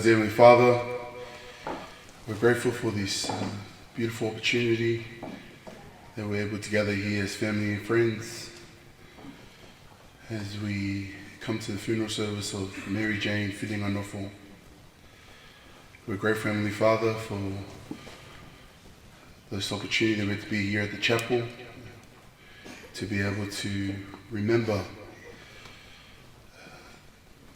Heavenly Father, we're grateful for this beautiful opportunity that we're able to gather here as family and friends as we come to the funeral service of Mary Jane Fineanganofo. We're grateful, Heavenly Father, for this opportunity that we're to be here at the chapel, to be able to remember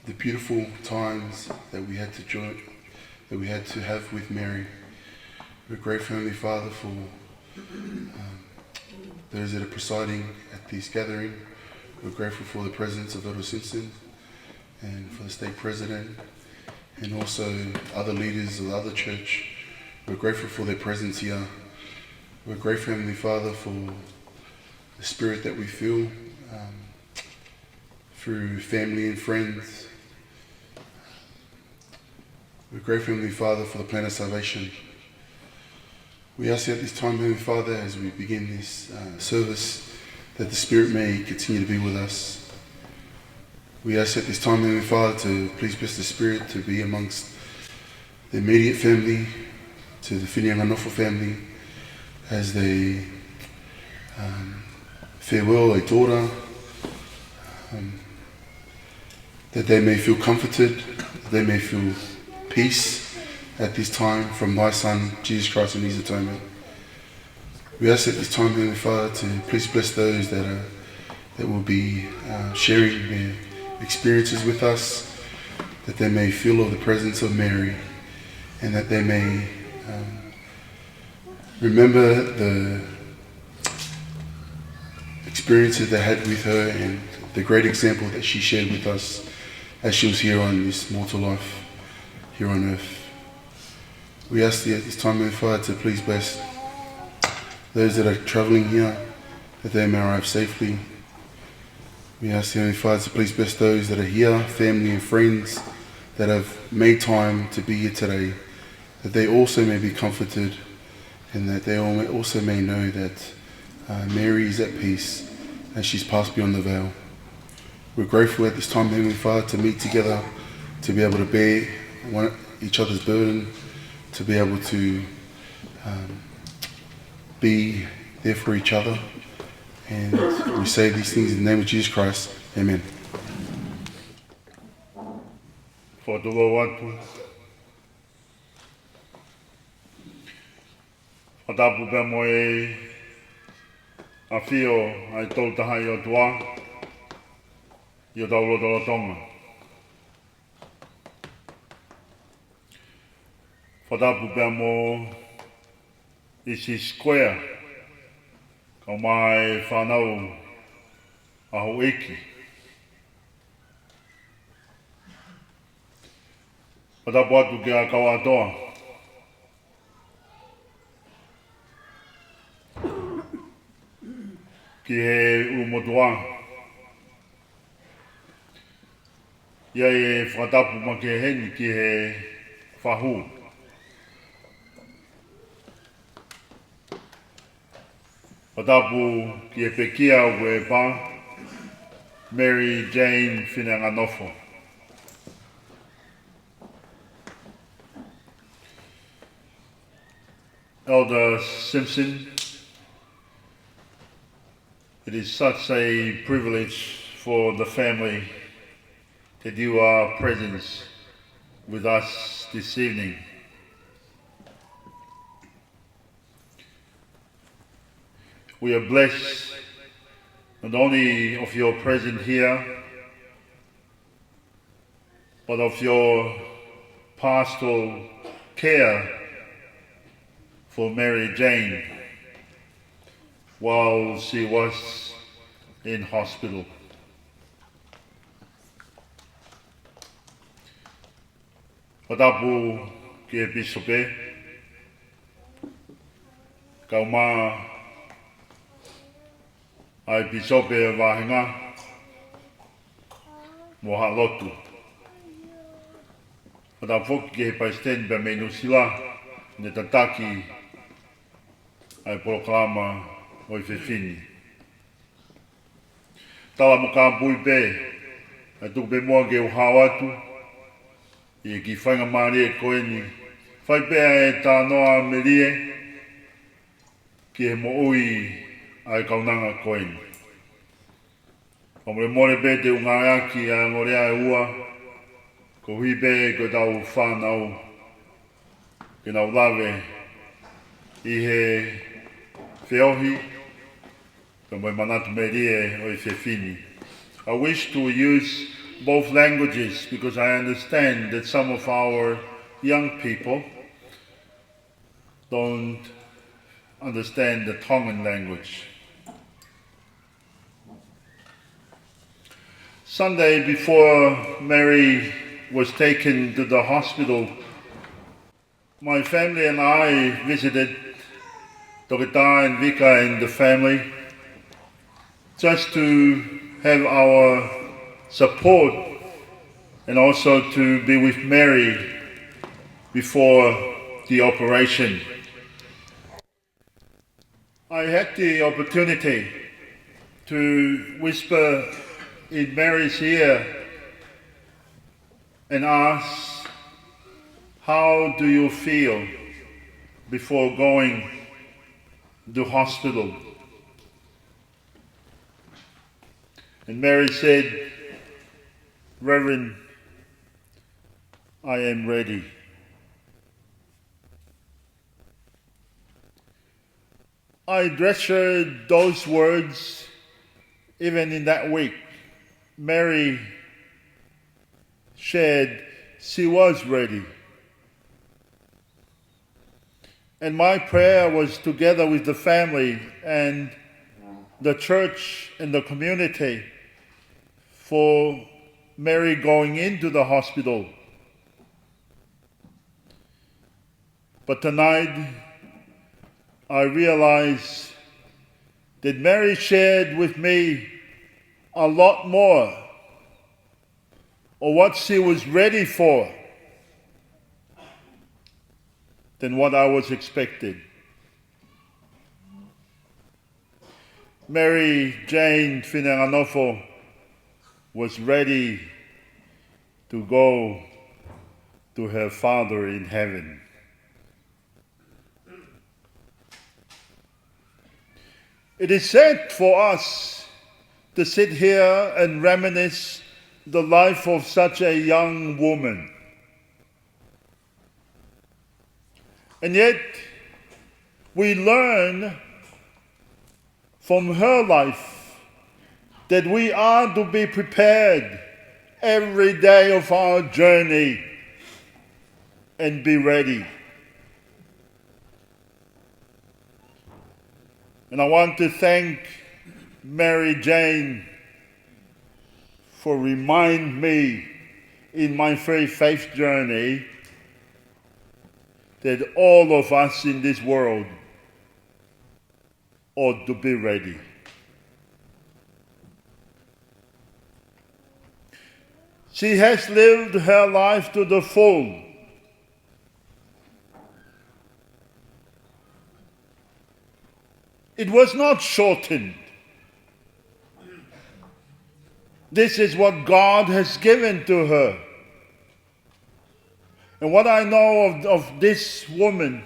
the beautiful times that we had to have with Mary. We're grateful, Heavenly Father, for those that are presiding at this gathering. We're grateful for the presence of Elder Simpson and for the state president and also other leaders of the other church. We're grateful for their presence here. We're grateful, Heavenly Father, for the spirit that we feel through family and friends. We're grateful, Heavenly Father, for the plan of salvation. We ask at this time, Heavenly Father, as we begin this service, that the Spirit may continue to be with us. We ask at this time, Heavenly Father, to please bless the Spirit to be amongst the immediate family, to the Fineanganofo family, as they farewell a daughter, that they may feel comforted, that they may feel peace at this time from thy Son, Jesus Christ, and his atonement. We ask at this time, Heavenly Father, to please bless those that will be sharing their experiences with us, that they may feel of the presence of Mary, and that they may remember the experiences they had with her and the great example that she shared with us as she was here on this mortal life here on earth. We ask thee at this time, Heavenly Father, to please bless those that are travelling here, that they may arrive safely. We ask thee, Heavenly Father, to please bless those that are here, family and friends that have made time to be here today, that they also may be comforted and that they also may know that Mary is at peace and she's passed beyond the veil. We're grateful at this time, Heavenly Father, to meet together, to be able to bear each other's burden, to be able to be there for each other. And we say these things in the name of Jesus Christ. Amen. For the Lord, Atapu Moimoi Afio, I told Tahayo Dwa, Yodolo Tonga. Whatapu pia mō isi square ka mai whanau aho eki. Whatapu atu ki a kawatoa. Ki he umotua. Ia e whatapu ma ki heni ki he whahu. Whatapu ki e pekia ue pa, Mary Jane Fineanganofo. Elder Simpson, it is such a privilege for the family that you are present with us this evening. We are blessed not only of your presence here, but of your pastoral care for Mary Jane while she was in hospital. Patapu ke bisope, kauma ai bisope wahinga moha lotu. Patapu ke paisten be menu sila ne tataki ai proklama oi fefini. Tala muka bui be, ai tuk be mua ke uhawatu, I ki whainga maari e koe ni. Whai pēa e tā noa merie, ki he mo ui ai kaunanga koe ni. Omore more pē te ungaaki a ngorea e ua, ko hui pē ko tau whanau, ke nau lawe, I he whiohi, ka moi manatu merie oi whiwhini. I wish to use both languages because I understand that some of our young people don't understand the Tongan language. Sunday before Mary was taken to the hospital, my family and I visited Tokita and Vika and the family just to have our support and also to be with Mary before the operation. I had the opportunity to whisper in Mary's ear and ask, how do you feel before going to hospital? And Mary said, Reverend, I am ready. I treasured those words even in that week. Mary shared she was ready. And my prayer was together with the family and the church and the community for Mary going into the hospital. But tonight, I realize that Mary shared with me a lot more of what she was ready for than what I was expecting. Mary Jane Fineanganofo was ready to go to her Father in heaven. It is sad for us to sit here and reminisce the life of such a young woman. And yet, we learn from her life that we are to be prepared every day of our journey and be ready. And I want to thank Mary Jane for reminding me in my very faith journey that all of us in this world ought to be ready. She has lived her life to the full. It was not shortened. This is what God has given to her. And what I know of this woman,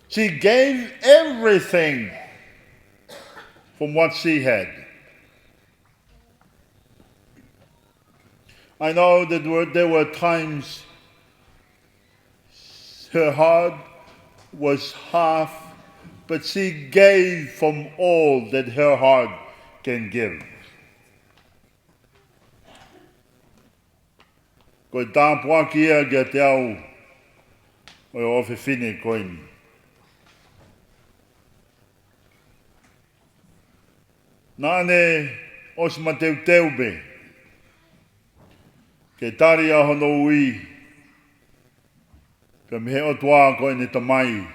she gave everything from what she had. I know that there were times her heart was half, but she gave from all that her heart can give. Ko tā puaki ia kia te au o e ofe whine koini. Nāne os ma teu teu be, ke tari a hono ui, ka mihe o tua koe ne tamai,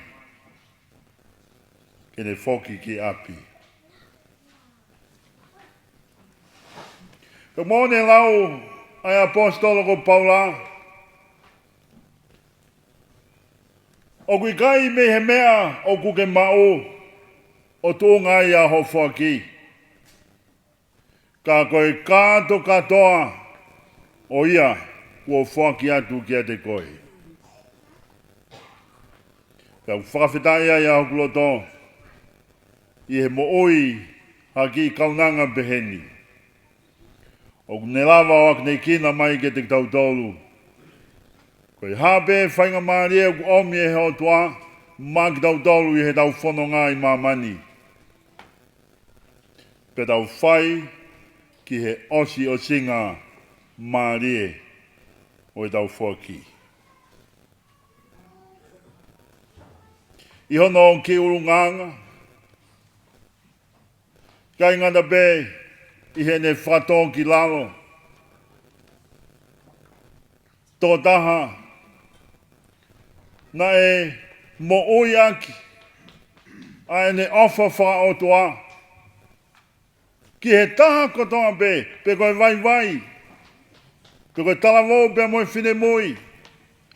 ke ne foki ki api. Ka mōne lau ai apostolo ko Paula, o kui kai me he mea o kuke mao, o tō ngai a ho whaki. Ka koe kāto katoa o ia kua whaki atu kia te koe. Ka whakawhitai ai a hokuloto, i he mo oi haki kaunanga beheni. O ne lava o ak nei kina mai ke te tautolu. Koe hape whainga maaria ku omi e heo toa, mak tautolu i he tau whono ngā i mamani. Pe tau whai ki he osi o singa maarie o e tau whaki. I hono ki urunganga, kai ngata pe, i he ne whaton ki lalo. Tō taha, na e mo ui aki, a e ne ofa wha o toa. Ki he taha kotoa pe koe vai, pe koe talavou pe moi whine mui,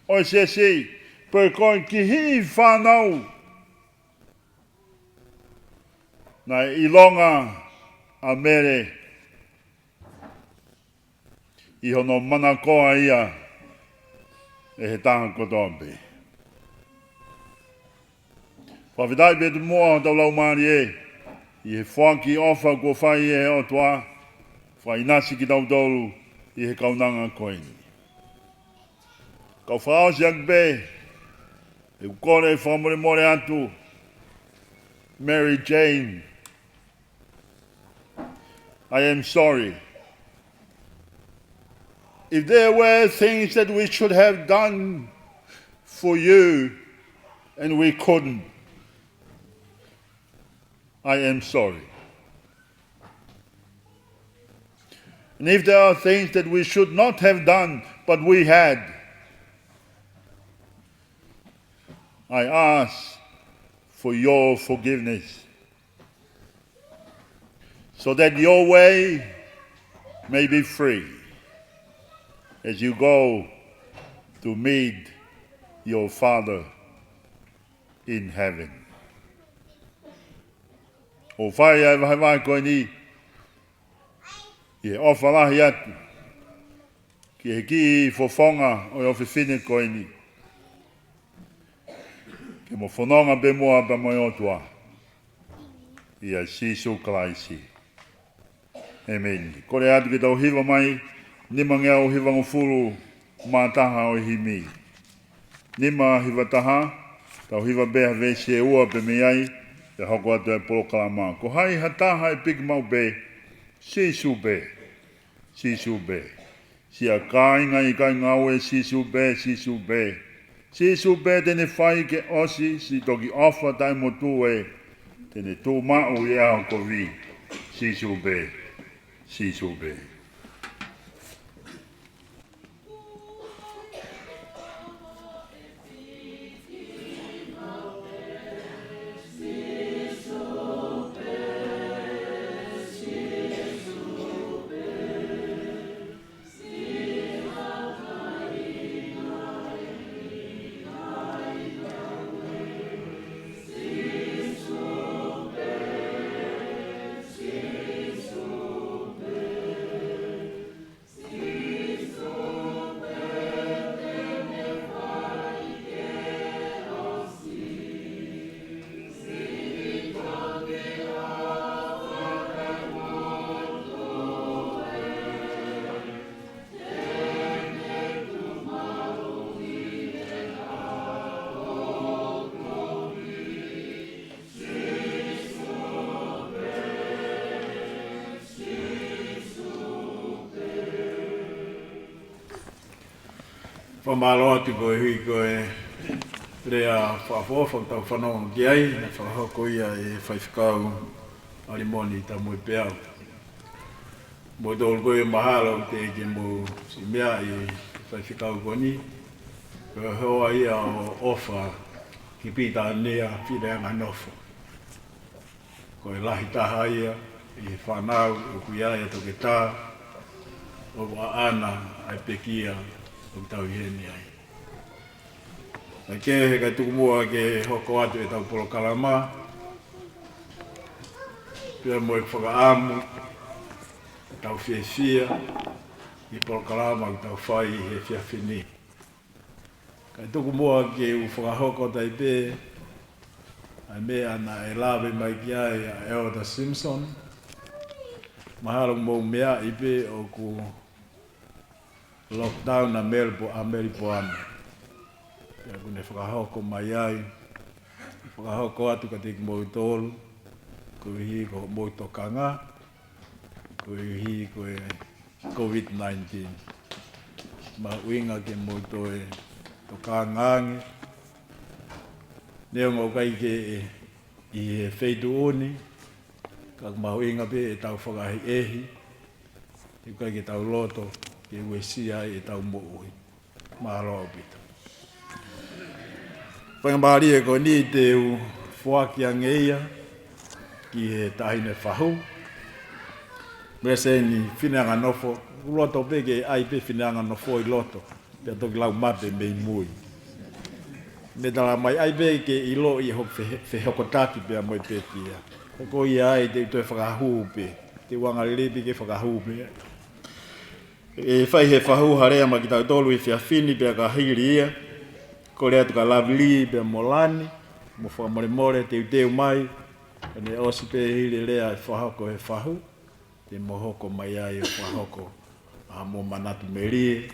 o se, pe koe ki hi whanau. Na e ilonga a mere, i hono mana koa ia, e he taha kotoa pe. Whawhitai pe tu mua tau lau maari e, i he whaki ofa kua whai e he o toa, whai nasi ki tau tolu, i he kaunanga koini. Kau whao si akbe, e ukore e whamore more atu, Mary Jane, I am sorry. If there were things that we should have done for you and we couldn't, I am sorry. And if there are things that we should not have done, but we had, I ask for your forgiveness, so that your way may be free as you go to meet your Father in heaven. O whai ai vai koe ni, i he ofalahi atu, ki he ki i fofonga o i ofi whine koe ni. Ke mo whanonga be moa pa moi otua, i a sisu kalaisi. Amen. Kore atu ki tau hiva mai, nima ngea o hiva ngofuru mātaha o himi. Nima hiva taha, tau hiva beha vese e ua pe me ai, te hoko atu e polo kalama. Ko hai hataha e piki mau be, sisu be. Si a kāinga i kāinga au e sisu be. Sisu be tene whai ke osi, si toki ofa tai motu e, tene tū mao i ao ko vi, sisu be. Whamalo atu koe hui koe rea whaafofa tau whanau ki ai, na whahoko ia e whaifkau arimoni ta mui peau. Mo tolu koe mahalo te eke mo si mea i whaifkau koni, koe hoa ia o ofa ki pita nea Fineanganofo. Koe lahi taha ia i whanau o kuiaia toke tā, o wa ana ai pekia o tau iheni ai. Ai ke he kai tuku mua ke hoko atu e tau polo kalama, pia mo e whakaamu, tau whiawhia, i polo kalama ki tau whai he whiawhini. Kai tuku mua ke u whakahoko tai pē, ai mea na e lawe mai ki ai a Elder Simpson, mahalo mou mea i pē o ku lockdown na Melipoane. Ia kune whakahoko mai ai, whakahoko atu ka teki mou tolu, koe hi ko mou tokanga, koe hi koe COVID-19. Ma uinga ke mou toe tokangange. Neo ngau kai ke i he wheitu oni, ka mahuinga pe e tau whakahi ehi, i kai ke tau loto, ke ue sia e tau mo'ui. Mahalo pita. Whangamari e ko ni te u whakia ngeia, ki he tahine whahu. Mea se ni Fineanganofo, loto peke ai pe Fineanganofo i loto, pia toki lau mape mei mui. Me tala mai ai pe ke i lo i hok whehokotaki pia moi pe kia. Hoko i ai te utoi whakahu pe, te wangalepi ke whakahu pe. E whai he whahu harea ma ki tau tolu i whiawhini pia ka hiri ia. Ko rea tuka lovely pia molani, mo whakamore te uteu mai. Ane osi pe hiri rea i whahoko he whahu. Te mohoko mai ai o whahoko a mo manatu merie.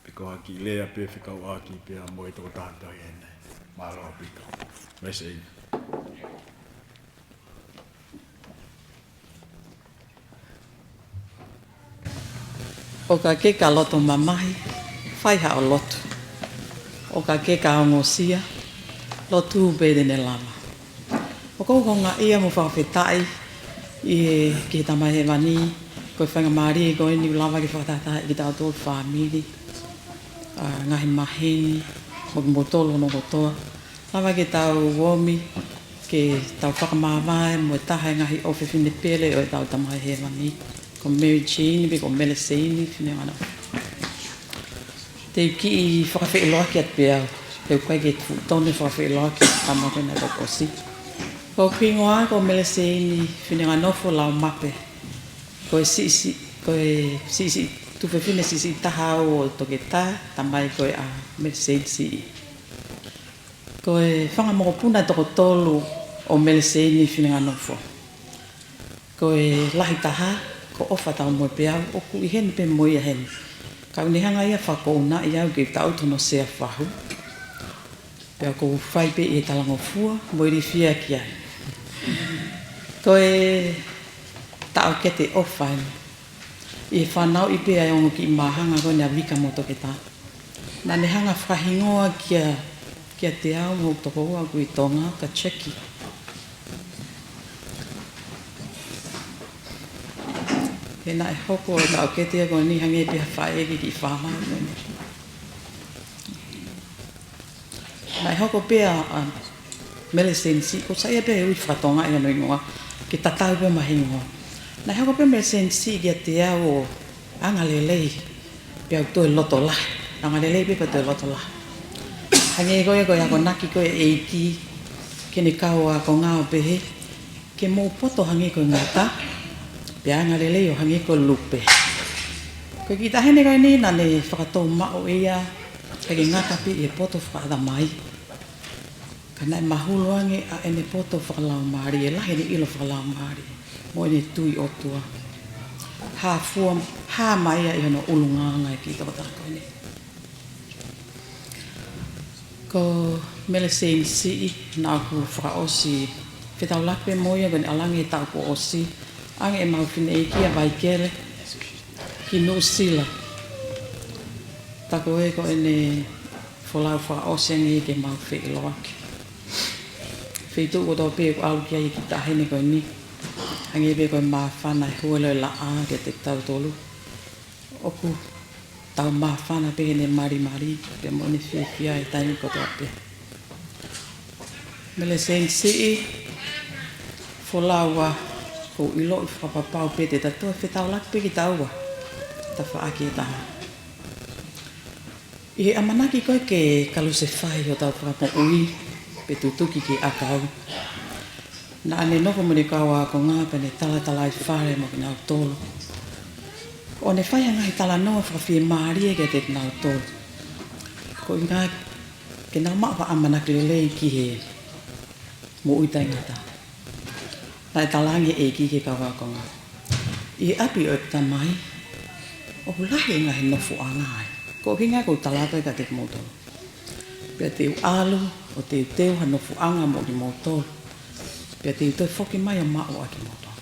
Piko haki lea pe whikau aki pia mo e toko tātou i ene. Mahalo pito. Mese ina. O ka ke ka loto mamahi, whaiha o lotu. O ka ke ka ongosia, lotu ubede ne lama. O kou konga ia mo whawhetai, i ke tamahe wani, koe whangamari e koe ni lava ki whakatatai ki tau tō whamiri, ngahi maheni, mo ki motolo no kotoa. Lava ki tau womi, ke tau whakamawai, mo e taha ngahi ofe whine pele o e tau tamahe wani. Ko Mary Jane, be ko Melisini, Fineanganofo. Te ki i whakawhiloaki at pia, te koe ke tone whakawhiloaki, tama koe na toko si. Ko pingoa, ko Melisini, Fineanganofo lau mape. Koe sisi, tuwe whine sisi taha o toke tā, tamai koe a Melisini si. Koe whangamokopuna toko tolu o Melisini, Fineanganofo. Koe lahi taha, ko ofa tau mo peau o ku i hen pe mo ia hen ka ni hanga ia fa ko na ia ke tau tono se fahu pe ko fai pe e talango fua mo ri fia kia ko e tau ke te ofa e fa nau i pe ai o ki mahanga ko na vika mo to ke ta na ne hanga fa hingoa kia te au mo to ko ku i tonga ka cheki. E na e hoko e tau ketea ko ni hange pia whae ki whaha. Na e hoko pia Melisensi, ko sa ia pia ui whatonga e anu ingoa, ki tatau pia mahingoa. Na e hoko pia Melisensi ki a te au o angalelei, pia au toi loto lah. Angalelei pia toi loto lah. Hange koe koe ako naki koe eiki, kene kau a ko ngao pehe, ke mou poto hange koe ngata, pia ngalele o hangi ko lupe. Ko ki tahene kai ni na le whakatou mao ia, kage ngata pi e poto whakada mai. Kana e mahuluange a ene poto whakalau maari, e lahi ni ilo whakalau maari. Mo ene tui o tua. Ha mai a ihono ulunganga e ki toko tako ene. Ko Melisini na aku whakaosi, whetau lakpe moia gani alangi e tau ko osi, ange e mau whine e kia vai kere ki New Zealand. Tako e ko ene wholau wha osengi ke mau whilo ake. Whitu o tō pēku au kia i ki tahene koe ni. Hangi pe koe maa whana huelo la a ke te tau tolu. Oku tau maa whana pe ne mari pe mo ne whiwhia e taimi ko tō pe. Mele seng sii wholau a ko ilo i whapapau pe te tatua whetau lak pe ki taua. Ta whaaki e taha. I he amanaki koe ke kalu se whai o tau whakapo ui pe tutuki ki akau. Na ane noko mune kaua ko ngā pene tala i whare mo ki nau tolo. O ne whai ngai tala noa whawhie maari e ke te nau tolo. Ko i ngā ke nau maa wa amanaki lelei ki he mo ui taingata. Nai talangi e ki ke kaua ko ngā. I he api o ta mai, o lahi ngā he nofu a ngai. Ko ki ngā kou talata ka te motolo. Pea te u alu, o te u teo ha nofu anga mo ki motolo. Pea te u toi whoki mai a mao a ki motolo.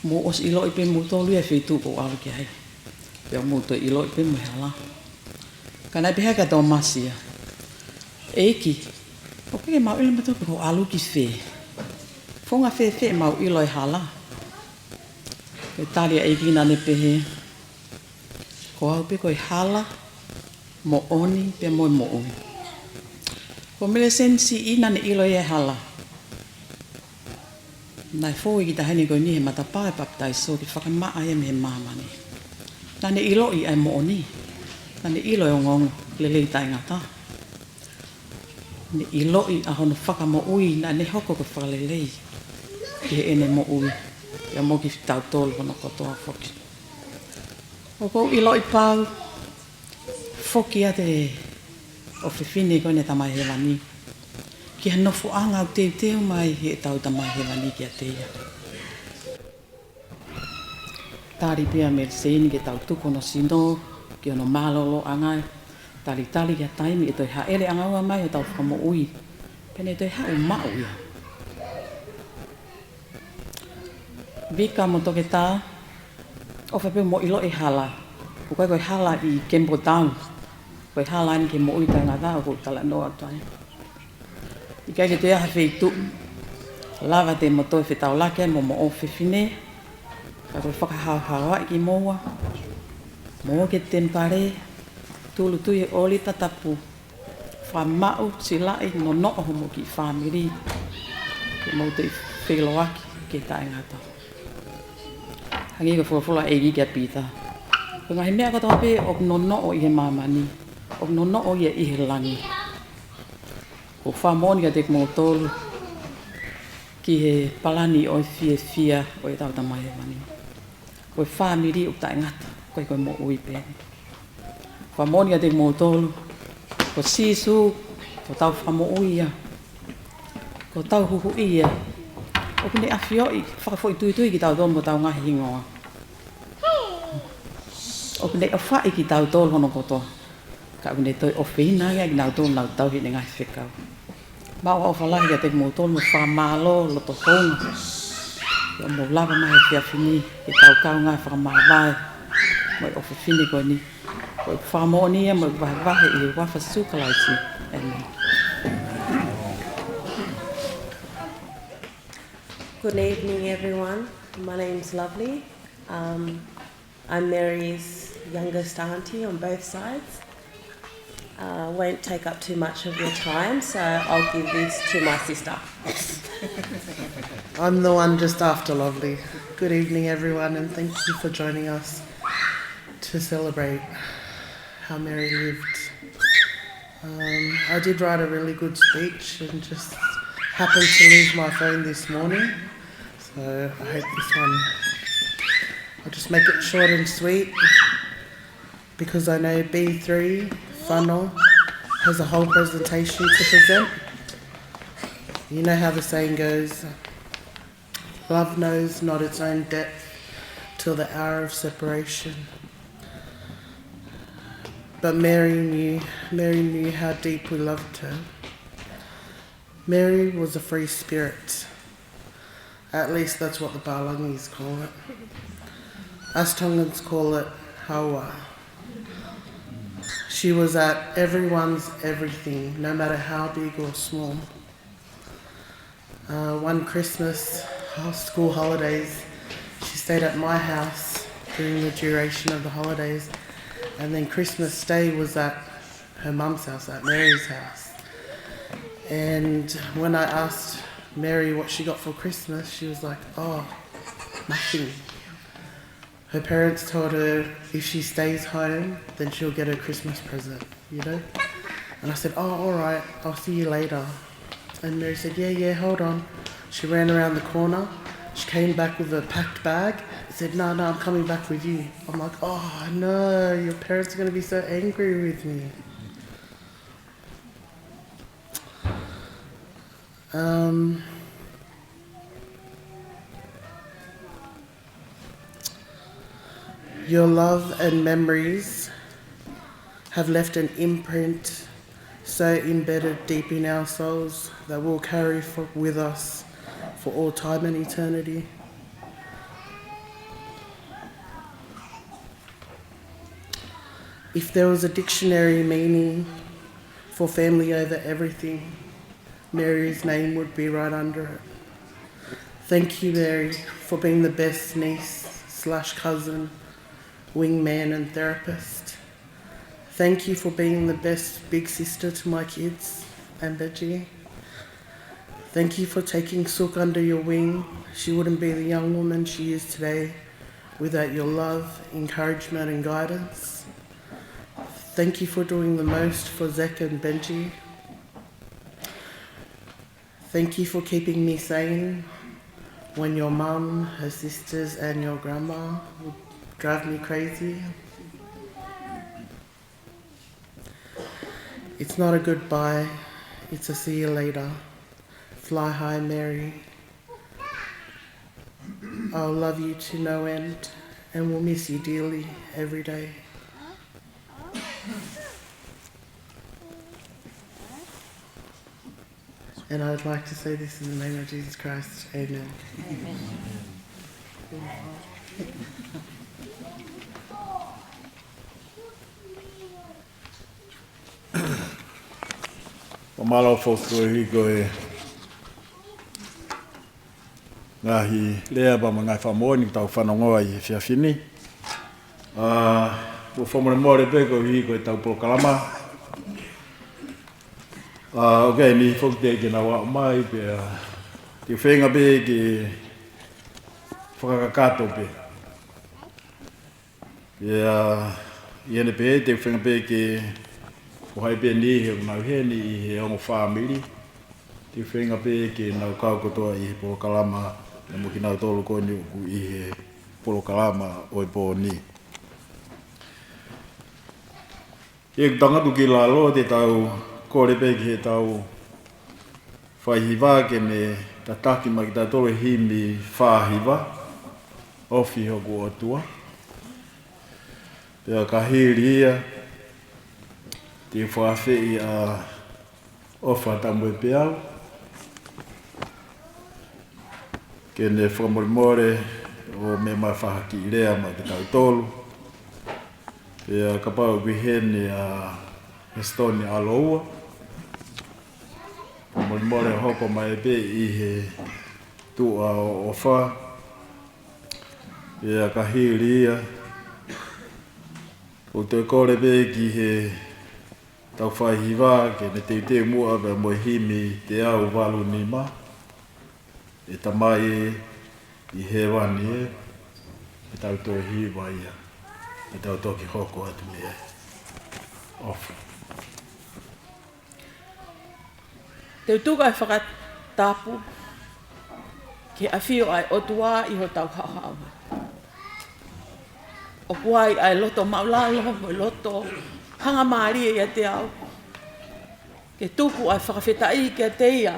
Mo os ilo i pe motolo ia whitu ko alu ki hei. Pea mo toi ilo i pe mo hala. Ka nai peha ka tō masia. Eiki, o peke mau ilo mato ko alu ki whe. Whonga whe mau ilo i hala. Pea taria eiki nane pehe. Ko au pe koe hala, mo oni, pe mo ui. Ko mele sensi ina ne ilo e hala. Nai fōi ki tahani koe ni he matapae paptai so ki whakamaa e me he mamani. Nane ilo i ai mo oni. Nane ilo e o ngongo, lelei tai ngata. Ne ilo i ahono whakamo ui, nane hoko ko whakalelei. Ki he ene mo ui. Ia mo ki tau tolu hono kotoa whoki. O kou ilo i pau, whoki a te o whiwhine koe ne tamai he wani. Ki ha nofu anga o teo mai he tau tamai he wani ki a teia. Tāri pia me sēni ke tau tuko no sino, ki ono mālolo angai. Tali ki a taimi e toi haere angaua mai o tau whamo ui. Pene toi hau mau ia. Vika mo toke tā. O whape mo ilo e hala. Ko koe koe hala i Kempo Town. Koe hala ni ke mo ui tanga tā o koe tala noa tai. I kai ke te aha whitu. Lava te mo toi whetau lake mo o whiwhine. Ka koe whakahauhaua i ki moa. Mo ke tempare. Tulu tui e oli tatapu. Whamau silai no noo homo ki whamiri. Ke mo te wheloaki ke tae ngata. Hangi ka fula e ki kia pita. Ko ngahi mea katoa pe o nono o i he mamani. O nono o i he langi. Ko whamoni ka te kumotolu. Ki he palani o i fia o i tau tamai he mani. Ko i whamiri o tae ngata. Ko i koe mo ui pe. Whamoni ka te kumotolu. Ko sisu. Ko tau whamo uia. Ko tau huhu ia. O kune awhioi, whakafoi tui ki tau tomo tau ngahi hingoa. O kune awhai ki tau tōl hono koto. Ka kune toi o whina ki nau tōl nau tau hi ne ngahi whekau. Mau o whalahi ka te mo tōl mo whamalo, loto honga. Ia mo lava mai ki a whini, ki tau kau ngai whakamawai. Moi o whini koe ni. Ko whamo ni e mo wahe i wafa sukalaiti. Amen. Good evening, everyone. My name's Lovely. I'm Mary's youngest auntie on both sides. Won't take up too much of your time, so I'll give this to my sister. I'm the one just after Lovely. Good evening, everyone, and thank you for joining us to celebrate how Mary lived. I did write a really good speech and just happened to lose my phone this morning, so I hope this one, I'll just make it short and sweet, because I know B3, Funnel, has a whole presentation to present. You know how the saying goes, love knows not its own depth till the hour of separation. But Mary knew how deep we loved her. Mary was a free spirit. At least that's what the Balangis call it. Us Tongans call it Hawa. She was at everyone's everything, no matter how big or small. One Christmas, school holidays, she stayed at my house during the duration of the holidays, and then Christmas Day was at her mum's house, at Mary's house. And when I asked Mary what she got for Christmas, she was like, oh, nothing. Her parents told her if she stays home, then she'll get a Christmas present, you know? And I said, oh, all right, I'll see you later. And Mary said, yeah, hold on. She ran around the corner. She came back with a packed bag. I said, no, I'm coming back with you. I'm like, oh, no, your parents are going to be so angry with me. Your love and memories have left an imprint so embedded deep in our souls that we'll carry with us for all time and eternity. If there was a dictionary meaning for family over everything, Mary's name would be right under it. Thank you, Mary, for being the best niece/cousin, wingman and therapist. Thank you for being the best big sister to my kids and Benji. Thank you for taking Sook under your wing. She wouldn't be the young woman she is today without your love, encouragement and guidance. Thank you for doing the most for Zek and Benji. Thank you for keeping me sane when your mum, her sisters and your grandma would drive me crazy. It's not a goodbye, it's a see you later. Fly high, Mary. I'll love you to no end and will miss you dearly every day. And I would like to say this in the name of Jesus Christ. Amen. Amen. Pamalo foko higo e ngahi lea ba mga famoni tau whanongoa i whiawhini. O whamore more peko higo e tau prokalama. Okay, ni fok te ke na wa mai pe te whenga pe ke whakakato pe. Iene pe te whenga pe ke o hai pe ni he unau he ni i he ongo whamiri. Te whenga pe ke nau kau kotoa i he polokalama na muki nau tolu koni uku i he polokalama o i po ni. E tangatu ki lalo te tau kore pe ki he tau whaihiwa ke ne tataki ma ki tau tolu himi whahiwa ofi hoku o tua. Pea ka hiri ia te whawhi a ofa tamu e peau. Ke ne whamorimore o me mai whahaki i rea ma te tau tolu. Pea ka pau kuhene a Estonia aloua. Whamorimore hoko mai pe i he tua o ofa. Pea ka hiri ia. O te kore pe ki he tau whaihiwa ke ne te mua pe mo himi te au walu ni ma. E tamai i he wani e tau tō hiwa ia. E tau tō ki hoko atu me e. Ofa. Te tuka e whakatapu ke awhio ai otua i ho tau hauhaua. O kuai ai loto maulalo mo loto hanga maari e te au. Ke tuku ai whakawhetai ke te ia.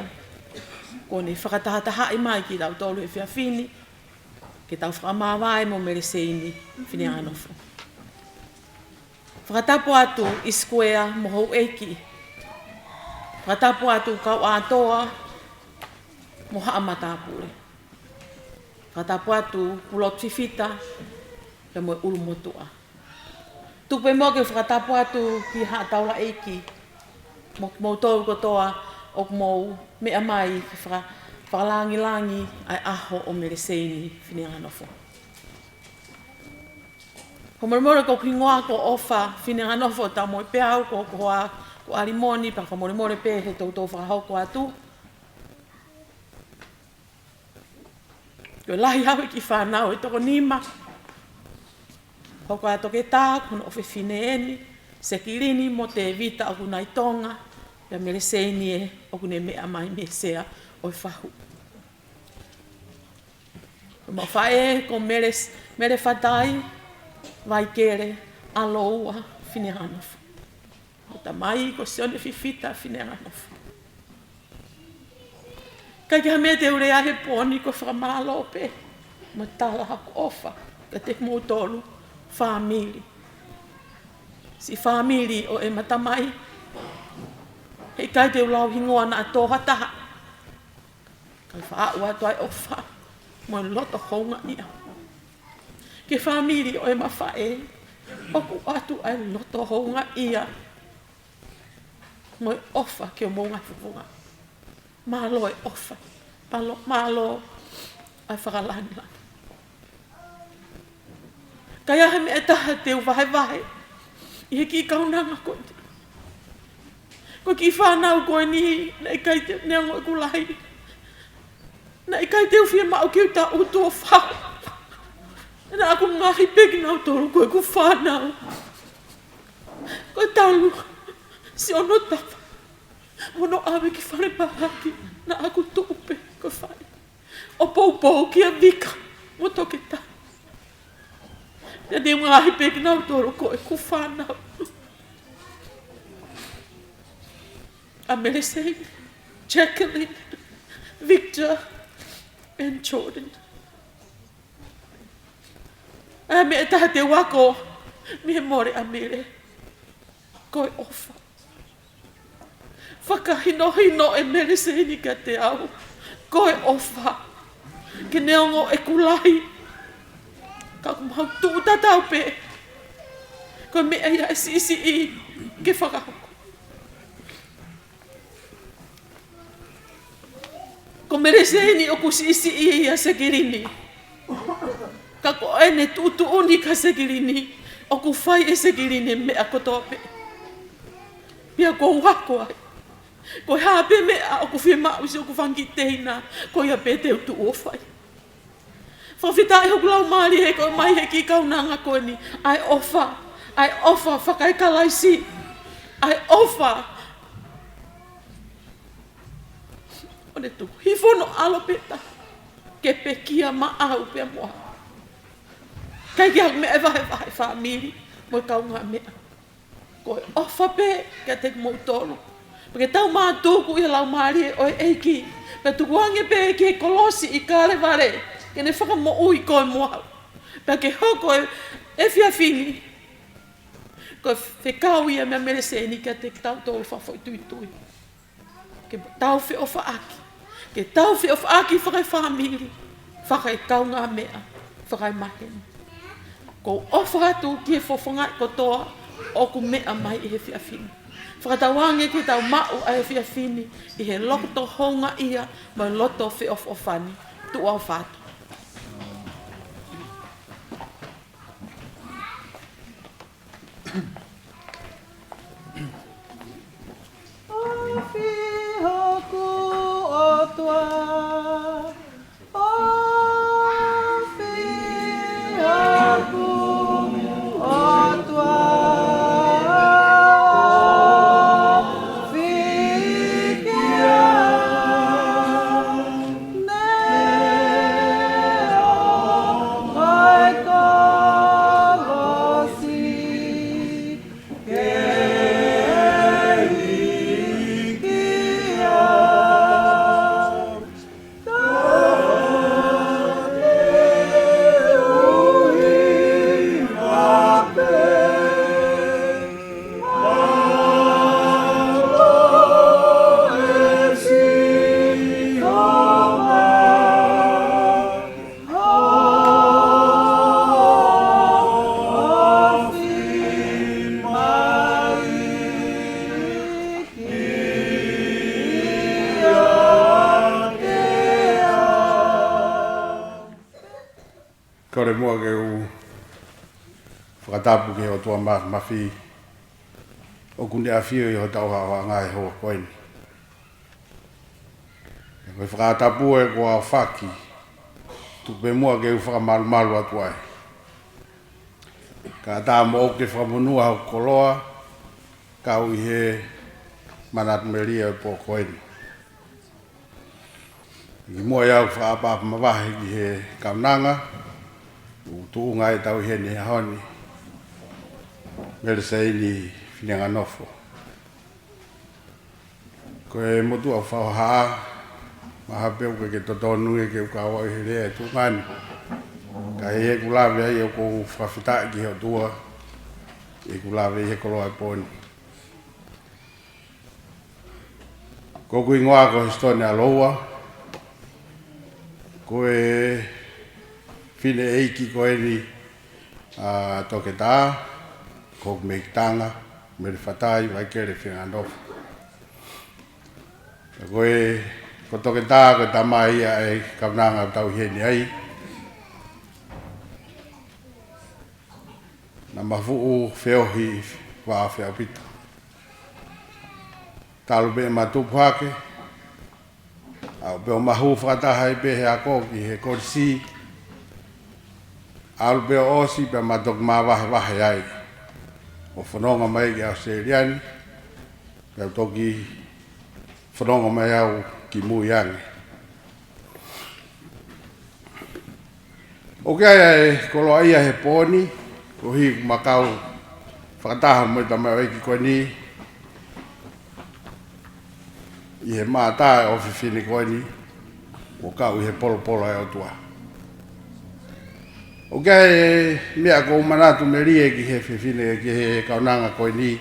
Ko ne whakatahataha i mai ki tau tolu e whiawhini. Ke tau whakamawai mo mereseini Fineanganofo. Whakatapu atu i square mo hou eiki. Whakatapu atu kau atoa mo haamatapure. Whakatapu atu pulot fifita le mo ulumotua. Tupe mo ke whakatapu atu ki haa taula eiki. Mo tōu kotoa o mo mea mai ki whakalangi ai aho o Mereseini Fineanganofo. Ko moremore ko kingoa ko ofa Fineanganofo ta mo peau ko koa ko arimoni pa ko moremore pe he tau whakahau ko atu. Ko lahi hau ki whanau e toko nima. Hoko ato ke tā, kono ofe Fineeni, se kirini mo te vita o kunai tonga, ya Mereseini e o kune mea mai me sea o whahu. Mo whae ko mere whatai, vai kere, aloua Fineanganofo. O ta mai ko sione fifita Fineanganofo. Kai ki hame te urea he poni ko whakamalo pe, mo tala hako ofa, ka te mōtolu, family. Si family o e matamai. Hei kai te ulau hingoa na atoha taha. Kai whaau atu ai ofa. Mo loto honga ia. Ke family o e mawhae. Oku atu ai loto honga ia. Mo ofa ke o monga fufunga. Malo e ofa. Malo ai whakalani. Kaya he me taha te uwahe. I he ki kaunanga koe te. Ko ki whanau koe ni, na i kai te neango e kulahi. Na i kai te uwhia mao ki uta utu o whau. Na aku ngahi peki nau toru koe ku whanau. Koe taulu, si ono tawa. Ono awe ki whare pahaki, na aku tuupe koe whai. O pou ki a vika, mo toke taha. Ja te ngahi peki nau toro ko e ku whanau. A Mereseini, Jacqueline, Victor, and Jordan. A me taha te wako, me more a mere, ko e ofa. Whakahino e Mereseini ka te au, ko e ofa. Ke neongo e kulahi. Ka kumau tuu tatau pe. Ko mea ia sisi I ke whakahoko. Ko Mereseini o ku sisi I ia sekirini. Ka ko ene tutu uni ka sekirini. O ku whai e sekirini mea kotoa pe. Pia ko wako ai. Ko hape mea o ku whima usi o ku whangi teina. Ko ia pe te utu o whai. Whawhita e hoku lau maari he koe mai he ki kaunanga koe ni. Ai ofa whakai kalaisi. Ai ofa. O ne tu hifono alopeta. Ke pe kia maau pia moa. Kai ki hau mea vahe whamiri. Mo kaunga mea. Koe ofa pe kia te moutolo. Pake tau mātuku I lau maari he oe eiki. Pe tukuange pe ke kolosi I kare vare. Ke ne whakamo ui koe moa. Pea ke hoko e whiawhini. Koe whekau ia mea Mereseini kia te tau tōu whawhoi tui. Ke tau whi o whaaki. Ke tau whi o whaaki whakai whamiri. Whakai kaunga mea. Whakai maheni. Ko ofa atu ki e whawhangai kotoa. O ku mea mai I he whiawhini. Whakatawange ki tau mau a he whiawhini. I he loto honga ia. Mai loto whi o whani. Tu au whatu. whakatapu ki ho tua mawhi. O kune a whio i ho tau hawa ngai hoa koeni. Koe whakatapu e ko a whaki. Tupe mua ke u whakamalu atu ai. Ka tā mo o ke whamunua hau koloa. Kau i he manat meria po koeni. I mua iau whaapapa mawahi ki he kaunanga. U tuu ngai tau he ni honi. Mele sei ni Fineanganofo. Koe motu au whauhaa. Maha peu ke totonu e ke ukawa i rea e tūngani. Ka he kulawe ai au kou whawhitai ki heo tua. E kulawe i he koloa e poni. Koku ingoa ko histone aloa. Koe whine eiki koe ni toke tā. Koku meikitanga. Mere whatai vai kere Fineanganofo. Koe ko toke tā koe tamai ia e kaunanga tau heni ai. Na mawhuu whiohi wā whiapita. Talu be matupu hake. Au be o mahu whakataha i be he ako ki he korisi. Alu be o osi be matoku mā wahe ai. O whanonga mai ki Australiani. Pe au toki whanonga mai au ki Muiangi. O kia e koloa ia he poni. Ko hi makau whakataha mai tamai ki koe ni. I he mātai o whiwhine koe ni. O kau i he polo e o tua. O kia e mea ko manatu merie ki he whiwhine ki he kaunanga koe ni.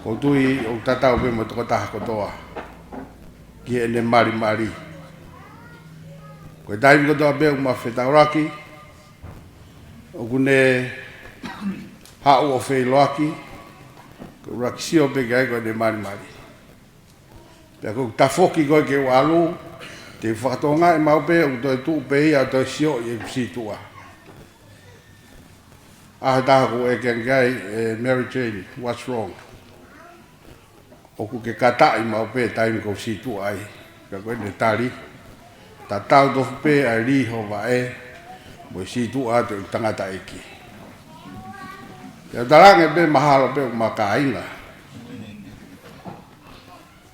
Ko tui o tatau pe mo toko taha kotoa. Ki he ne mari. Koe taimi kotoa pe uma whetauraki. O kune hau o wheiloaki. Ko raki sio pe kai koe ne mari. Pea kou tafoki koe ke walu. Te whakatonga e maupe o toi tuu pe ia toi sio i e kusitua. Ahe taha ko e kengai Mary Jane, what's wrong? O ku ke katai maupe taimi kou situa ai. Pea koe ne tari. Ta tau tofu pe ai riho wa e. Mo situa te tangata eki. Pea tarange pe mahalo pe makainga.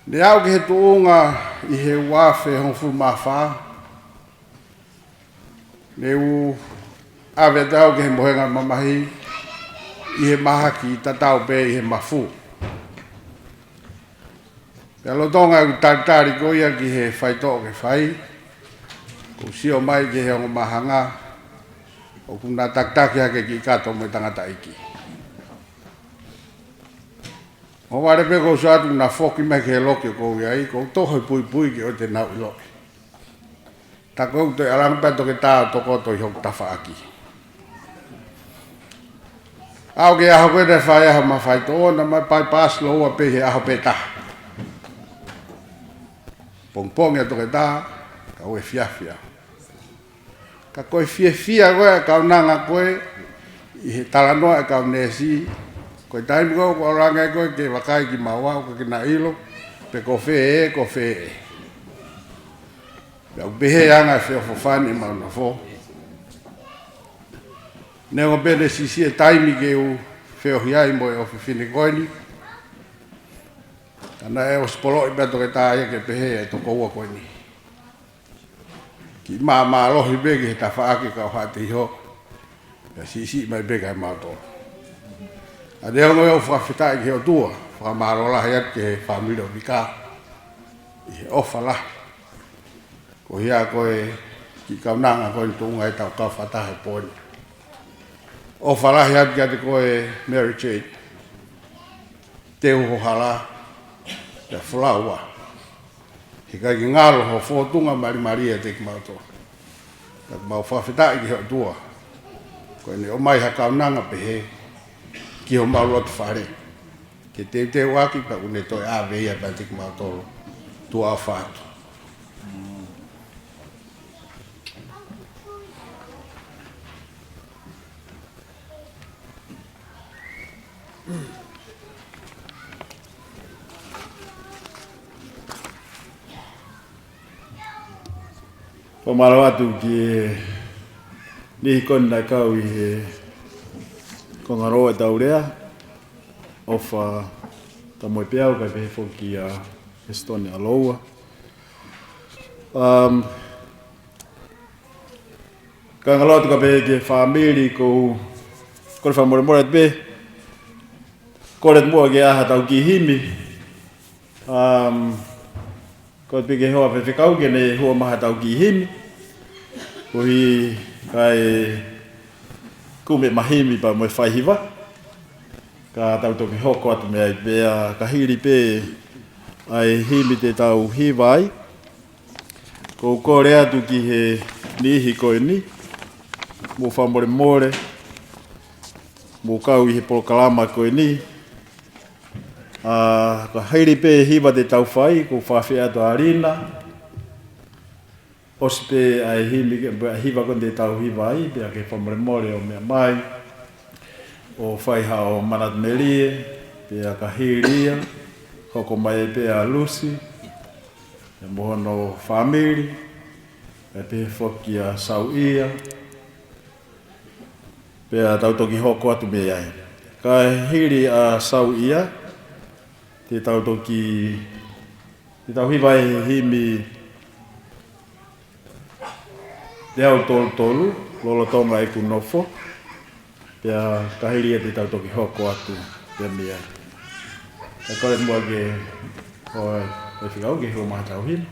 Ne au ke he tuunga i he wafe hongfu mawha. Ne u awe tau ke he mohenga mamahi. I he maha ki tatau pe i he mafu. Pea lotonga u taritari koia ki he whaito ke whai. Ko sio mai ke he ongo mahanga. O kuna taktaki hake ki kato mo tangata iki. O ware pe ko satu na foki me ke loki ko ai ko toho pui ki o te nau loki. Ta ko te alang pa to ke ta to ko to hok tafaki. Au ke aho pe de fai ha ma fai to na ma pai pas lo pe he aho pe ta. Pong ya to ke ta ka we fia. Ka ko fia ko ka nanga ko i he talanoa ka nesi. Ko taimi ko ranga ko ke wakai ki mawa ko ke na ilo pe ko fe. Ya behe anga fe fo fani ma no fo. Ne o bene si e taimi ke u fe o hiai mo o fine koini. Ana e o spolo i beto ke taia ke behe to ko koini. Ki ma lo hi be ke ta fa ke ka hati ho. Ya si mai be ka ma to. Adeo mo fa fita ke o tua, fa marola hayat ke família vika. I ofala. Ko ia ko e ki kaunanga ko tunga e tau ka fata he poni. Ofala hayat ke ko e Mary Jane. Te ho hala. Te flower. Hika ki ngalo ho fotunga Maria te ki mato. Ka mau fa fita ke o tua. Ko ne o mai ha kaunanga pe he. Ki ho mau lotu whare. Ke te waki pa une toi a veia pa te kumau tolo. Tu a whātu. Pamalo atu ki ni kona kau I he kongaroa taurea ofa ta moi peau ka pe foki a Estonia Aloha. Kangalo tu ka pe ke family ko le famore more be ko le mo ke a tau ki himi. Ko pe ke hoa pe kau ke ne hoa maha tau ki himi. Ko hi kai kume mahimi pa mo fai hiva. Ka tau toki hoko atu me ai pea ka hiri pe ai himi te tau hiva ai. Ko kore atu ki he nihi koe ni. Mo whamore more. Mo kau I he polokalama koe ni. Ka hiri pe hiva te tau whai ko whawhi atu arina. Osi pe ai himi hiva kon te tau hiva ai. Pea ke whamore more o mea mai. O whai hao manat melie, pea ka hiria, hoko mai pea Lucy, e mohono family, e pe whoki a Sauia, pea tautoki hoko atu me ai. Ka hiri a Sauia, te tautoki, te tau hiwai himi, te au tolu, lolo tonga e kunofo, pea kahiri te tau toki hoko atu te mea. E kore mua ke hoi whikau ke hua maha tau hina.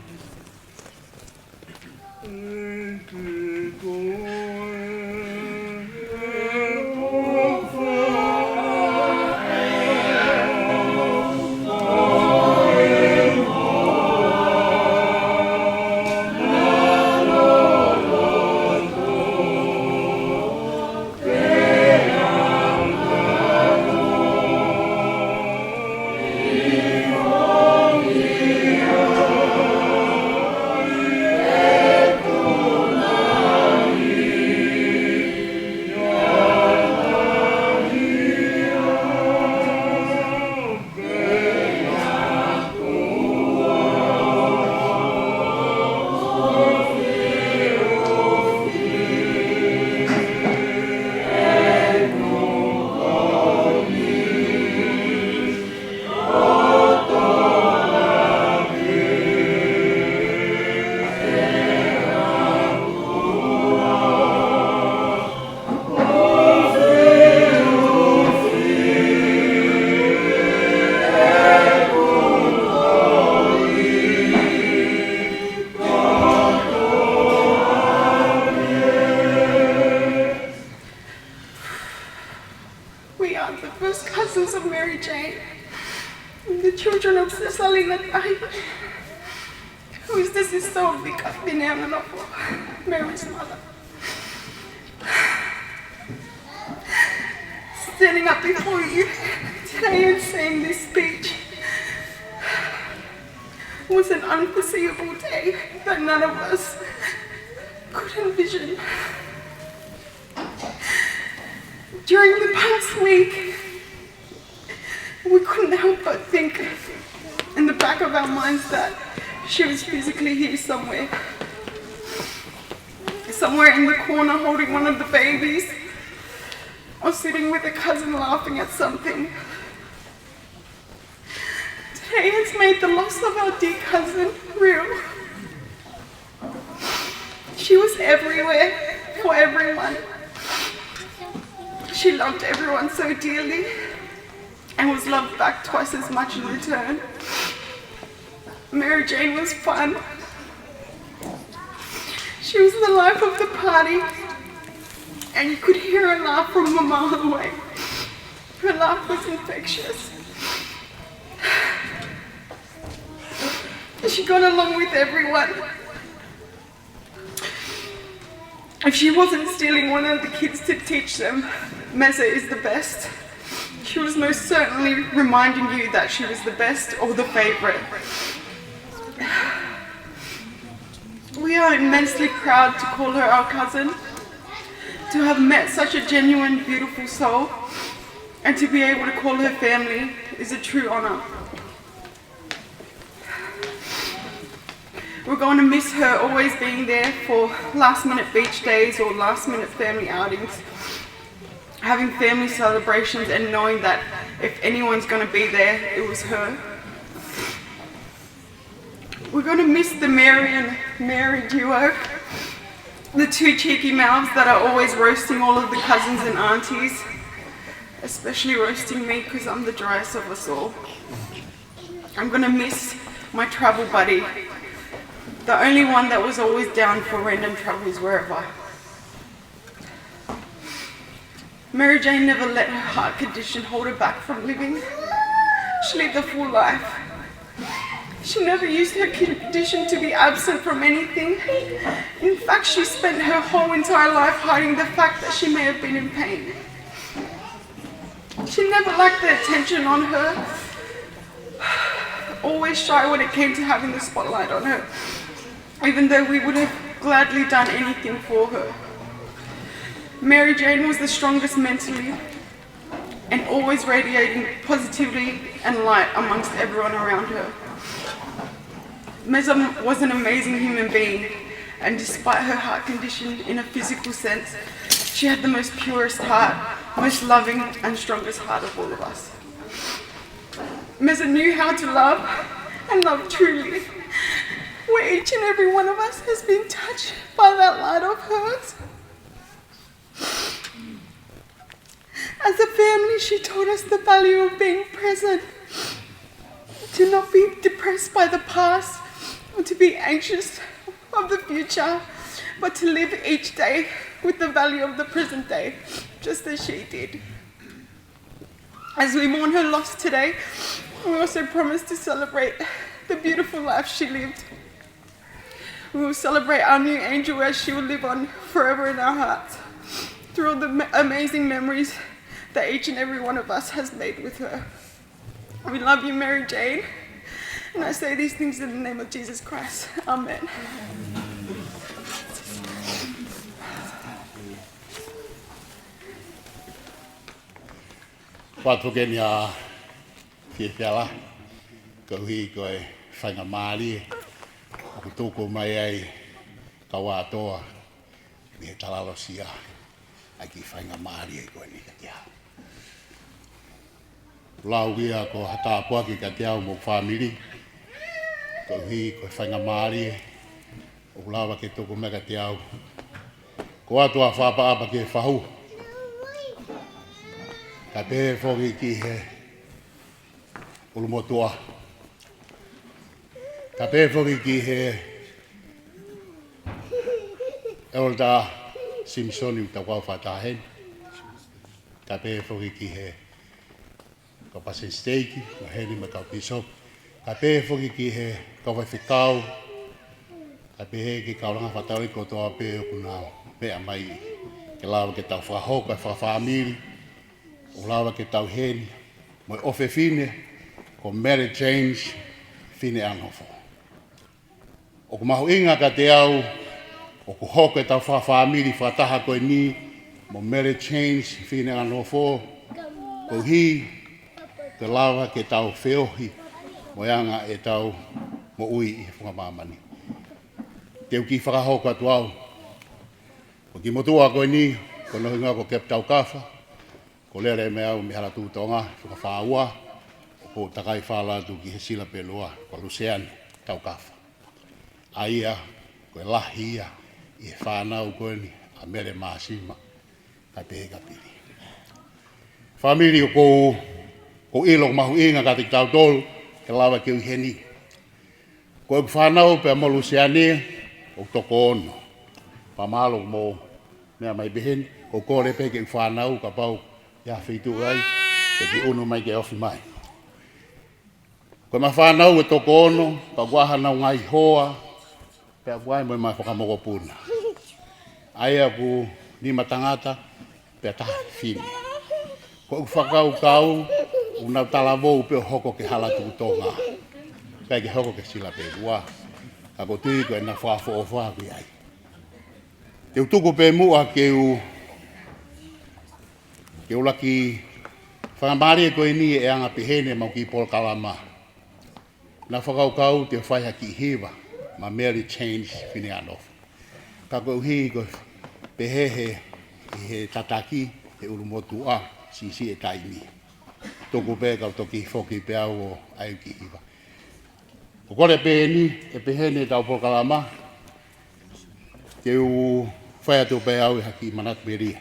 Fineanganofo, Mary's mother. Standing up before you today and saying this speech was an unforeseeable day that none of us could envision. During the past week, we couldn't help but think in the back of our minds that she was physically here somewhere. Somewhere in the corner holding one of the babies, or sitting with a cousin laughing at something. Today has made the loss of our dear cousin real. She was everywhere for everyone. She loved everyone so dearly and was loved back twice as much in return. Mary Jane was fun. She was the life of the party, and you could hear her laugh from a mile away. Her laugh was infectious. She got along with everyone. If she wasn't stealing one of the kids to teach them, Meza is the best, she was most certainly reminding you that she was the best or the favorite. We are immensely proud to call her our cousin, to have met such a genuine, beautiful soul, and to be able to call her family is a true honour. We're going to miss her always being there for last-minute beach days or last-minute family outings, having family celebrations and knowing that if anyone's going to be there, it was her. We're going to miss the Mary and Mary duo, the two cheeky mouths that are always roasting all of the cousins and aunties, especially roasting me because I'm the driest of us all. I'm going to miss my travel buddy, the only one that was always down for random travels wherever. Mary Jane never let her heart condition hold her back from living. She lived a full life. She never used her condition to be absent from anything. In fact, she spent her whole entire life hiding the fact that she may have been in pain. She never lacked the attention on her, always shy when it came to having the spotlight on her, even though we would have gladly done anything for her. Mary Jane was the strongest mentally and always radiating positivity and light amongst everyone around her. Meza was an amazing human being, and despite her heart condition in a physical sense, she had the most purest heart, most loving and strongest heart of all of us. Meza knew how to love and love truly, where each and every one of us has been touched by that light of hers. As a family, she taught us the value of being present, to not be depressed by the past or to be anxious of the future, but to live each day with the value of the present day, just as she did. As we mourn her loss today, we also promise to celebrate the beautiful life she lived. We will celebrate our new angel as she will live on forever in our hearts, through all the amazing memories that each and every one of us has made with her. We love you, Mary Jane, and I say these things in the name of Jesus Christ. Amen. Patogenia Fiala, Kohi Koi Fangamari, Okutuku Mayai, Kawatoa, Nitalalosia, Aki Fangamari, Konika. Laugia ko hata poaki ka te au mo family ko hi ko whanga maari o lawa ke toko mega te au ko atua whapa apa ke whahu ka te whoki ki he ulumotua ka te whoki ki he Elda Simpsoni uta wau whatahen ka te whoki ki he ka pase steiki, ka heri ma kau piso. Ka pē whoki ki he kawai whikau. Ka pē he ki kauranga whatauri ko toa pē oku nā mea mai. Ke lawa ke tau whahoka, whawhamiri. O lawa ke tau heni. Moi ofe fine, ko Mary Jane Fineanganofo. O ku mahu inga ka te au, o ku hoka e tau whawhamiri whataha koe ni, mo Mary Jane Fineanganofo. Ko hi, te lawa ke tau whiohi, mo yanga e tau mo ui i whunga mamani. Te uki whakahoka atu au. Ko ki motua koe ni, ko nohinga ko kep tau kafa, ko lere me au me hala tūtonga, whuka whaua, ko takai whalatu ki he sila pelua, ko luseani tau kafa. Aia, koe lahia, i he whanau koe ni, a mere maasima, ka pehe ka pili. Famili o ko ilo mahu inga ka te tau tolu, ke lawa ki uheni. Ko e whanau pe mo luseani, o toko ono. Pa malo mo mea mai behen, o kore pe ke whanau ka pau ia whitu ai, ke ki unu mai ke ofi mai. Ko ma whanau e toko ono, ka wahana ngai hoa, pe a wai mo mai whakamoko puna. Aia ku ni matangata, pe a taha fini. Ko whakau kau, unau talavou pe hoko ke halatu tonga. Kai ke hoko ke sila pe ua. Ka ko tui ko e na whafo o whafi ai. Te utuku pe mua ke u laki Whakamari e koe ni e anga pehene mau ki pol kalama. Na whakaukau te whaiha ki hewa, ma Mary change Fineanganofo. Ka koe uhi koe pehehe i he tataki he urumotu a si e taimi. Toko pe kau toki whoki pe au o ai ki hewa. Ko kore peheni e pehene tau pol kalama, te u whaia tō pe au i haki manat beria.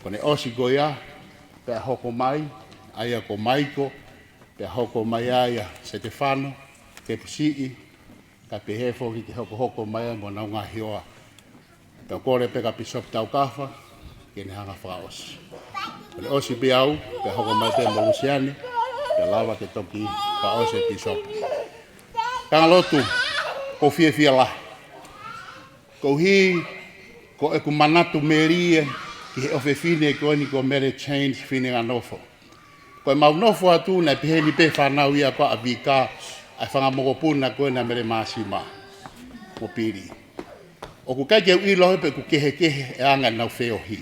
Kone osi goia, pe hoko mai, aia ko maiko, pe hoko mai aia Stefano, ke pusii, ka pehe foki ke hoko mai mo nau ngā hioa. Pe kore pe ka pisop tau kafa, ke ne hanga whakaosi. Kone osi pe au, pe hoko mai pe molusiane, pe lava ke toki whaose pisop. Kanga lotu, ko fia lahi. Ko hi, ko e ku manatu merie, ki he ofe fine ko ni ko mere change Fineanganofo. Ko e maunofo atu na peheni pe whanau ia ko a vika ai whangamokopuna ko na mere masima mo piri. O ku kai keu ilohe pe ku kehe e anga nau feo hi.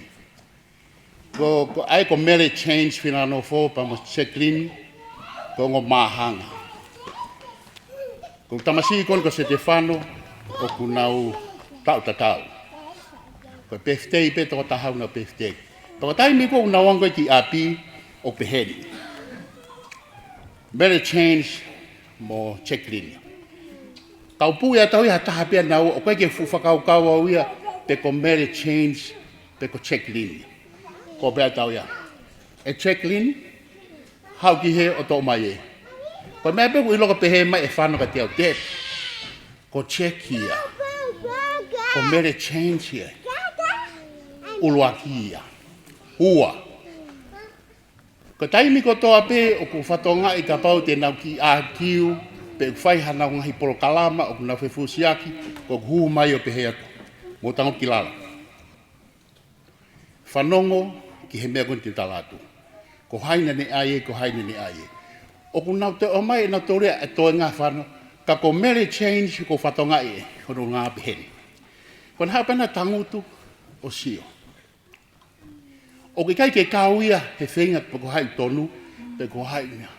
Ko ai ko mere change Fineanganofo pa mo checklin ko ngo mahanga. Ko tamasi kon ko Stefano o ku nau tau. Ko peftei pe to tahau na peftei. To taimi ko na wango ki api o peheni. Mere change mo checklin. Kau pu ya tau ya tahapia na o ko ke fufa kau ia pe ko mere change pe ko checklin. Ko be tau ya. E checklin hau ki he o to mai. Ko me pe ko ilo ko pehe mai e fano ka teu te. Ko check here. Ko mere change here. Uluakia. Ua. Ko taimi ko toa pe o ku whatonga i ka pau te nau ki a kiu pe whai hana ngahi polo kalama o ku nau whewhusiaki ko hu mai o pehe atu. Mo tango ki lala. Whanongo ki he mea konti talatu. Ko haina ne aie, ko haina ne aie. O ku nau te o mai e nau torea e toi ngā whano ka ko mere change ko whatonga e hono ngā peheni. Ko na hapana tangutu o sio. O ke kai ke kauia he whenga pe ko hai tonu, pe ko hai mea.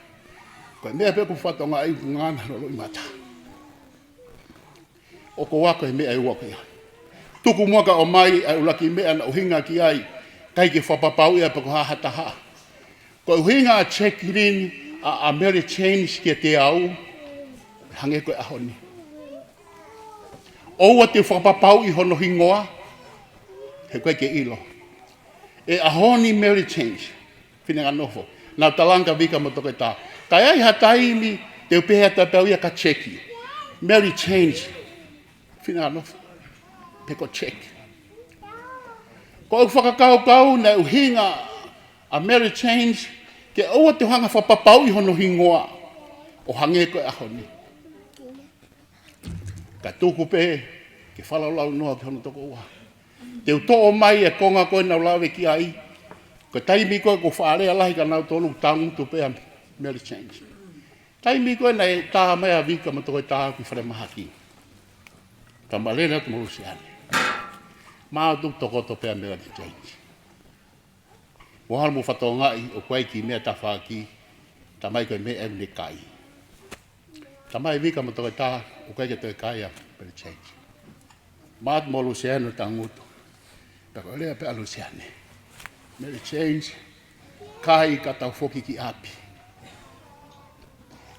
Ko mea pe ko whatonga ai ku ngana rolo i mata. O ko wako he mea i wako ia. Tuku muaka o mai ai ulaki mea na uhinga ki ai, kai ke whapapau ia pe ko hahataha. Ko uhinga a check in a mere change ke te au, hange koe ahoni. Oua te whapapau i hono hingoa, he koe ke ilo. E ahoni mere change, Fineanganofo. Nau talanga vika mo toke tā. Kai ai hataimi te upehe ta pau ia ka cheki. Mere change, Fineanganofo. Pe ko check. Ko au whakakau na uhinga a mere change, ke oua te hanga whapapau i hono hingoa, o hange koe ahoni. Ka tuku pe, ke whalaulau noa ke hono toko ua. Te uto'o mai e konga koe nau lawe ki ai. Ko taimi koe ko whaarea lahi ka nau tonu tangutu pe mere change. Taimi koe na e tā mai a vika ma toko e tā ki whare mahaki. Ka malena tu marusiane. Maa tu toko to pe mere change. Mohal mo whatonga i o koe ki mea tawhaki, ta mai koe mea evne kai. Ta mai vika ma toko e tā, o koe ke toi kai a mere change. Maa tu marusiane tangutu. Pero lea pe alusiane. Mere change. Kai ka tau foki ki api.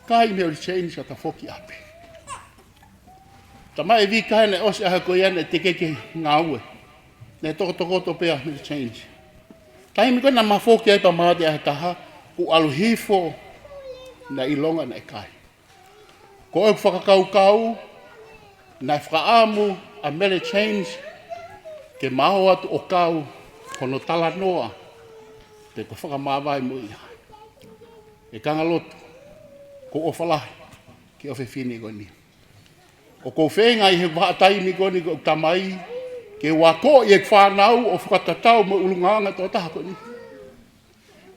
Kai mere change ka tau foki api. Ta mai vi kai ne osi aha ko iane te keke ngaue. Ne toko to pea mere change. Tai mi ko na mafoki ai pa maate aha taha ku aluhifo na ilonga na kai. Ko e whakakau na whakaamu a mere change ke maho atu o kau hono tala noa te ko whakamawai mo ia. E kangalotu ko o whalahi ki o whiwhini ko ni. O ko whenga i he whaatai ni ko ni ko tamai ke wako i e whanau o whakatatau mo ulunganga tō taha ko ni.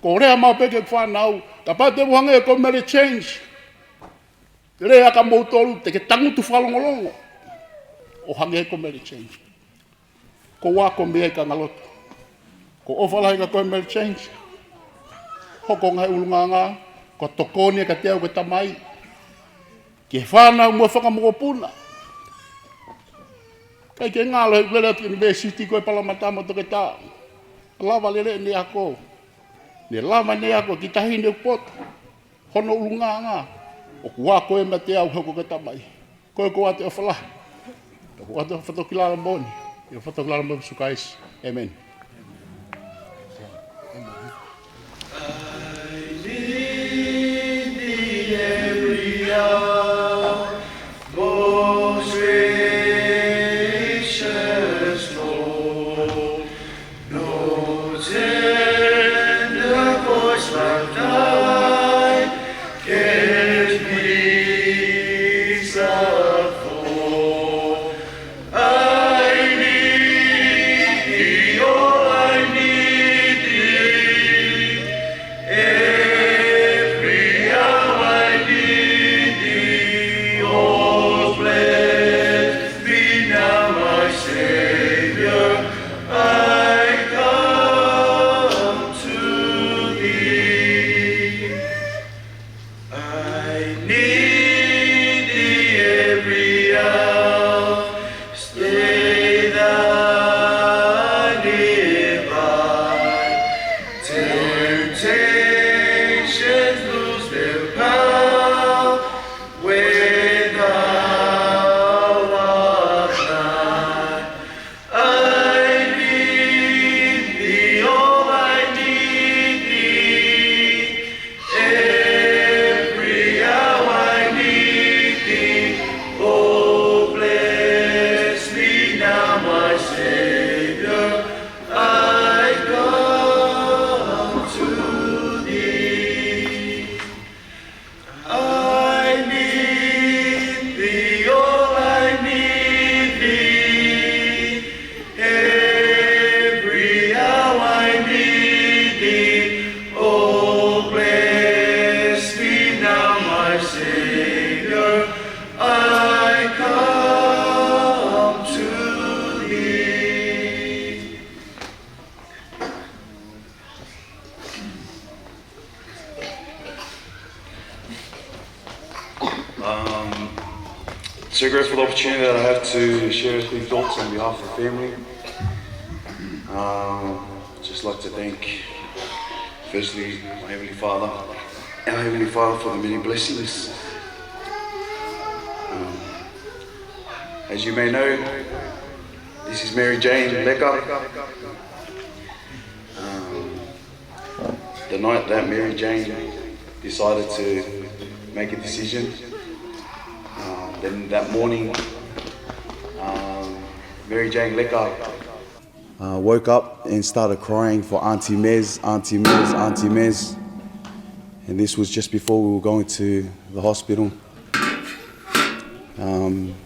Ko rea mau peke whanau ka pate muhanga e ko mere change. Rea ka moutolu te ke tangutu whalongolongo o hange ko mere change. Ko wako mea ka ngalotu. Ko ofalahi ka koe mere change. hoko ngai ulunganga, ko tokoni ka te au ka tamai. Ke whānau mua whakamokopuna. Kai ke ngālo he Latu University koe palamatama toke tā. Lava lele ni ako. Ne lava ni ako ki tahi ne pot. Hono ulunganga. O kua koe ma te au hoko ka tamai. Koe koa te awhala. Koa te whatokilala moni. Ia whatokilala moni sukais. Amen. So grateful for the opportunity that I have to share a few thoughts on behalf of the family. Just like to thank, firstly, my Heavenly Father, our Heavenly Father, for the many blessings. As you may know, this is Mary Jane Lecker. The night that Mary Jane decided to make a decision, then that morning, Mary Jane Lecker woke up and started crying for Auntie Mez, Auntie Mez, Auntie Mez. And this was just before we were going to the hospital.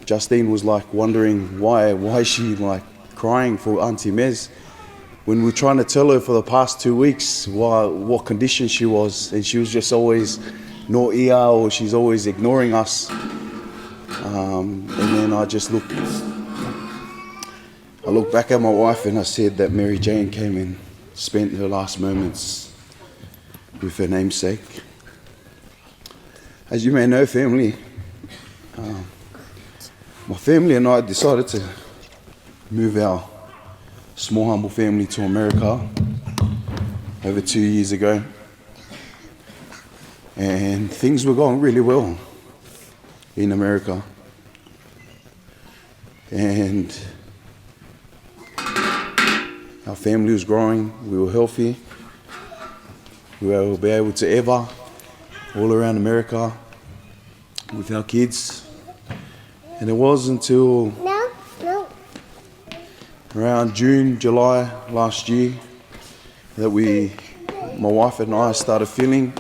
Justine was like wondering why is she like crying for Auntie Mez when we were trying to tell her for the past 2 weeks what condition she was, and she was just always no ear, or she's always ignoring us. And then I looked back at my wife and I said that Mary Jane came and spent her last moments with her namesake. As you may know, family, my family and I decided to move our small humble family to America over 2 years ago, and things were going really well in America, and our family was growing, we were healthy, we were able to ever all around America with our kids. And it wasn't until around June, July last year that my wife and I started feeling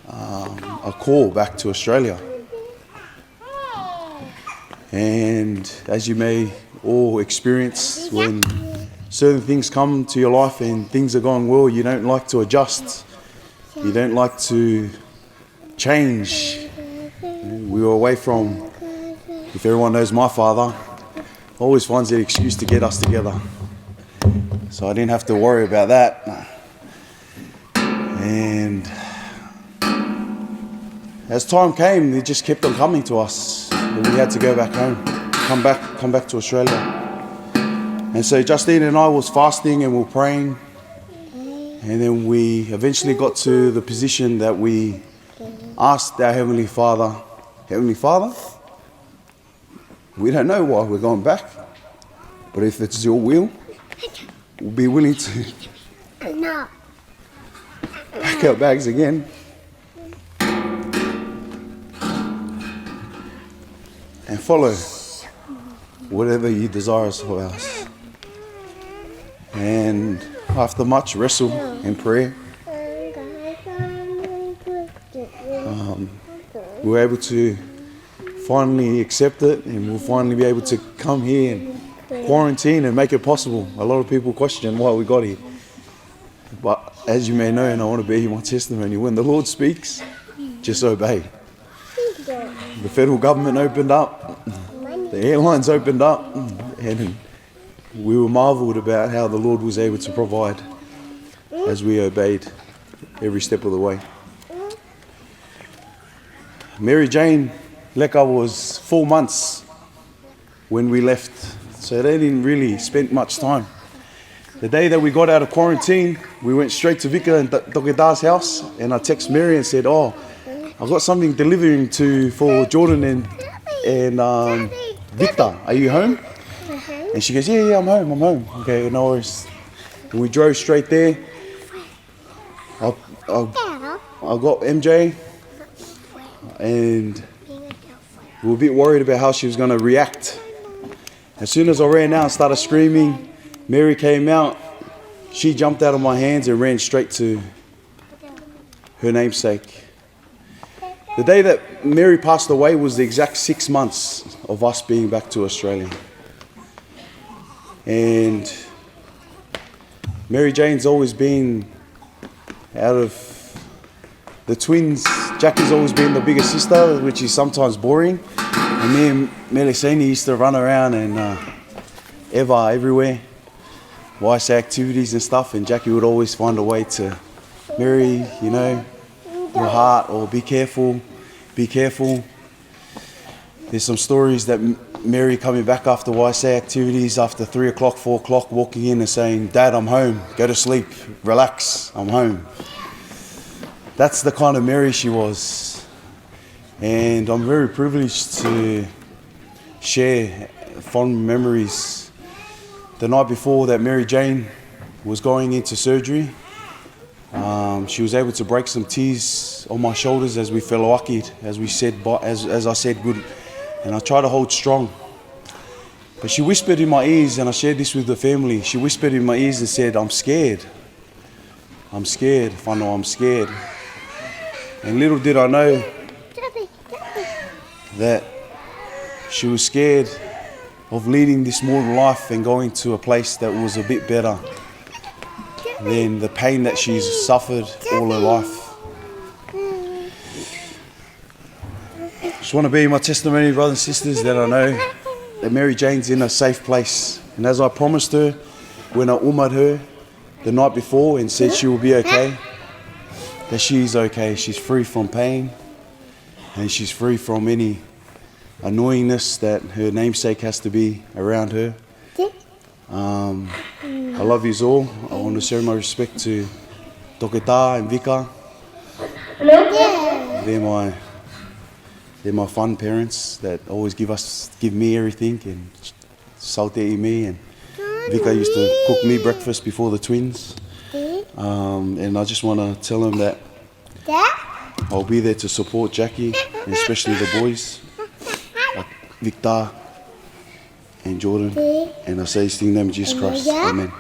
a call back to Australia. And as you may all experience, when certain things come to your life and things are going well, you don't like to adjust. You don't like to change. We were away from, if everyone knows my father, always finds an excuse to get us together. So I didn't have to worry about that. And as time came, it just kept on coming to us. And we had to go back home, come back to Australia. And so Justine and I was fasting and we were praying. And then we eventually got to the position that we asked our Heavenly Father, Heavenly Father, we don't know why we're going back, but if it's your will, we'll be willing to pack our bags again. And follow whatever you desire for us. And after much wrestle and prayer, we were able to finally accept it, and we'll finally be able to come here and quarantine and make it possible. A lot of people question why we got here. But as you may know, and I want to bear you my testimony, when the Lord speaks, just obey. The federal government opened up, the airlines opened up, and we were marvelled about how the Lord was able to provide as we obeyed every step of the way. Mary Jane Leka was 4 months when we left, so they didn't really spend much time. The day that we got out of quarantine, we went straight to Vika and Doketa's house, and I texted Mary and said, "Oh, I've got something delivering for Jordan and Victor. Are you home?" And she goes, yeah, I'm home. Okay, no worries. And we drove straight there. I got MJ, and we were a bit worried about how she was going to react. As soon as I ran out and started screaming, Mary came out. She jumped out of my hands and ran straight to her namesake. The day that Mary passed away was the exact 6 months of us being back to Australia. And Mary Jane's always been, out of the twins, Jackie's always been the bigger sister, which is sometimes boring. And me and Melisani used to run around and everywhere, YSA activities and stuff, and Jackie would always find a way to, Mary, you know, your heart, or be careful. There's some stories that Mary coming back after YSA activities after 3 o'clock, 4 o'clock, walking in and saying, "Dad, I'm home, go to sleep, relax, I'm home." That's the kind of Mary she was. And I'm very privileged to share fond memories. The night before that Mary Jane was going into surgery, she was able to break some tears on my shoulders as we felawakid, as I said good, and I tried to hold strong. But she whispered in my ears, and I shared this with the family, she whispered in my ears and said, I'm scared, whanau, I'm scared. And little did I know that she was scared of leading this mortal life and going to a place that was a bit better than the pain that she's suffered all her life. Just want to be my testimony, brothers and sisters, that I know that Mary Jane's in a safe place. And as I promised her when I umad her the night before and said she will be okay, that she's okay. She's free from pain and she's free from any annoyingness that her namesake has to be around her. I love you all. I want to share my respect to Doketa and Vika. They're my fun parents that always give me everything, and saute me, and Vika used to cook me breakfast before the twins. And I just want to tell them that I'll be there to support Jackie, and especially the boys, like Victor and Jordan. And I say this in the name of Jesus Christ. Amen.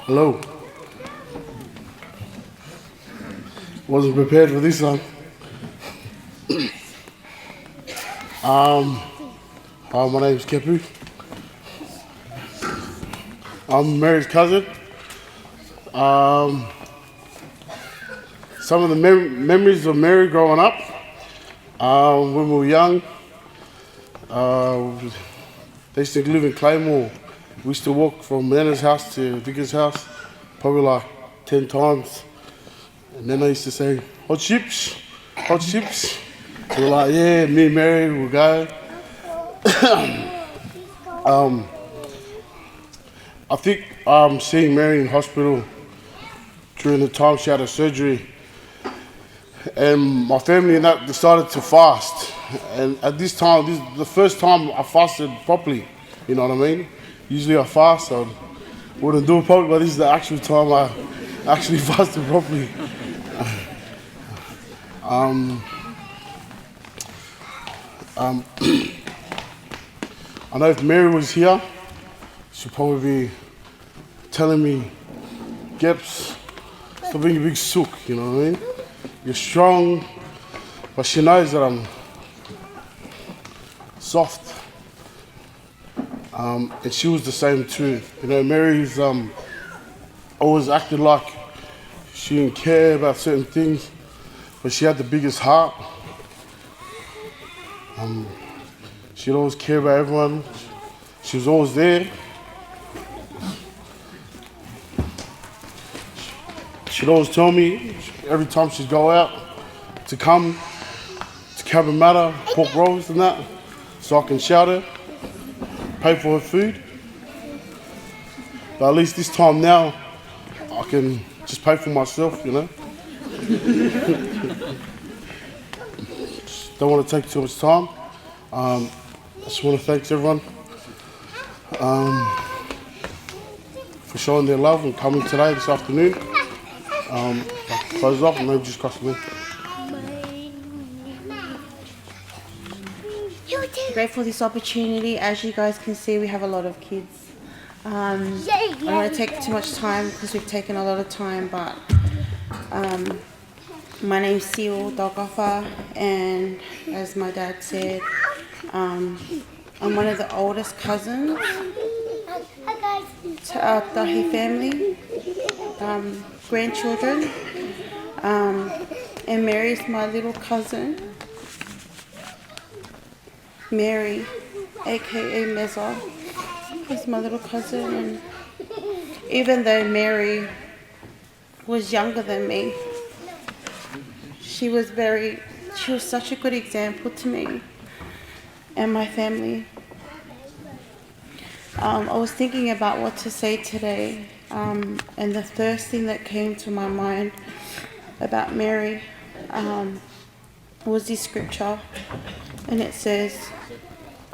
Hello. Wasn't prepared for this one. Hi, my name's Kepu. I'm Mary's cousin. Some of the memories of Mary growing up, when we were young, They used to live in Claymore. We used to walk from Nana's house to Vicker's house, probably like 10 times. And then I used to say, hot chips, hot chips. We're like, yeah, me and Mary will go. I think seeing Mary in hospital during the time she had her surgery, and my family and that decided to fast. And at this time, this is the first time I fasted properly, you know what I mean? Usually I fast, I wouldn't do it properly, but this is the actual time I actually fasted properly. I know if Mary was here, she'd probably be telling me, Geps, stop being a big sook, you know what I mean? You're strong, but she knows that I'm soft. And she was the same too. You know, Mary's always acted like she didn't care about certain things, but she had the biggest heart. She'd always care about everyone. She was always there. She'd always tell me every time she'd go out to come to Cabramatta, pork rolls and that, so I can shout her, pay for her food. But at least this time now, I can just pay for myself, you know. Just don't want to take too much time. I just want to thank everyone for showing their love and coming today, this afternoon. Close off and maybe just cross me. Grateful for this opportunity. As you guys can see, we have a lot of kids. I don't want to take too much time because we've taken a lot of time, but my name's Seal Dogafa, and as my dad said, I'm one of the oldest cousins to our Tahi family, grandchildren, and Mary's my little cousin. Mary, aka Meza, is my little cousin, and even though Mary was younger than me, she was such a good example to me and my family. I was thinking about what to say today, and the first thing that came to my mind about Mary was this scripture, and it says,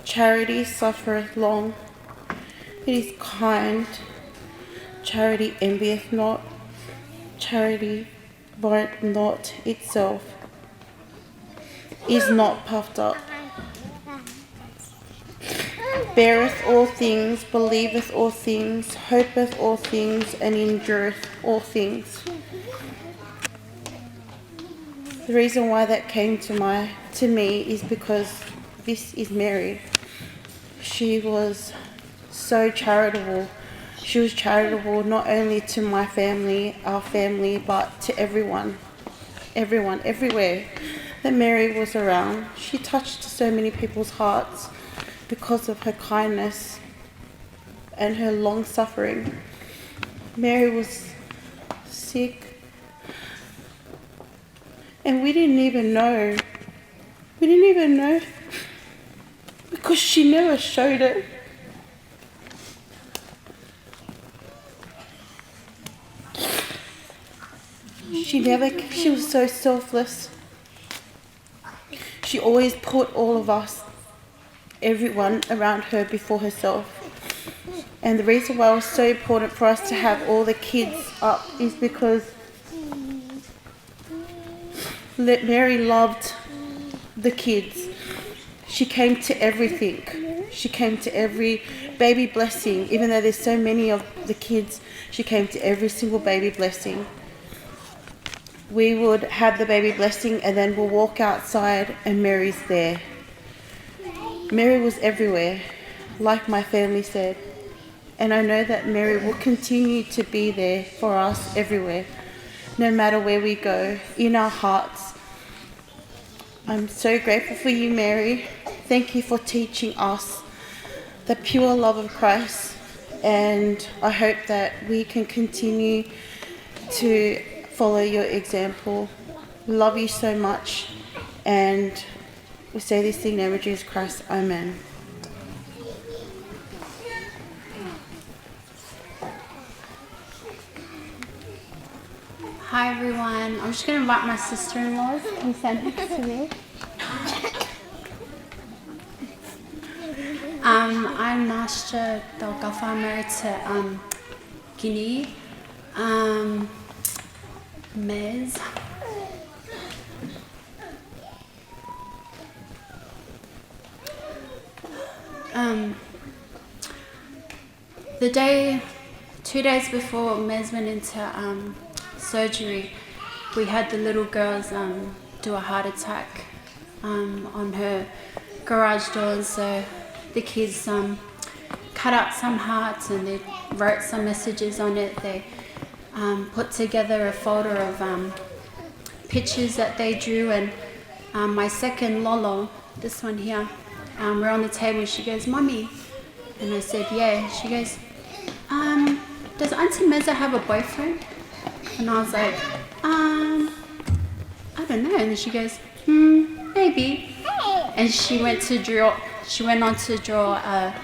"Charity suffereth long, it is kind, charity envieth not, charity vaunteth not itself, is not puffed up, beareth all things, believeth all things, hopeth all things, and endureth all things." The reason why that came to me is because this is Mary. She was so charitable. She was charitable not only to my family, our family, but to everyone, everywhere that Mary was around. She touched so many people's hearts because of her kindness and her long suffering. Mary was sick, and we didn't even know. We didn't even know because she never showed it. She was so selfless. She always put all of us, everyone around her, before herself. And the reason why it was so important for us to have all the kids up is because Mary loved the kids. She came to everything. She came to every baby blessing. Even though there's so many of the kids, she came to every single baby blessing. We would have the baby blessing and then we'll walk outside and Mary's there. Mary was everywhere, like my family said. And I know that Mary will continue to be there for us everywhere, no matter where we go, in our hearts. I'm so grateful for you, Mary, Thank you for teaching us the pure love of Christ, and I hope that we can continue to follow your example. We love you so much, and we say this thing in the name of Jesus Christ. Amen. Hi everyone, I'm just going to invite my sister-in-law to stand next to me. I'm Nasha Dalgafa, married to Guinea. Mez. The 2 days before Mez went into surgery, we had the little girls do a heart attack on her garage door, and so the kids cut out some hearts and they wrote some messages on it. They put together a folder of pictures that they drew, and my second Lolo, this one here, we're on the table. She goes, "Mummy," and I said, "Yeah." She goes, "Does Auntie Meza have a boyfriend?" And I was like, I don't know. And then she goes, maybe. And she went on to draw her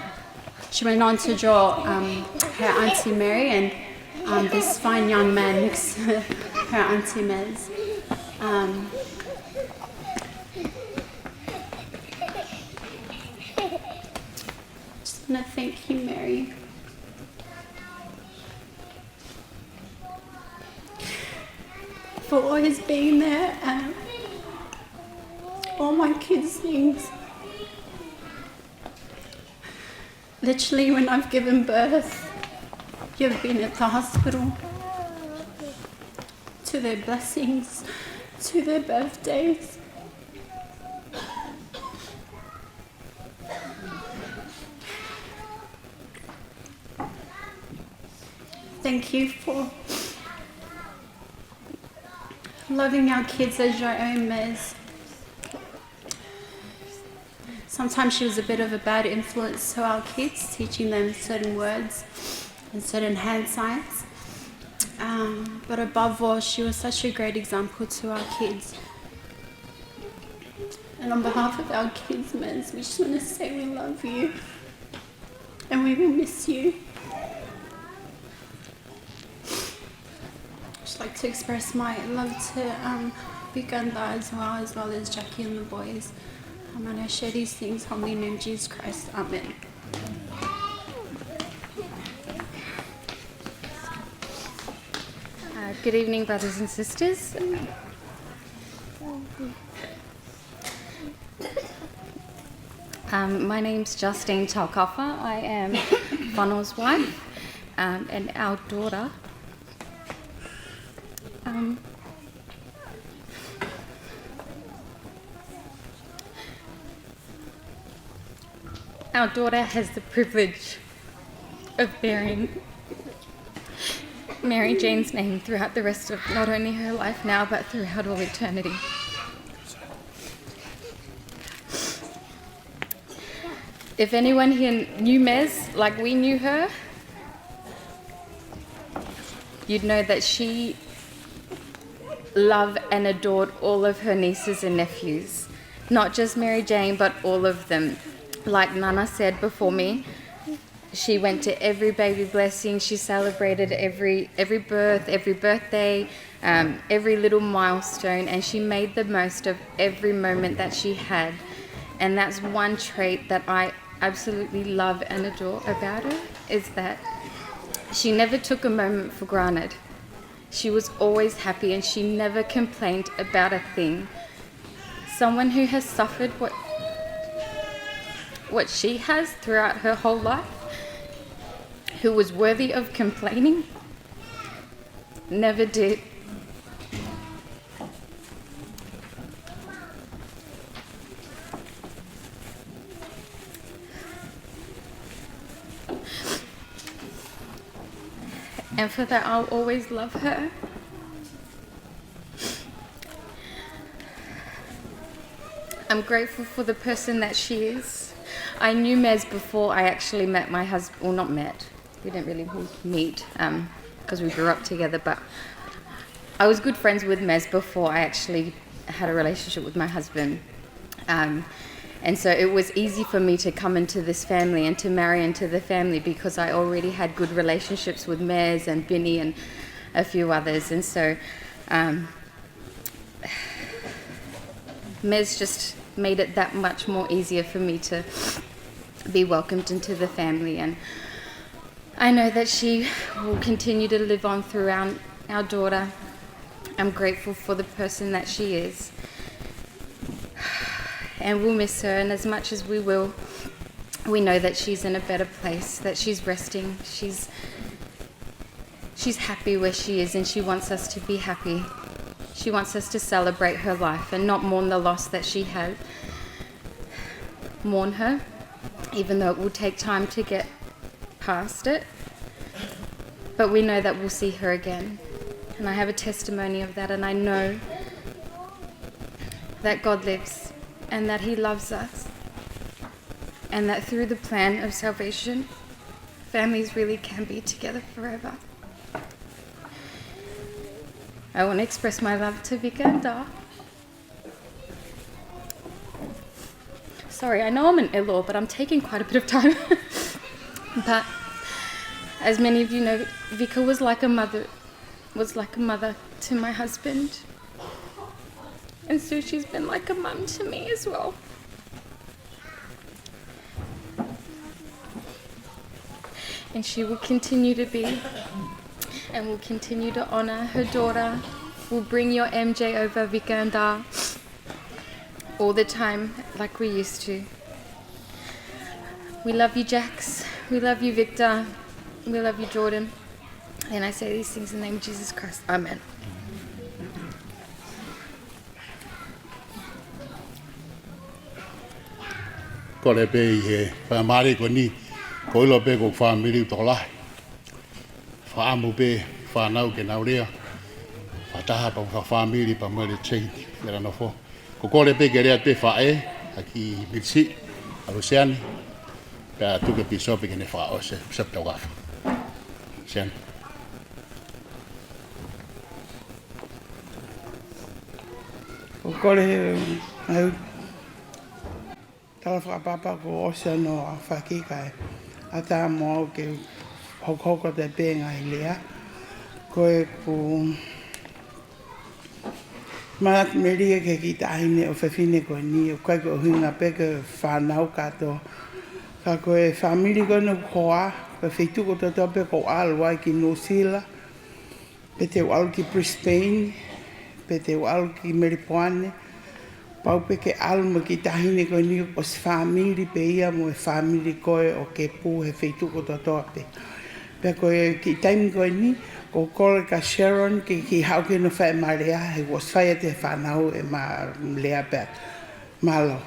Auntie Mary and this fine young man next to her Auntie Mez. Just want to thank you, Mary. For always being there at all my kids' things. Literally, when I've given birth, you've been at the hospital, to their blessings, to their birthdays. Thank you for loving our kids as your own, Mez. Sometimes she was a bit of a bad influence to our kids, teaching them certain words and certain hand signs. But above all, she was such a great example to our kids. And on behalf of our kids, Mez, we just want to say we love you and we will miss you. I'd like to express my love to Biganda as well as Jackie and the boys. And I share these things humbly in the name of Jesus Christ. Amen. Good evening, brothers and sisters. My name's Justine Chalkafa. I am Whano's wife and our daughter. Our daughter has the privilege of bearing Mary Jane's name throughout the rest of not only her life now, but throughout all eternity. If anyone here knew Mez like we knew her, you'd know that she loved and adored all of her nieces and nephews. Not just Mary Jane, but all of them. Like Nana said before me, she went to every baby blessing. She celebrated every birth, every birthday, every little milestone, and she made the most of every moment that she had. And that's one trait that I absolutely love and adore about her, is that she never took a moment for granted. She was always happy and she never complained about a thing. Someone who has suffered what she has throughout her whole life, who was worthy of complaining, never did. And for that, I'll always love her. I'm grateful for the person that she is. I knew Mez before I actually met my husband, or not met, we didn't really meet because we grew up together, but I was good friends with Mez before I actually had a relationship with my husband. And so it was easy for me to come into this family and to marry into the family because I already had good relationships with Mez and Binny and a few others. And so Mez just made it that much more easier for me to be welcomed into the family. And I know that she will continue to live on through our daughter. I'm grateful for the person that she is. And we'll miss her, and as much as we will, we know that she's in a better place, that she's resting, she's happy where she is, and she wants us to be happy. She wants us to celebrate her life and not mourn the loss that she had. Mourn her, even though it will take time to get past it. But we know that we'll see her again. And I have a testimony of that, and I know that God lives and that He loves us, and that through the plan of salvation, families really can be together forever. I want to express my love to Vika and Da. Sorry, I know I'm an in-law, but I'm taking quite a bit of time. But as many of you know, Vika was like a mother to my husband. And so she's been like a mum to me as well. And she will continue to be, and will continue to honour her daughter. We'll bring your MJ over, Vika and Da, all the time like we used to. We love you, Jax. We love you, Victor. We love you, Jordan. And I say these things in the name of Jesus Christ. Amen. Ko le pe he pa mari ko ni ko lo pe ko fa mi to la fa mu pe fa nau ke nau ria fa ta pa fa mi pa mo le chei era no fo ko le pe ke ria te fa e aki bitsi alusiani pa tu ke piso pe ke ne fa o se to ga sian ko le ai tala whakapapa ko osia no a whakikai. A tā mo ke hokoko te pēnga i lea. Koe ku maat meria ke ki tahine o whawhine koe ni. O koe ko hunga peke whanau kato. Ka koe whamiri koe no koa. Koe whituko to tope ko alwai ki Nosila. Pe te wau ki Brisbane. Pe te wau ki Meripoane. Pau pe ke alma ki tahine koe ni o se whamiri pe ia mo e whamiri koe o ke pū he whituko to tope. Pe koe ki taimi koe ni, ko kore ka Sharon ki hauke no whae marea, he was whaia te whanau e ma lea pet. Malo.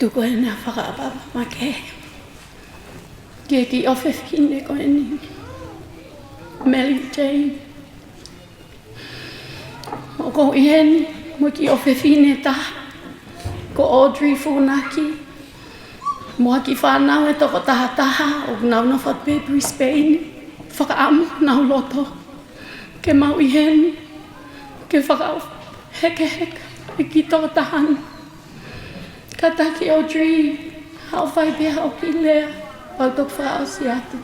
Tuko e nā whakaapapa ma ke. Ke ki awhiwhine koe ni. Mary Jane. O ko iheni, mo ki awhiwhine taha. Ko Audrey Funaki. Moa ki whanau e toko taha taha o nau na whatpe Brisbane. Whakaamu nau loto. Ke mau iheni. Ke whakau heke heke. E ki toko tahana. Ka taki Audrey. Hau whai pe hau ki lea. Pau tok whao si atu.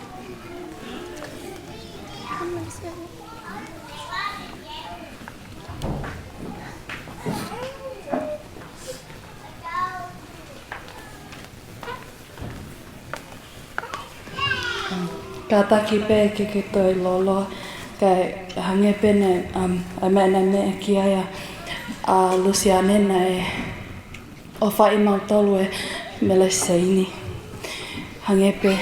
Ka taki pe ke toi lolo. Ka hange pene a mena me ki aia a Luciane na e o whai mautolu e mele seini. Hangepe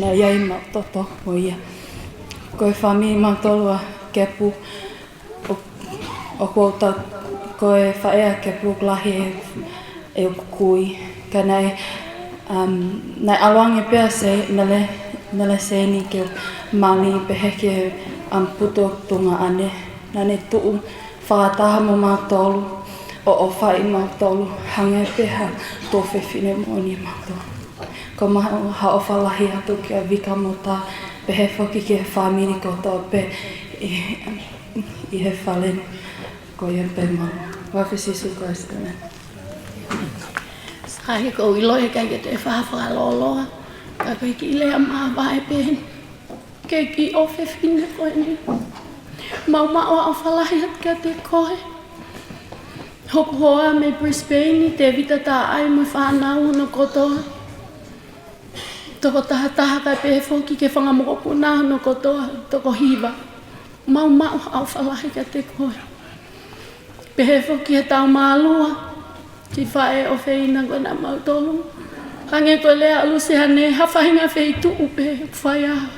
na iai mautoto o ia. Koe whami mautolua kepu o kouta koe whaea kepu klahi e o kukui. Ka nei aluange pia se mele seini ke mali beheke puto tunga ane nane tuu whaataha mo mātolu o whai mātolu hange peha tō whewhine mōni mātolu. Ko maha hao whalahi atu kia vika mo tā pehe whoki ki he whamiri ko tō pe I he whalen ko ia pe mau. Whawhisi su Christ, amen. Sahi ko ilohe kai ke te whawhaloloa. Ka koe ki lea maa wae pehen. Ke ki ofe whine koe ni. Mau mao au whalahi at kia te koe. Hoku hoa me Brisbane te vita tā ai mo whanau no kotoa. Toko taha kai pehe whoki ke whangamoko nā no kotoa. Toko hiva. Mau mao au whalahi kia te koe. Pehe whoki he tau mālua. Ki whae o whina koe nā mautolu. Hange koe lea alu se hane hawhahinga whei tuu pehe whai aha.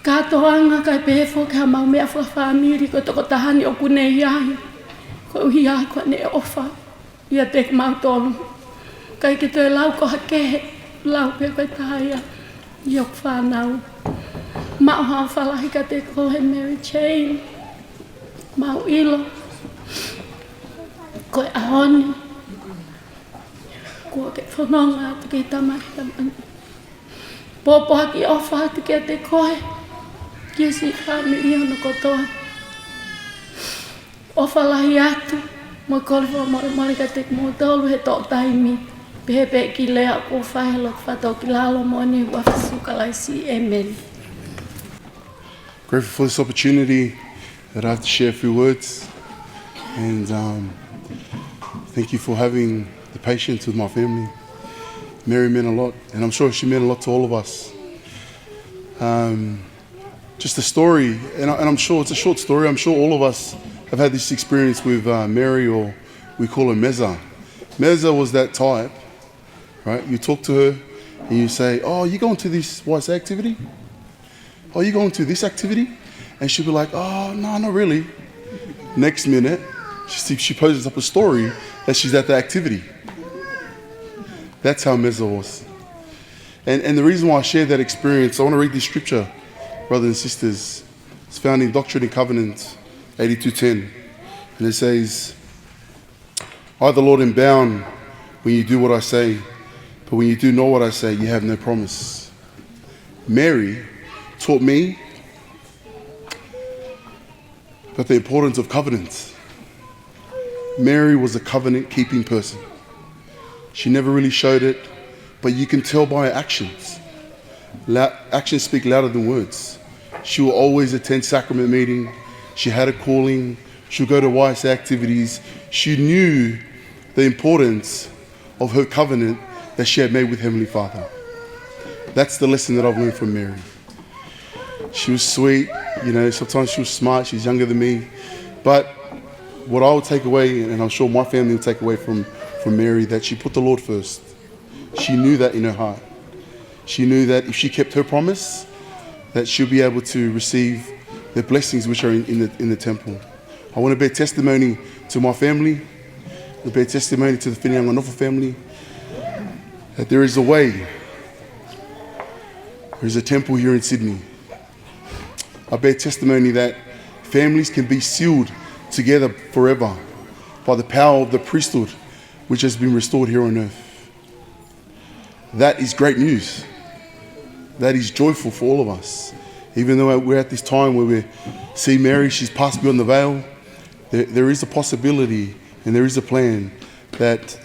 Kātoanga kai pehe whoki ha mau mea whawhamiri koe toko tahani o kune iai. Koe uhi aha koe ne ofa. Ia te mautolu. Kai ke toi lau ko hakehe. Lau pe koe tahia. Iok whanau. Mau hao whalahi ka te kohe Mary Jane. Mau ilo. Koe ahoni. Kua ke whanonga atu ke tamani. Pōpoha ki ofa atu ke te koe. Kia si whamiri ono kotoa. Ofa lahi atu. Mo koliwa mori ka te mōtolu he tō taimi. Pehe ki lea ko whaihalo whato ki lalo moni wawhisuka laisi. Amen. Grateful for this opportunity that I have to share a few words, and thank you for having the patience with my family. Mary meant a lot, and I'm sure she meant a lot to all of us. Just a story, and I'm sure it's a short story. I'm sure all of us have had this experience with Mary, or we call her Meza. Meza was that type, right? You talk to her and you say, "Oh, you going to this YSA activity? Oh, you going to this activity?" And she'll be like, "Oh, no, not really." Next minute, she poses up a story that she's at the activity. That's how Meza was. And the reason why I share that experience, I want to read this scripture, brothers and sisters. It's found in Doctrine and Covenants 82:10. And it says, "I, the Lord, am bound when you do what I say, but when you do not what I say, you have no promise." Mary taught me about the importance of covenants. Mary was a covenant-keeping person. She never really showed it, but you can tell by her actions. Actions speak louder than words. She will always attend sacrament meeting. She had a calling. She'll go to YSA activities. She knew the importance of her covenant that she had made with Heavenly Father. That's the lesson that I've learned from Mary. She was sweet, sometimes she was smart, she's younger than me. But what I would take away, and I'm sure my family will take away from Mary, that she put the Lord first. She knew that in her heart. She knew that if she kept her promise, that she'll be able to receive the blessings which are in the temple. I want to bear testimony to my family, I bear testimony to the Fineanganofo family, that there is a way. There is a temple here in Sydney. I bear testimony that families can be sealed together forever by the power of the priesthood which has been restored here on earth. That is great news. That is joyful for all of us. Even though we're at this time where we see Mary, she's passed beyond the veil, there is a possibility and there is a plan that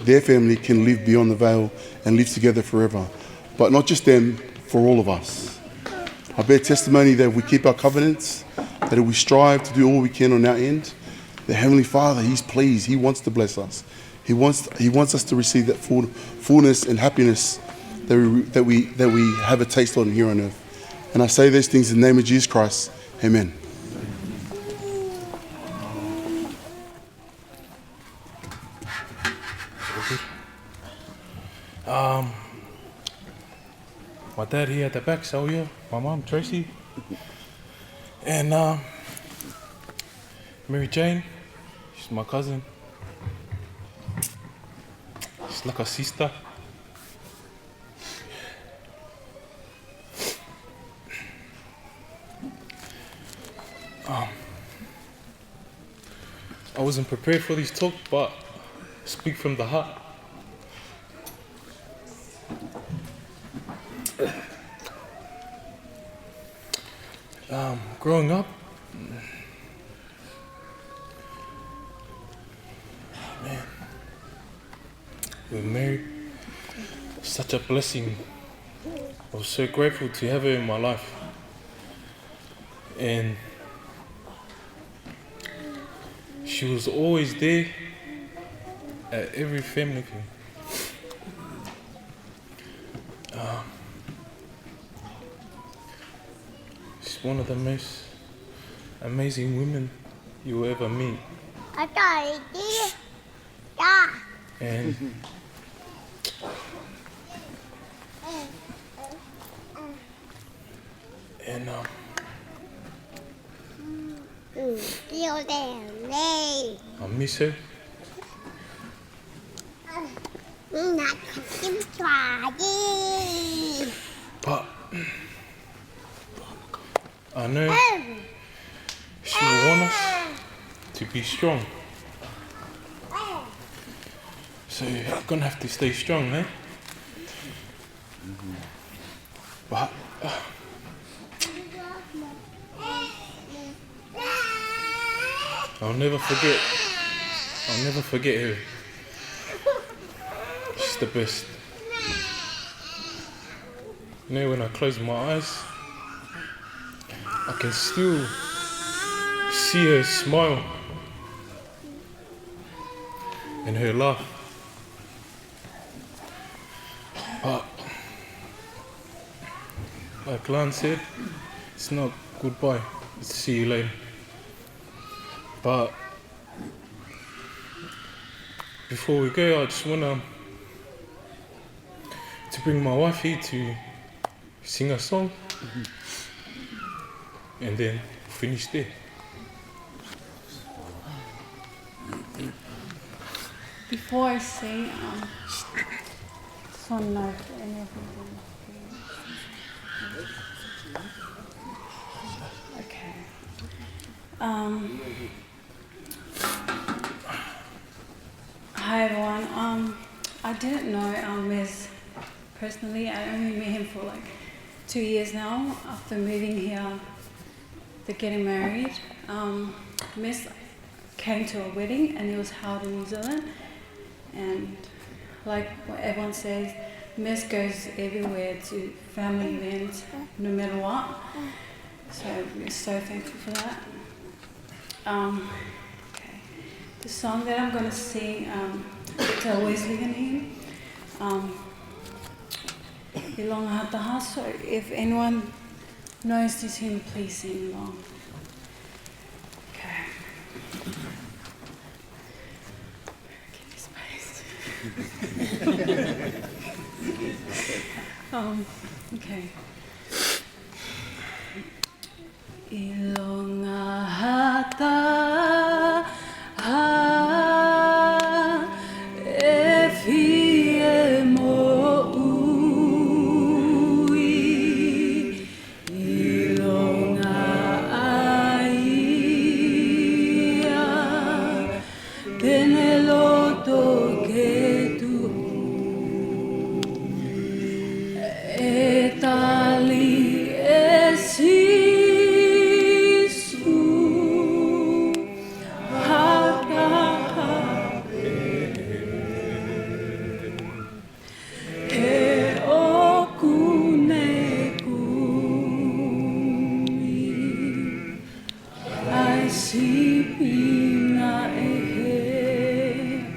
their family can live beyond the veil and live together forever. But not just them, for all of us. I bear testimony that we keep our covenants, that we strive to do all we can on our end. The Heavenly Father, He's pleased. He wants to bless us. He wants us to receive that fullness and happiness that we have a taste on here on earth. And I say these things in the name of Jesus Christ. Amen. My dad here at the back, so yeah, my mom Tracy, and Mary Jane, she's my cousin. She's like a sister. I wasn't prepared for this talk, but speak from the heart. Growing up, man, we were married. Such a blessing. I was so grateful to have her in my life. And she was always there at every family thing. She's one of the most amazing women you will ever meet. And I miss her. But I know she will want us to be strong. So I'm gonna have to stay strong, eh? But I'll never forget her. She's the best. You know, when I close my eyes, I can still see her smile and her laugh. But like Lan said, it's not goodbye, it's see you later. But before we go, I just want to bring my wife here to sing a song and then finish there. Before I sing, just one note and everything. Okay. Hi everyone. I didn't know Miz personally. I only met him for like 2 years now after moving here. They're getting married. Miz came to a wedding and it was held in New Zealand. And like what everyone says, Miz goes everywhere to family events, no matter what. So we're so thankful for that. Okay. The song that I'm going to sing, it's a Wesleyan hymn. Ilonga Hataha. So if anyone knows this hymn, please sing along. Okay. Okay. Ilonga hata ha e fie mo ui ilonga aia tene loto ke tu e tali e si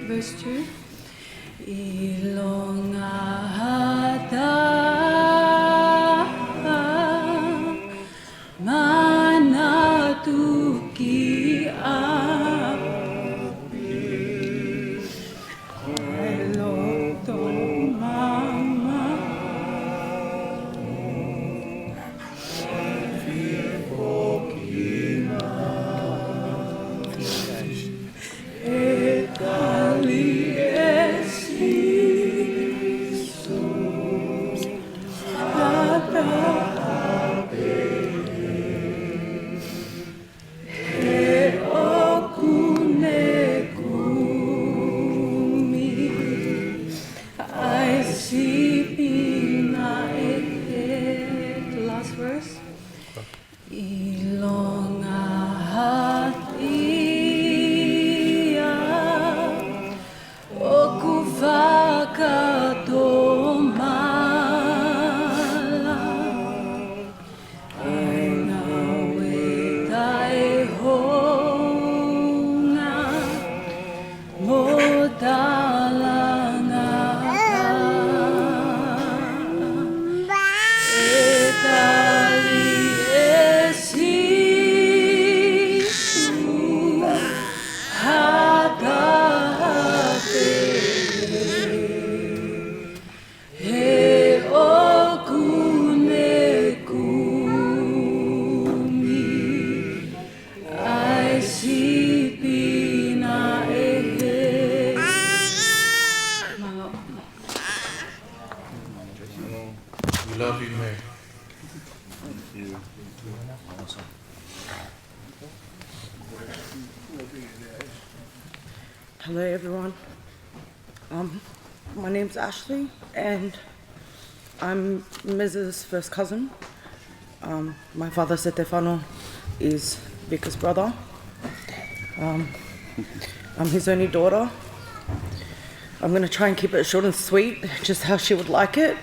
Verse 2. Ilonga hata manatuki api loto mama etali esi Hello everyone. My name's Ashley and I'm Mrs. first cousin. My father Stefano is Vic's brother. I'm his only daughter. I'm going to try and keep it short and sweet, just how she would like it.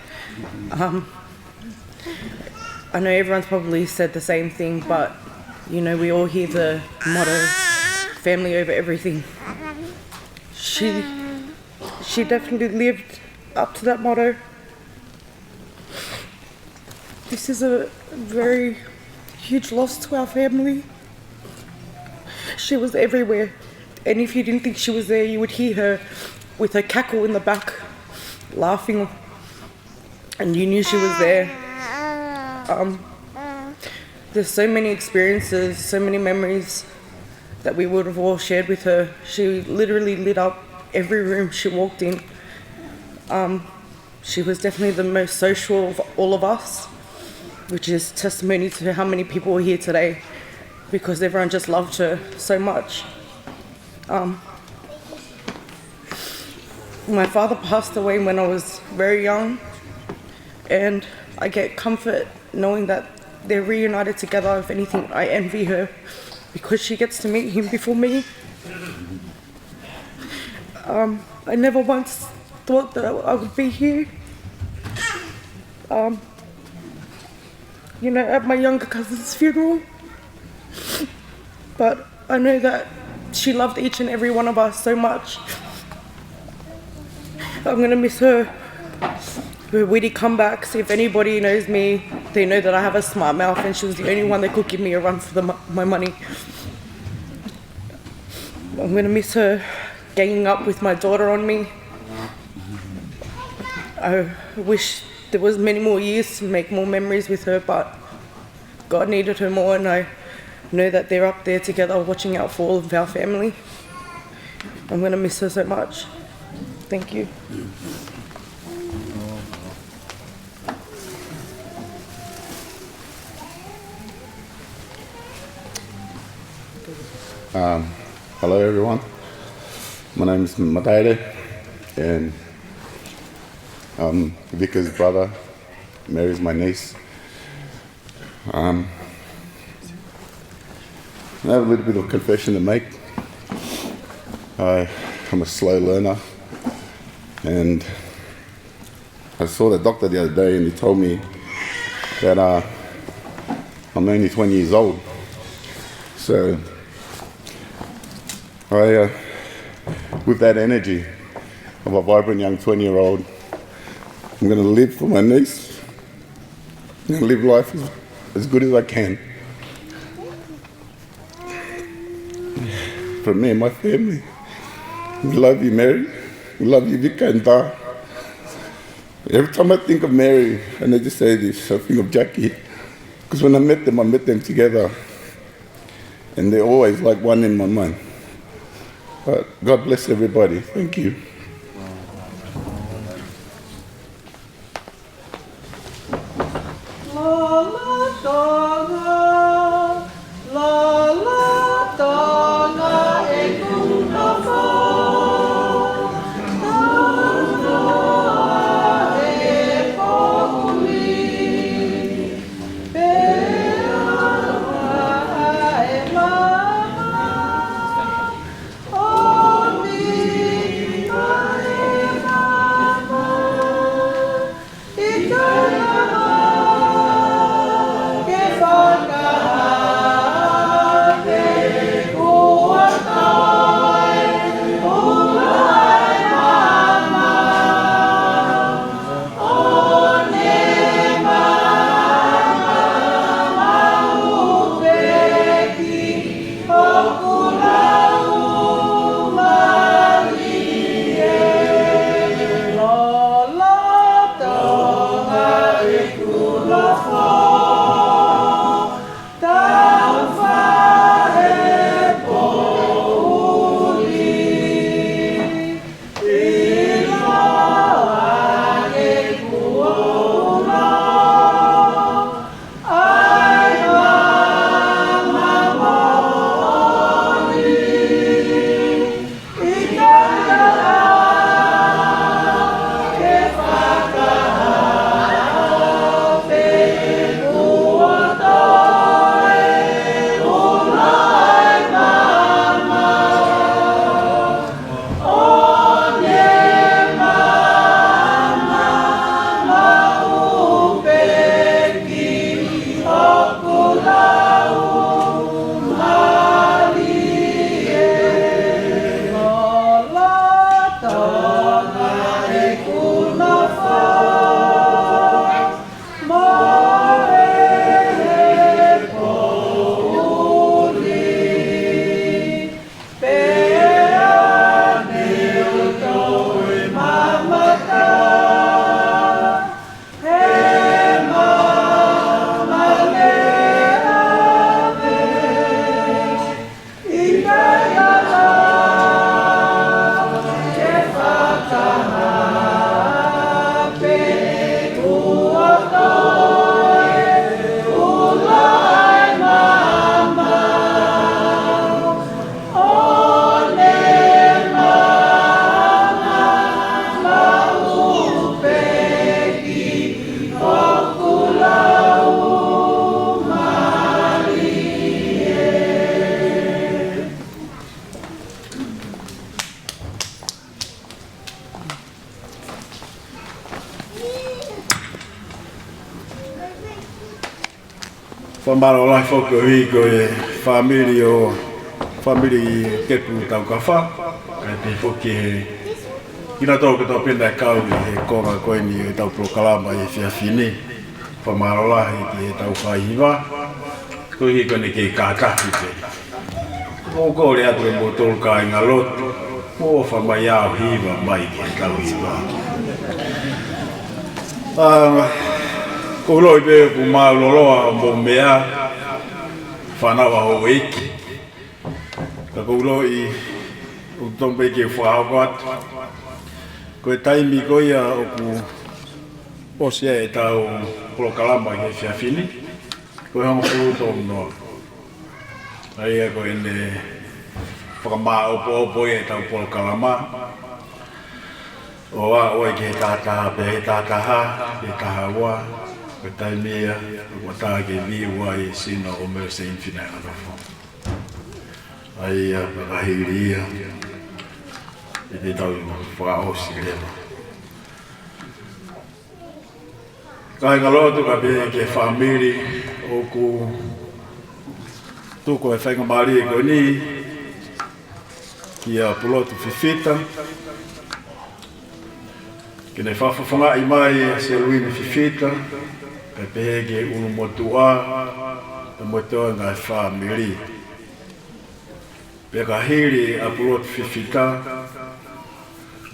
I know everyone's probably said the same thing, but you know, we all hear the motto, family over everything. She definitely lived up to that motto. This is a very huge loss to our family. She was everywhere, and if you didn't think she was there, you would hear her with her cackle in the back, laughing, and you knew she was there. There's so many experiences, so many memories that we would have all shared with her. She literally lit up every room she walked in. She was definitely the most social of all of us, which is testimony to how many people are here today, because everyone just loved her so much. My father passed away when I was very young, and I get comfort knowing that they're reunited together. If anything, I envy her because she gets to meet him before me. I never once thought that I would be here. You know, at my younger cousin's funeral. But I know that she loved each and every one of us so much. I'm going to miss her witty comebacks. If anybody knows me, they know that I have a smart mouth, and she was the only one that could give me a run for my money. I'm going to miss her ganging up with my daughter on me. I wish there was many more years to make more memories with her, but God needed her more, and I know that they're up there together watching out for all of our family. I'm going to miss her so much. Thank you. Hello everyone, my name is Mataire and I'm Vica's brother. Mary's my niece. I have a little bit of confession to make. I'm a slow learner, and I saw the doctor the other day and he told me that I'm only 20 years old. So with that energy of a vibrant young 20-year-old, I'm going to live for my niece. I'm going to live life as good as I can for me and my family. We love you, Mary. We love you, Vika and Da. Every time I think of Mary, and I just say this, I think of Jackie. Because when I met them together. And they're always like one in my mind. But God bless everybody. Thank you. Oh, Whamaro lai whoko hui ko e family kepu tau ka wha. Kai te whoki he ina tōku tau pena kau i he konga koe ni e tau prokalama i whia whine. Whamaro lai ki he tau whaihiwa. Ko hi kone ke kātahi te. Ko kore atu e mo tolu ka inga lotu. Mo whamai au hiwa mai ki he tau hiwa. Ko loi pe ku mauloloa mo mea whanawa ho eiki. Ka ko loi u tombe ke whahapat. Ko e taimi ko ia o ku osia e tau prokalama ke whiawhini. Ko e hongo kuru tōmu noa. Aia ko ene whakamā opo e tau prokalama. O a oe ke tātaha pe he tātaha, he taha ua. Ko taimia, ko tā ke viua i sina o mea se Fineanganofo. Aia, whakahiria, e te tau i whakaosi lewa. Kai ngalotu ka pe ke whamiri o ku tuko e whaingamari e koe ni ki a pulotu whiwhita. Kene whawhawhanga i mai a se ruini whiwhita. Kai pehe ke unu motua, e motua ngai whamiri. Peka hiri a pulotu whiwhita.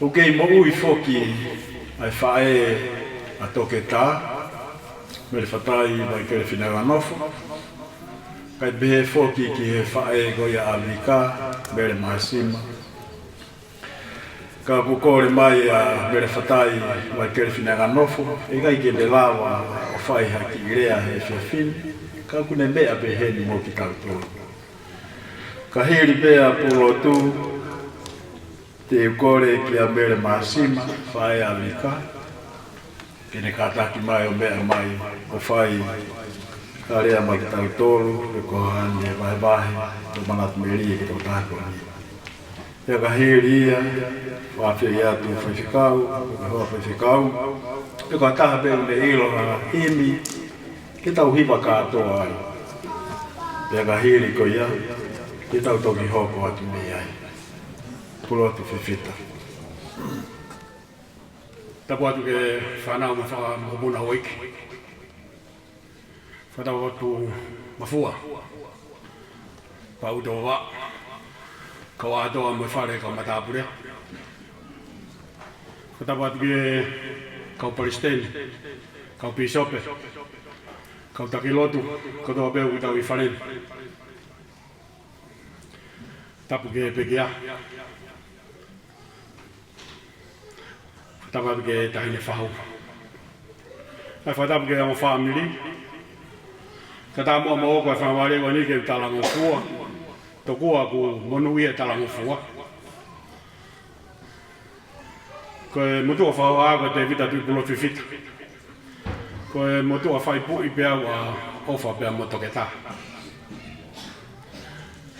O kei mo ui whoki ai whae a toke tā. Mere whatai mai kere Fineanganofo. Kai pehe whoki ki he whae goia a Mika, mere mahasima. Ka kukore mai a mere whatai mai kere Fineanganofo. E kai ke me lawa o whai haki i rea he whiawhini. Ka kune mea pe heni mo ki tautoru. Ka hiri pea polo tu te ukore ki a mere mahasima, whae a Mika. Kene kātaki mai o mea mai o whai ka rea mai ki tautoru. E kohani e vahe o manatu meri e ki tau tāko ni. Pea ka hiri ia, whawhia ia tu whaiwhikau, hoa whaiwhikau. Pea ka taha pea une iloha imi, ki tau hiwa kātoa ai. Pea ka hiri ko ia, ki tau toki hoko atu mei ai. Pulo atu whiwhita. Tapu atu ke whanau ma whakamuna hoiki. Whatau atu mafua. Pautoa wa. Kawa atoa mo whare ka matapure. Whatau atu ke kau Palestine. Kau Pisope. Kau Takilotu. Kau toa peu kutau i wharen. Tapu ke pekea. Tapu ke tahine whahau. Ai whatapu ke ama whamiri. Ka tā mua maoko e whamaware wa ni ke talango fua. Tokua ku monu ia talango fua. Ko e motua whahau ko te vita tui pulo whiwhita. Ko e motua whai pui pia wa ofa pia mo toke tā.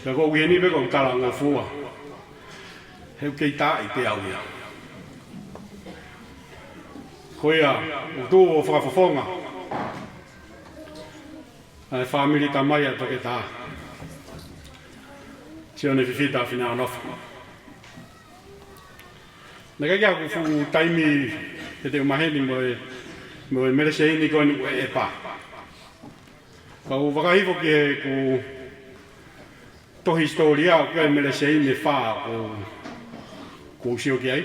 Ka ko uiheni peko talango fua. Heu kei tā i te au ia. Ko ia, o tū o whakafofonga. Ai family ta mai a toke tā. Tio ne whiwhita Fineanganofo. Nā kai kia ku taimi e te umaheni mo e mereseini koe ni e pā. Ka u wakahivo ki he ku tohi historia o koe mereseini whā ku usio ki ai.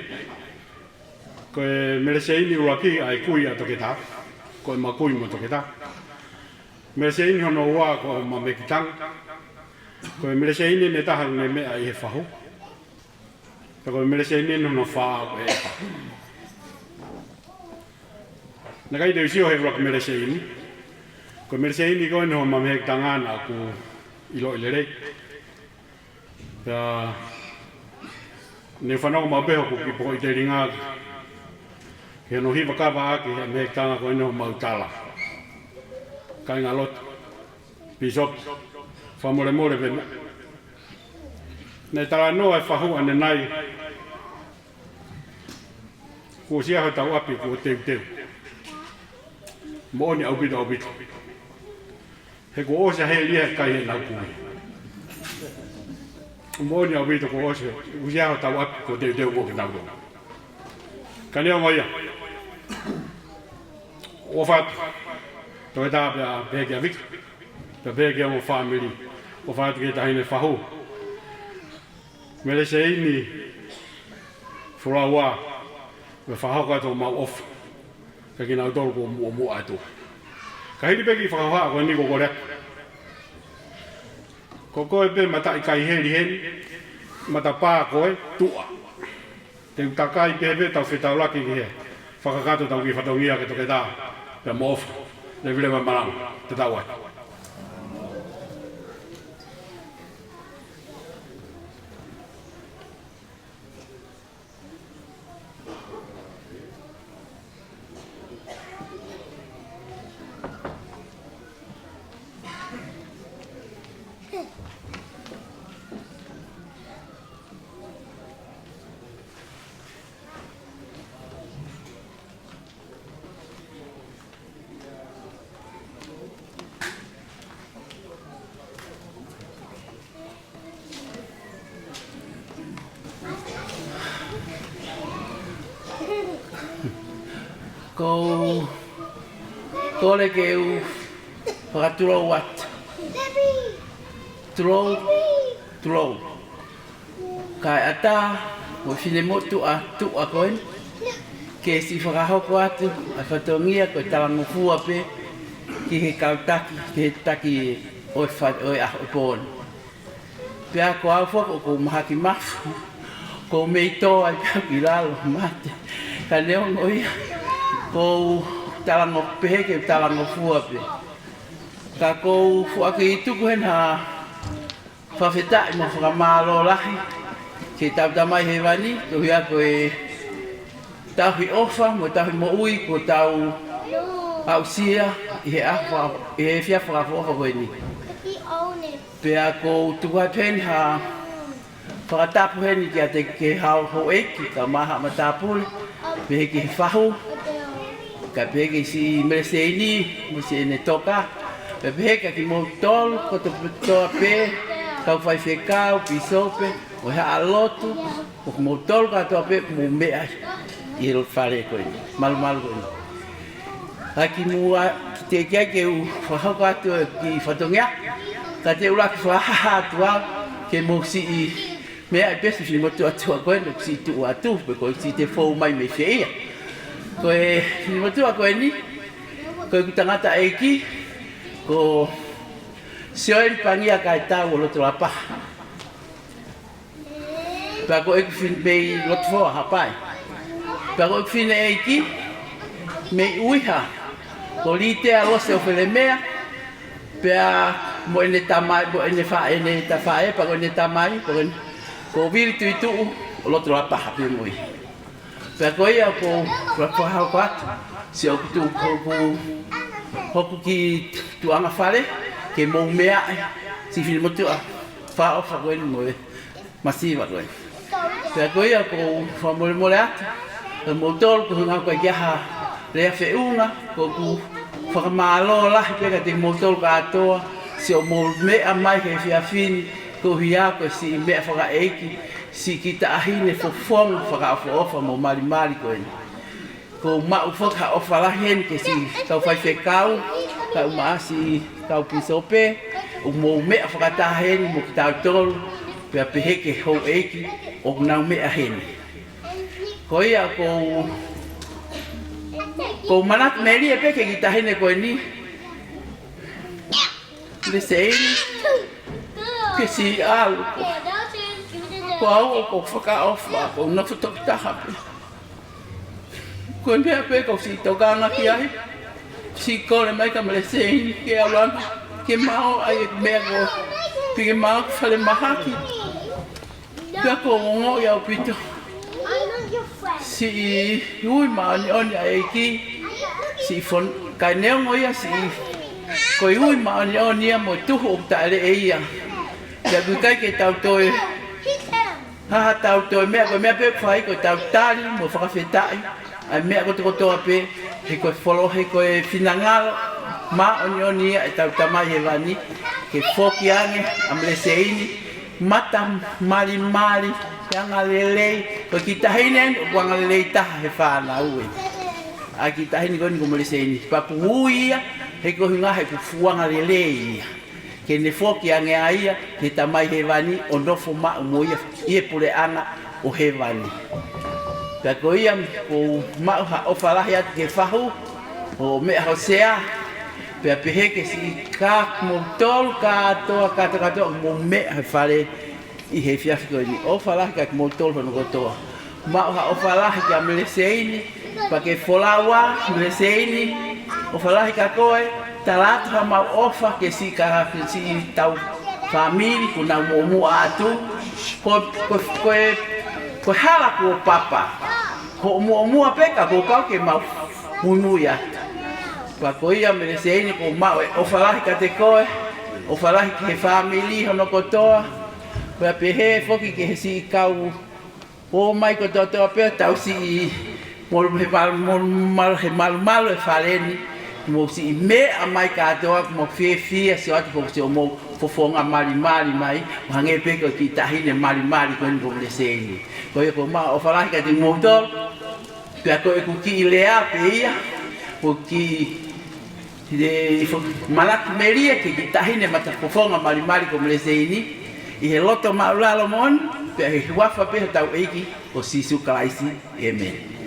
Koe mereseini ulaki ai kui a toke tā. Koe makui mo toke tā. Mereseini hono ua ko ma mekitanga. Koe mereseini ne taha ne mea i he whahu. Koe mereseini hono whaa ko e pa. Nā kai te usio he waka mereseini. Koe mereseini koe no ma mekitanga ana ku ilo ilerei. Pea ne whanau ma beho ku ki poko i te ringāki. He no hiwa kawa aki he mekitanga koe no mautala. Kai ngā lotu, Bishop, whamore more vena. Nei tala noa e whahua ne nai. Ko sia ho tau api ko teu teu. Mo oni au bita. He ko ose he lia kai he nau kui. Moni au vito ko ose, usia o tau api ko te ko ke nau kona. Ka nea mai a. O what, to e tā pia pēke a vika, pia pēke a mo whamiri, o what ke tahine whahu. Mele se ini, fura wā, me whahaka tō mau off, ka ki nau tōru ko mua atu. Ka hiri peki whakawha ko niko ko rek. Ko koe pe mata i kai heri heri, mata pā koe tua. Te utakai pepe tau whetau laki ki he. Whakakato tau ki whatongia ke toke tā. Pea mo off, le vile marang, te tau ai. Ko le ke u whakaturo wat. Turo. Kai ata, mo whine motu a koen. Ke si whakahoko atu, a whatongia ko talangofu ape. Ki he kautaki, ki he taki oi aho pōn. Pea ko au whako ko mahaki mafu. Ko mei tō ai kapi lalo mate. Ka neo ngoia. Ko talango pehe ke talango fuape. Ka ko fuake i tuku hen ha whawhetai mo whakamalo lahi. Ke tau tamai he wani, to hia ko e tauhi ofa, mo tauhi mo ui, ko tau au sia, i he fia whakafofa koe ni. Pea ko tuku pen ha whakatapu heni ki a te ke hao ho eki, ka maha matapule, pehe ke he whahu. Ka peke si mereseini, mo se ne toka. Pe peke ki mo tolu, ko to toa pe, kau whai whekau, pisope, o hea alotu, o mo tolu ka toa pe, mo mea i ro whare koe ni, malu koe ni. Haki mua, ki te kia ke u whahoko atu ki whatongia, ka te ura ki whahaha atu au, ke mo si i mea i pesu si mo tu atua koe, no si tu atu, pe koe si te fōu mai me whiea. Koe, ni matua koe ni, koe ku tangata eiki, ko sioeri pangia kai tau o loto la paha. Pea koe ku fin mei loto foa hapai. Pea koe ku fin eiki, mei uiha, ko li te alose o whele mea, pea mo ene tamai, mo ene tafae, pa ko ene tamai, ko viri tu itu o loto la paha pe moi. Pea koe ia ko whahau ko atu, si au kutu hoku ki tuanga whare, ke mou mea, si whine motu a whaofa koe ni moe, masiwa koe. Pea koe ia ko whamore atu, ka mou tolu ko hunga koe kiaha rea whiunga, ko ku whakamalo lahi peka te mou tolu ka atoa, si o mou mea mai ke whiawhini, ko hia koe si mea whaka eiki, si ki ta ahine fofonga whakaofa mo mari koe ni. Ko mau whaka ofa la hen ke si kau whai whekau, kau maasi kau pisope, o mo mea whakata hen mo ki tau tolu, pea peheke hou eiki, o nau mea hen. Ko ia ko manat meri e peke ki ta hene koe ni. Le seini, ke si au, ko au o ko whakaofa, ko na whatokitaha pe. Ko mea pe ko si tokanga ki ai, si kore mai ka mele seini ke aulanga, ke mao ai mea ko, pike mao whale mahaki. Pea ko ngongo iau pito. Si hui maani oni a eiki, si fon kai neo ngoia si ko hui maani oni a mo tuhu o taere e ia. Pea kukai ke tau toe, haha tau toe mea ko mea pe whai ko tau tari mo whakawhetai. Ai mea ko te kotoa pe, he koe wholo, he koe whinangalo, ma onioni e tau tamai he wani ke foki ange amle seini mata mali mali yanga lelei ko kita hinen wanga lelei ta he fana ue a kita hini ko mle seini papu uia he ko hinga he fuanga lelei ke ne foki ange aia ke tamai he wani onofo ma moia ie pule ana o he wani ka ko ia o ma o falahi at ke fahu o me hosea pe pehe ke si ka mo tol ka to mo me fale i he fiaf ko ni o falahi ka mo tol no ko to ma o falahi ka me seini pa ke folawa me seini o falahi ka koe talat ha ma ofa ke si ka si tau famili kuna mo atu ko hala ko papa ko mo peka ko ka ke ma munu ya pa ko ia me seini ko ma o falahi ka te koe o falahi ke famili hono ko toa pa pehe foki ke si kau o mai ko to pe tau si mol mal e faleni mo si me a mai ka toa mo fe si atu ko si mo fofonga mali mai hange pe ko ki tahine mali ko ngo le seini ko ko ma o falahi ka te motor pe ko e ku ki lea pe ia o ki de malak meria ke ki tahine mata fofonga mali ko le seini i he loto maulalo mon pe he wafa pe tau eiki o sisu kalaisi amen.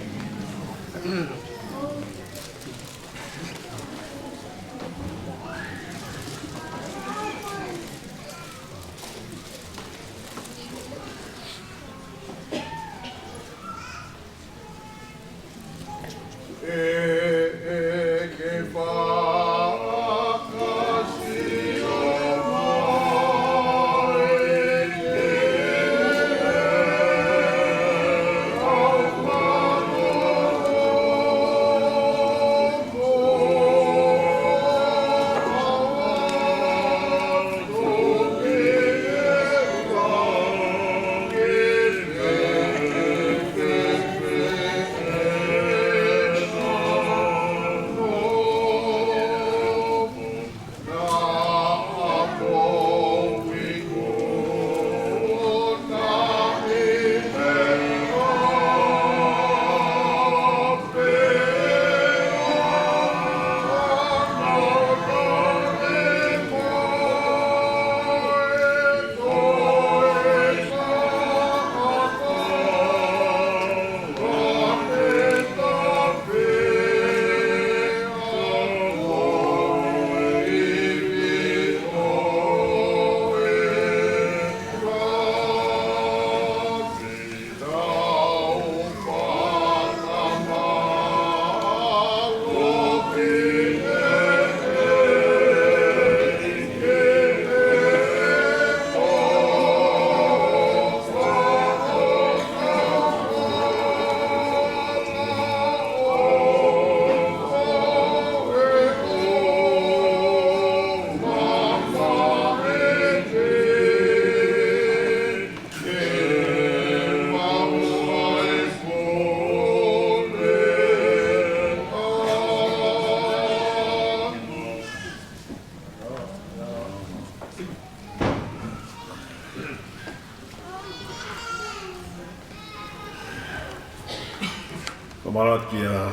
Malat kia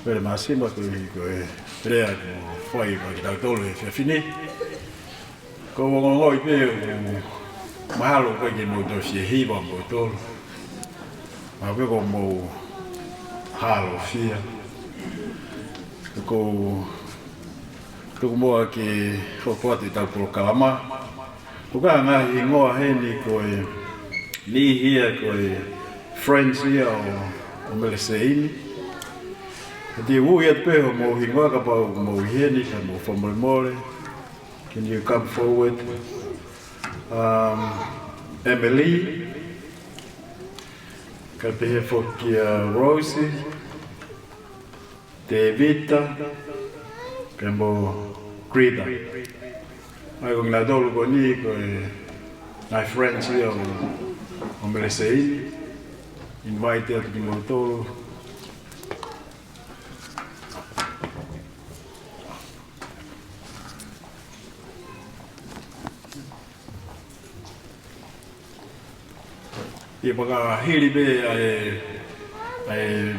pere masima ko rea ko foi ko ta tolo e fini ko ngo i pe mahalo ko ke mo do si hiba mo tolo ma ko mo halo fia ko mo ke ko poti ta por kalama ko ka nga i ngo heni ko ni here ko friends here o me le seini. Te ui at peho mo hingoa ka pau mo hieni ka mo whamole. Can you come forward? Emily. Ka te he whoki Rosie. Te Vita. Ka mo Greta. Ai kong na dolu ko ni ko my friends here o me le seini. Invited ki mo tolu. I waka hiri be ai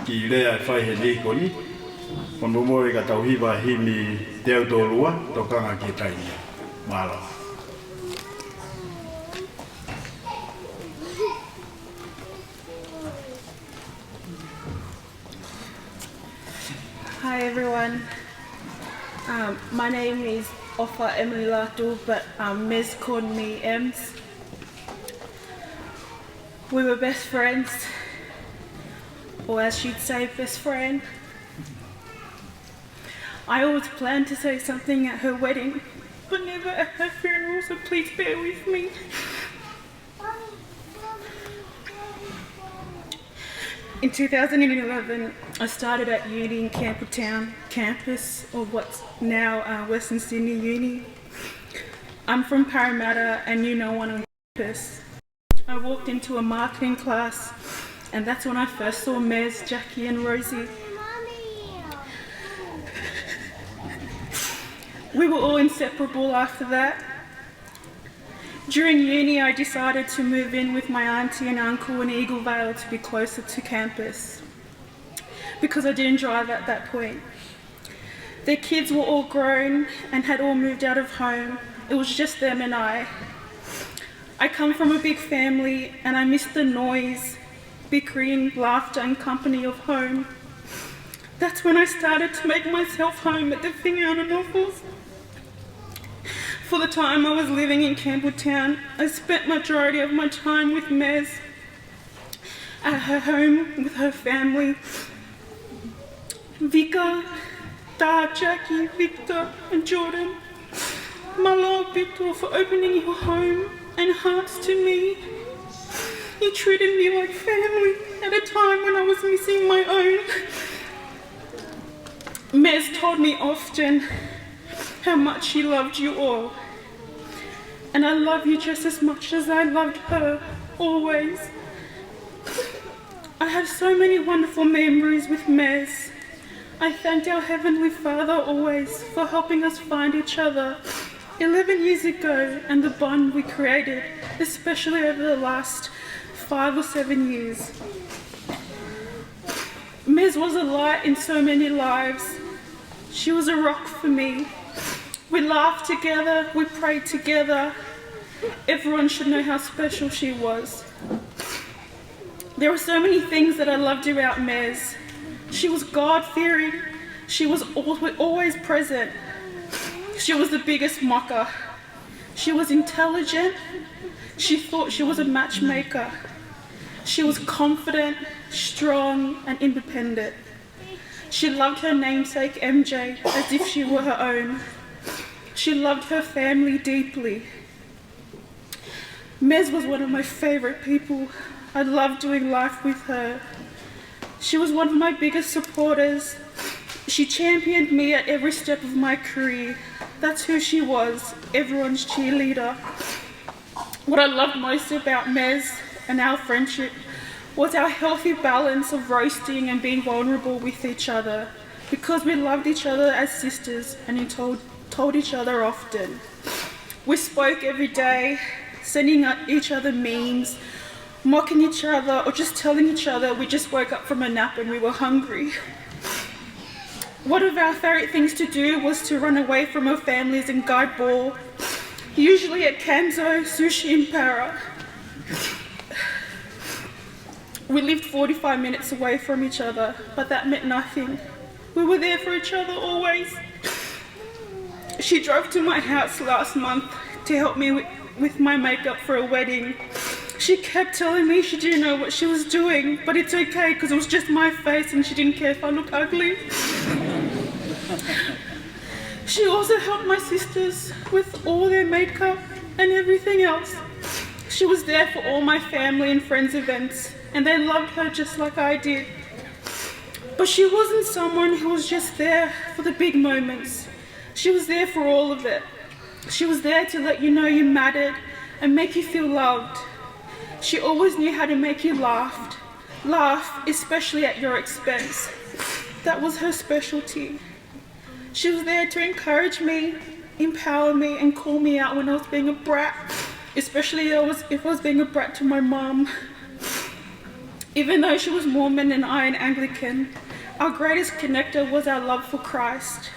ki lea whai he nei koni. Moimoi ka tauhiwa himi teo tōrua, tokanga ki taini. Mālo. Hi everyone. My name is Ofa Emily Latu, but Ms called me Ems. We were best friends, or as she'd say, best friend. I always planned to say something at her wedding, but never at her funeral, so please bear with me. In 2011, I started at uni in Campbelltown campus, or what's now Western Sydney Uni. I'm from Parramatta and knew no one on campus. I walked into a marketing class, and that's when I first saw Mez, Jackie and Rosie. We were all inseparable after that. During uni, I decided to move in with my auntie and uncle in Eagle Vale to be closer to campus, because I didn't drive at that point. Their kids were all grown and had all moved out of home. It was just them and I. I come from a big family and I miss the noise, bickering, laughter and company of home. That's when I started to make myself home at the Fineanganofo. For the time I was living in Campbelltown, I spent majority of my time with Mez at her home with her family. Vika, Da, Jackie, Victor and Jordan, Malo, Victor, for opening your home and hearts to me. You treated me like family at a time when I was missing my own. Mez told me often how much she loved you all. And I love you just as much as I loved her, always. I have so many wonderful memories with Mez. I thanked our Heavenly Father always for helping us find each other 11 years ago, and the bond we created, especially over the last 5 or 7 years. Mez was a light in so many lives. She was a rock for me. We laughed together, we prayed together. Everyone should know how special she was. There are so many things that I loved about Mez. She was God-fearing. She was always present. She was the biggest mocker. She was intelligent. She thought she was a matchmaker. She was confident, strong, and independent. She loved her namesake MJ as if she were her own. She loved her family deeply. Mez was one of my favourite people. I loved doing life with her. She was one of my biggest supporters. She championed me at every step of my career. That's who she was, everyone's cheerleader. What I loved most about Mez and our friendship was our healthy balance of roasting and being vulnerable with each other, because we loved each other as sisters and told each other often. We spoke every day, sending each other memes, mocking each other, or just telling each other we just woke up from a nap and we were hungry. One of our favourite things to do was to run away from our families and guide ball, usually at Kanzo, Sushi and Para. We lived 45 minutes away from each other, but that meant nothing. We were there for each other always. She drove to my house last month to help me with my makeup for a wedding. She kept telling me she didn't know what she was doing, but it's okay because it was just my face and she didn't care if I look ugly. She also helped my sisters with all their makeup and everything else. She was there for all my family and friends' events, and they loved her just like I did. But she wasn't someone who was just there for the big moments. She was there for all of it. She was there to let you know you mattered and make you feel loved. She always knew how to make you laugh, especially at your expense. That was her specialty. She was there to encourage me, empower me, and call me out when I was being a brat especially if I was being a brat to my mum. Even though she was Mormon and I an Anglican, our greatest connector was our love for Christ.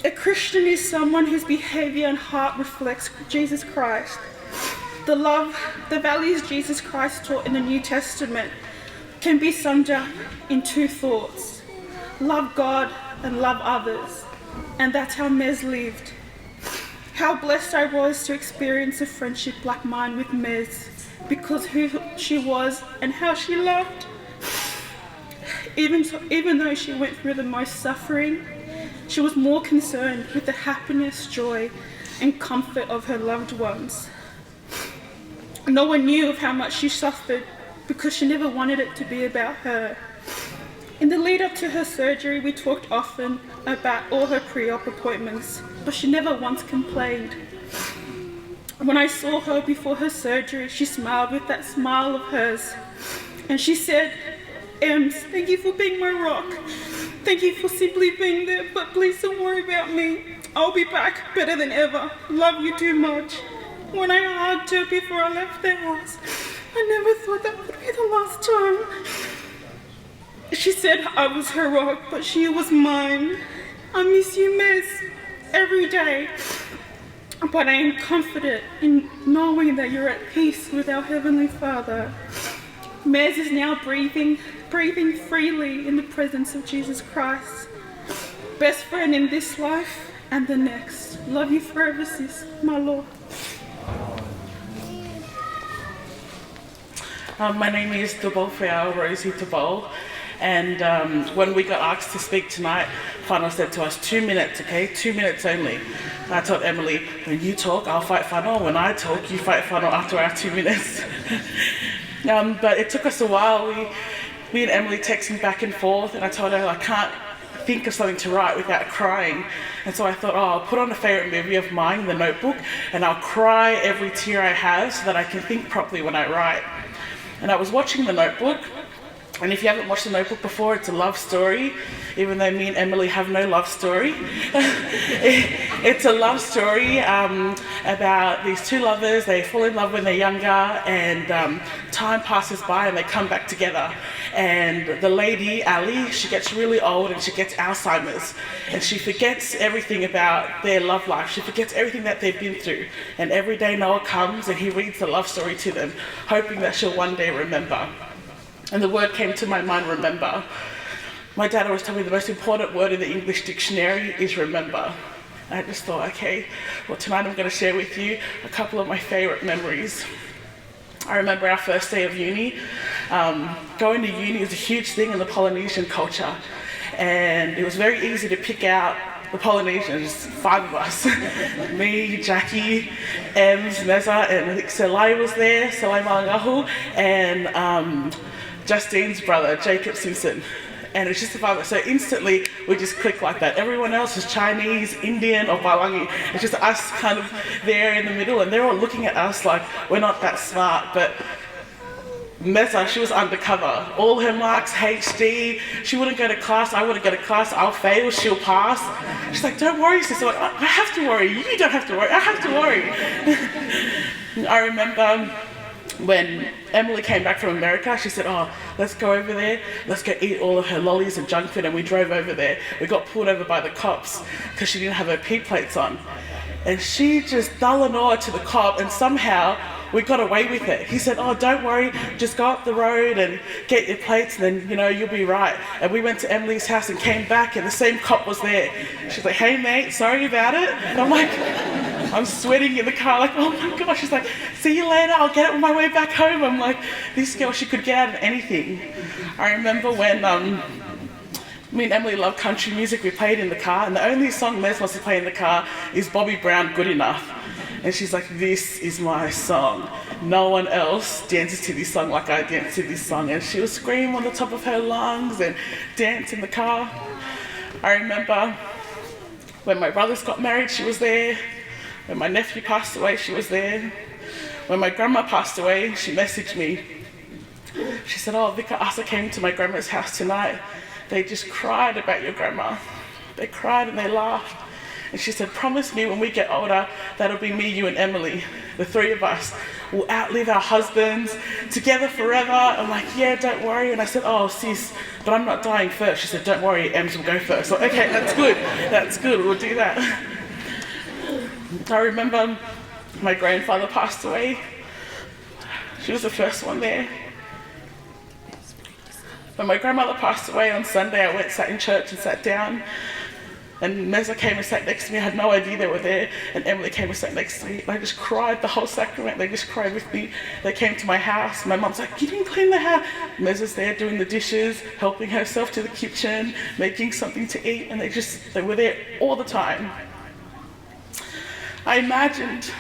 A Christian is someone whose behaviour and heart reflects Jesus Christ. The values Jesus Christ taught in the New Testament can be summed up in two thoughts: love God and love others. And that's how Mez lived. How blessed I was to experience a friendship like mine with Mez, because who she was and how she loved. Even though she went through the most suffering, she was more concerned with the happiness, joy, and comfort of her loved ones. No one knew of how much she suffered because she never wanted it to be about her. In the lead up to her surgery, we talked often about all her pre-op appointments, but she never once complained. When I saw her before her surgery, she smiled with that smile of hers, and she said, "Ems, thank you for being my rock. Thank you for simply being there, but please don't worry about me. I'll be back better than ever. Love you too much." When I hugged her before I left the house, I never thought that would be the last time. She said I was her rock, but she was mine. I miss you, Mez, every day. But I am confident in knowing that you're at peace with our Heavenly Father. Mez is now breathing freely in the presence of Jesus Christ. Best friend in this life and the next. Love you forever, sis, my Lord. My name is Tubal Feao, Rosie Tubal, and when we got asked to speak tonight, Whanau said to us, 2 minutes, okay, 2 minutes only. And I told Emily, when you talk, I'll fight Whanau. When I talk, you fight Whanau after our 2 minutes. But it took us a while. Me and Emily texting back and forth, and I told her I can't think of something to write without crying. And so I thought, I'll put on a favourite movie of mine, The Notebook, and I'll cry every tear I have so that I can think properly when I write. And I was watching The Notebook, and if you haven't watched The Notebook before, it's a love story, even though me and Emily have no love story. It's a love story about these two lovers. They fall in love when they're younger, and time passes by and they come back together. And the lady, Ali, she gets really old and she gets Alzheimer's, and she forgets everything about their love life. She forgets everything that they've been through. And every day Noah comes and he reads the love story to them, hoping that she'll one day remember. And the word came to my mind, remember. My dad always told me the most important word in the English dictionary is remember. And I just thought, okay, well, tonight I'm going to share with you a couple of my favourite memories. I remember our first day of uni. Going to uni is a huge thing in the Polynesian culture. And it was very easy to pick out the Polynesians, 5 of us. Me, Jackie, Ems, Meza, and I think Selai was there, Selai Malangahu, and Justine's brother, Jacob Simpson. And it's just the 5 of us. So instantly, we just click like that. Everyone else is Chinese, Indian, or Balangi. It's just us kind of there in the middle, and they're all looking at us like we're not that smart. But Meza, she was undercover. All her marks, HD. She wouldn't go to class, I wouldn't go to class. I'll fail, she'll pass. She's like, don't worry, sis. I'm like, I have to worry. You don't have to worry. I have to worry. I remember when Emily came back from America, she said, oh, let's go over there, let's go eat all of her lollies and junk food. And we drove over there. We got pulled over by the cops because she didn't have her P plates on. And she just dull and awe to the cop, and somehow we got away with it. He said, oh, don't worry, just go up the road and get your plates and then, you know, you'll be right. And we went to Emily's house and came back and the same cop was there. She's like, hey mate, sorry about it. And I'm like, I'm sweating in the car like, oh my gosh. She's like, see you later, I'll get it on my way back home. I'm like, this girl, she could get out of anything. I remember when me and Emily love country music, we played in the car, and the only song Mez wants to play in the car is Bobby Brown, Good Enough. And she's like, this is my song. No one else dances to this song like I dance to this song. And she would scream on the top of her lungs and dance in the car. I remember when my brothers got married, she was there. When my nephew passed away, she was there. When my grandma passed away, she messaged me. She said, oh, Vika Asa came to my grandma's house tonight. They just cried about your grandma. They cried and they laughed. And she said, promise me when we get older, that'll be me, you and Emily, the three of us. We'll outlive our husbands together forever. I'm like, yeah, don't worry. And I said, oh, sis, but I'm not dying first. She said, don't worry, Ems will go first. So, okay, that's good, we'll do that. I remember my grandfather passed away. She was the first one there. When my grandmother passed away on Sunday, I went, sat in church and sat down. And Meza came and sat next to me. I had no idea they were there. And Emily came and sat next to me. And I just cried the whole sacrament. They just cried with me. They came to my house. My mum's like, you didn't clean the house. Meza's there doing the dishes, helping herself to the kitchen, making something to eat. And they were there all the time. I imagined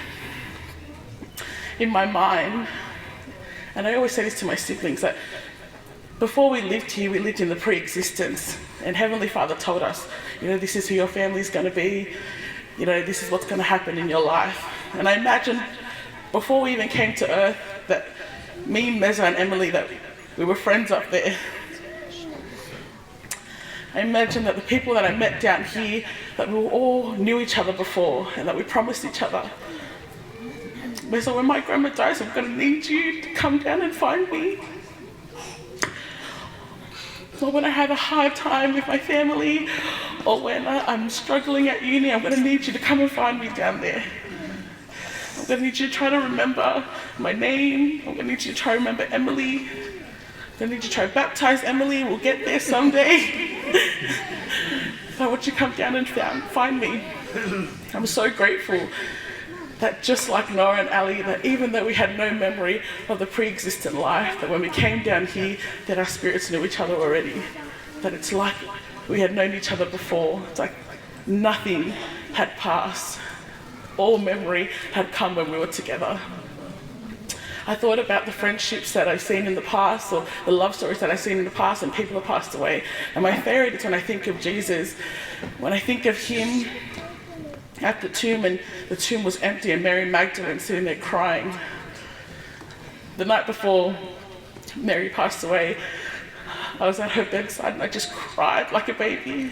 in my mind, and I always say this to my siblings, that before we lived here, we lived in the pre-existence. And Heavenly Father told us, this is who your family's going to be. This is what's going to happen in your life. And I imagine before we even came to earth that me, Meza and Emily, that we were friends up there. I imagine that the people that I met down here, that we all knew each other before and that we promised each other. So when my grandma dies, I'm going to need you to come down and find me. Or when I have a hard time with my family, or when I'm struggling at uni, I'm going to need you to come and find me down there. I'm going to need you to try to remember my name. I'm going to need you to try to remember Emily. I'm going to need you to try to baptize Emily. We'll get there someday. I want you to come down and find me. I'm so grateful that just like Nora and Ali, that even though we had no memory of the pre-existent life, that when we came down here, that our spirits knew each other already. That it's like we had known each other before. It's like nothing had passed. All memory had come when we were together. I thought about the friendships that I've seen in the past, or the love stories that I've seen in the past, and people have passed away. And my favorite is when I think of Jesus, when I think of him at the tomb, and the tomb was empty, and Mary Magdalene sitting there crying. The night before Mary passed away, I was at her bedside and I just cried like a baby.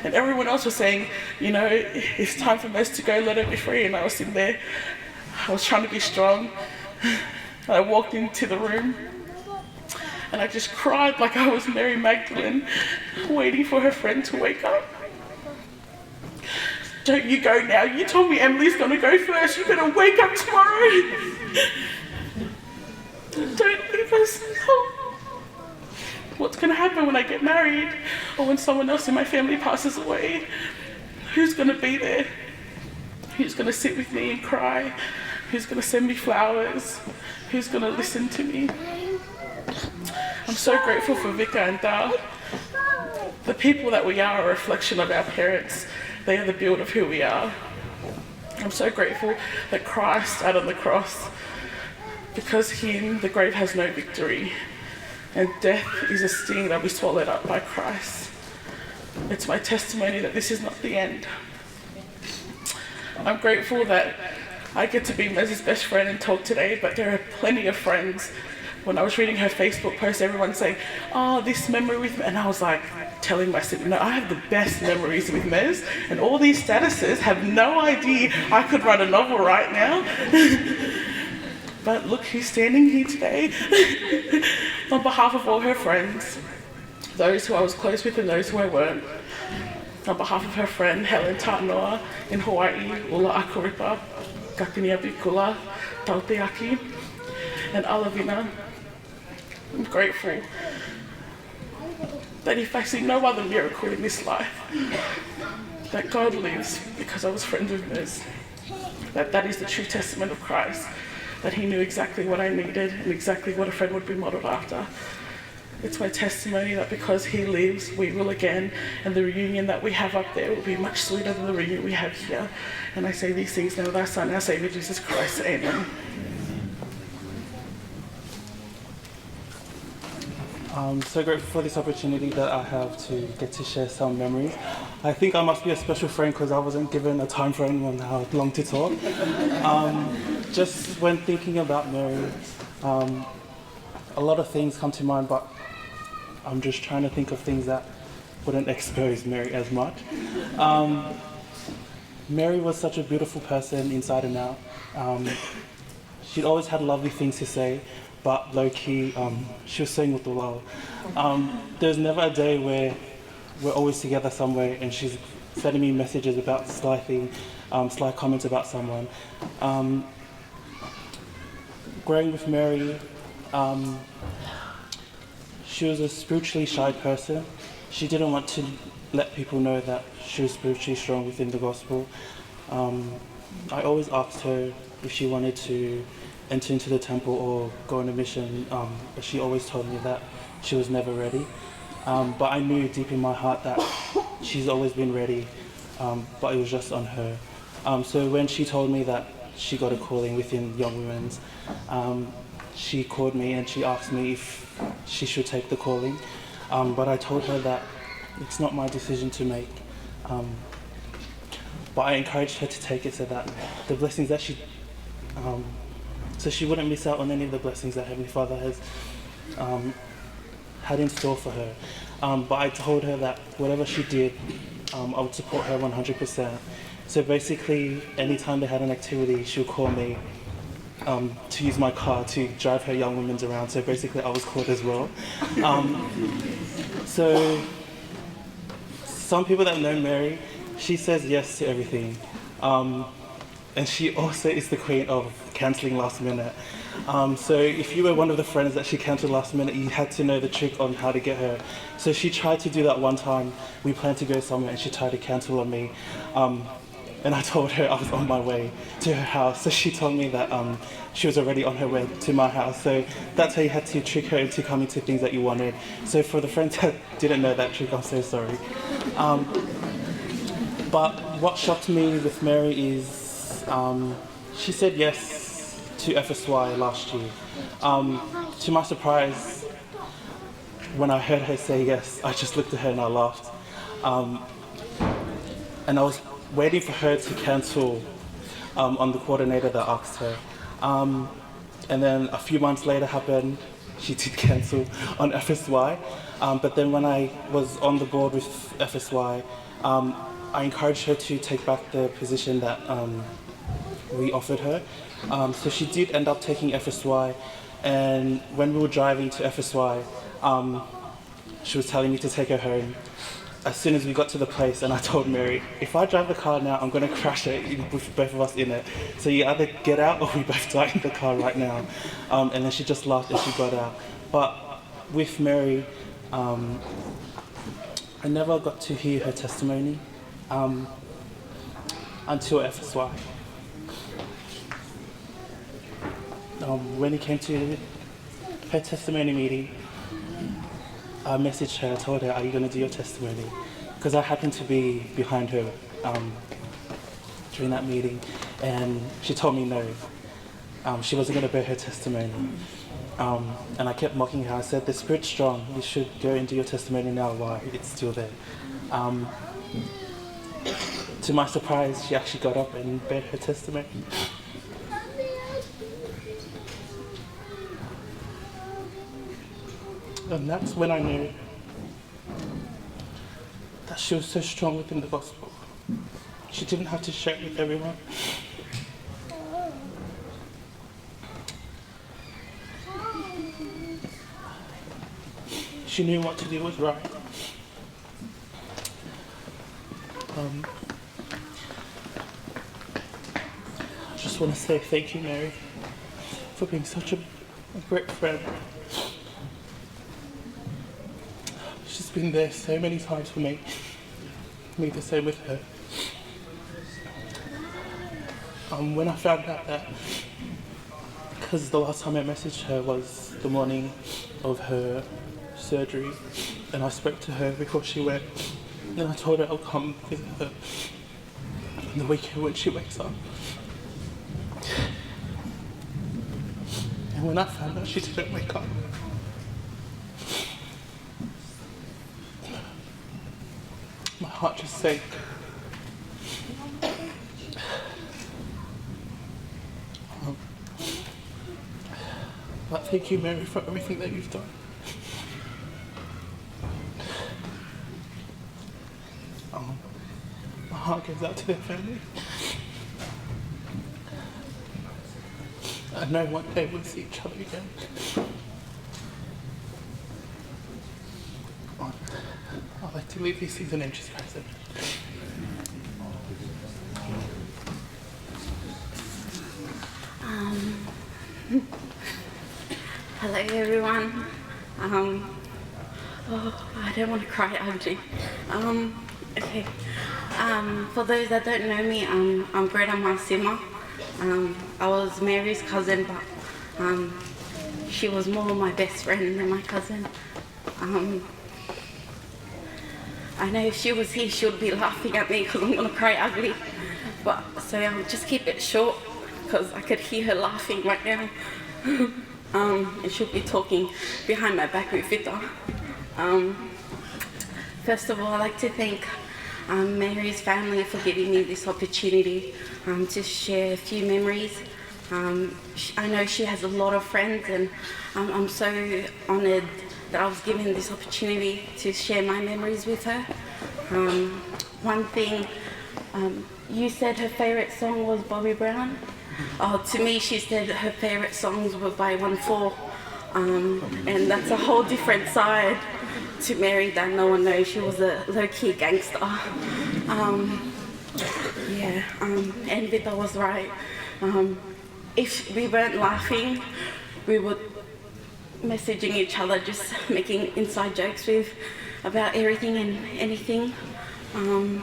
And everyone else was saying, it's time for Mez to go, let her be free. And I was sitting there, I was trying to be strong. And I walked into the room and I just cried like I was Mary Magdalene, waiting for her friend to wake up. Don't you go now. You told me Emily's going to go first. You're going to wake up tomorrow. Don't leave us. No. What's going to happen when I get married, or when someone else in my family passes away? Who's going to be there? Who's going to sit with me and cry? Who's going to send me flowers? Who's going to listen to me? I'm so grateful for Vika and Da. The people that we are a reflection of our parents. They are the build of who we are. I'm so grateful that Christ died on the cross. Because him, the grave has no victory. And death is a sting that we swallowed up by Christ. It's my testimony that this is not the end. I'm grateful that I get to be Mez's best friend and talk today, but there are plenty of friends. When I was reading her Facebook post, everyone's saying, oh, this memory with me. And I was like, telling myself, I have the best memories with Mez, and all these statuses have no idea I could write a novel right now. But look who's standing here today. On behalf of all her friends, those who I was close with and those who I weren't. On behalf of her friend Helen Tānoa in Hawaii, Ula Akuripa, Kakinia Bikula, Tauteaki, and Alavina, I'm grateful that if I see no other miracle in this life, that God lives because I was friends with Mez. That is the true testament of Christ, that he knew exactly what I needed and exactly what a friend would be modelled after. It's my testimony that because he lives, we will again, and the reunion that we have up there will be much sweeter than the reunion we have here. And I say these things now with our Son, our Saviour, Jesus Christ. Amen. I'm so grateful for this opportunity that I have to get to share some memories. I think I must be a special friend because I wasn't given a time frame on how long to talk. Just when thinking about Mary, a lot of things come to mind, but I'm just trying to think of things that wouldn't expose Mary as much. Mary was such a beautiful person inside and out. She'd always had lovely things to say, but low-key, she was saying with the love. There's never a day where we're always together somewhere and she's sending me messages about sly comments about someone. Growing with Mary, she was a spiritually shy person. She didn't want to let people know that she was spiritually strong within the gospel. I always asked her if she wanted to enter into the temple or go on a mission, but she always told me that she was never ready. But I knew deep in my heart that she's always been ready, but it was just on her. So when she told me that she got a calling within Young Women's, she called me and she asked me if she should take the calling. But I told her that it's not my decision to make. But I encouraged her to take it so that the blessings that so she wouldn't miss out on any of the blessings that Heavenly Father has had in store for her. But I told her that whatever she did, I would support her 100%. So basically, anytime they had an activity, she would call me to use my car to drive her Young Women's around. So basically, I was called as well. So some people that know Mary, she says yes to everything. And she also is the queen of cancelling last minute. So if you were one of the friends that she cancelled last minute, you had to know the trick on how to get her. So she tried to do that one time. We planned to go somewhere and she tried to cancel on me. And I told her I was on my way to her house. So she told me that she was already on her way to my house. So that's how you had to trick her into coming to things that you wanted. So for the friends that didn't know that trick, I'm so sorry. But what shocked me with Mary is she said yes to FSY last year. To my surprise, when I heard her say yes, I just looked at her and I laughed. And I was waiting for her to cancel on the coordinator that asked her. And then a few months later happened, she did cancel on FSY. But then when I was on the board with FSY, I encouraged her to take back the position that we offered her. So she did end up taking FSY, and when we were driving to FSY, she was telling me to take her home. As soon as we got to the place, and I told Mary, if I drive the car now, I'm going to crash it with both of us in it. So you either get out or we both die in the car right now. And then she just laughed and she got out. But with Mary, I never got to hear her testimony until FSY. When it came to her testimony meeting, I messaged her, I told her, are you going to do your testimony? Because I happened to be behind her during that meeting, and she told me no. She wasn't going to bear her testimony. And I kept mocking her. I said, the Spirit's strong. You should go and do your testimony now while it's still there. To my surprise, she actually got up and bared her testimony. And that's when I knew that she was so strong within the gospel. She didn't have to share it with everyone. She knew what to do was right. I just want to say thank you, Mary, for being such a great friend. She's been there so many times for me. Me the same with her. When I found out that, because the last time I messaged her was the morning of her surgery, and I spoke to her before she went, and I told her I'll come visit her on the weekend when she wakes up. And when I found out she didn't wake up, my heart just sank. But thank you, Mary, for everything that you've done. heart goes out to their family. I know one day we'll see each other again. I'd like to leave these things in Jesus Christ. Hello everyone. I don't want to cry ugly. Okay. For those that don't know me, I'm Greta Masima. I was Mary's cousin, but she was more my best friend than my cousin. I know if she was here, she would be laughing at me because I'm going to cry ugly. But so I'll just keep it short because I could hear her laughing right now. And she'll be talking behind my back with Vita. First of all, I'd like to thank Mary's family for giving me this opportunity to share a few memories. I know she has a lot of friends, and I'm so honoured that I was given this opportunity to share my memories with her. One thing, you said her favourite song was Bobby Brown. To me, she said her favourite songs were by 1-4, and that's a whole different side to Mary that no one knows. She was a low-key gangster. And Vita was right. If we weren't laughing, we would messaging each other, just making inside jokes about everything and anything. When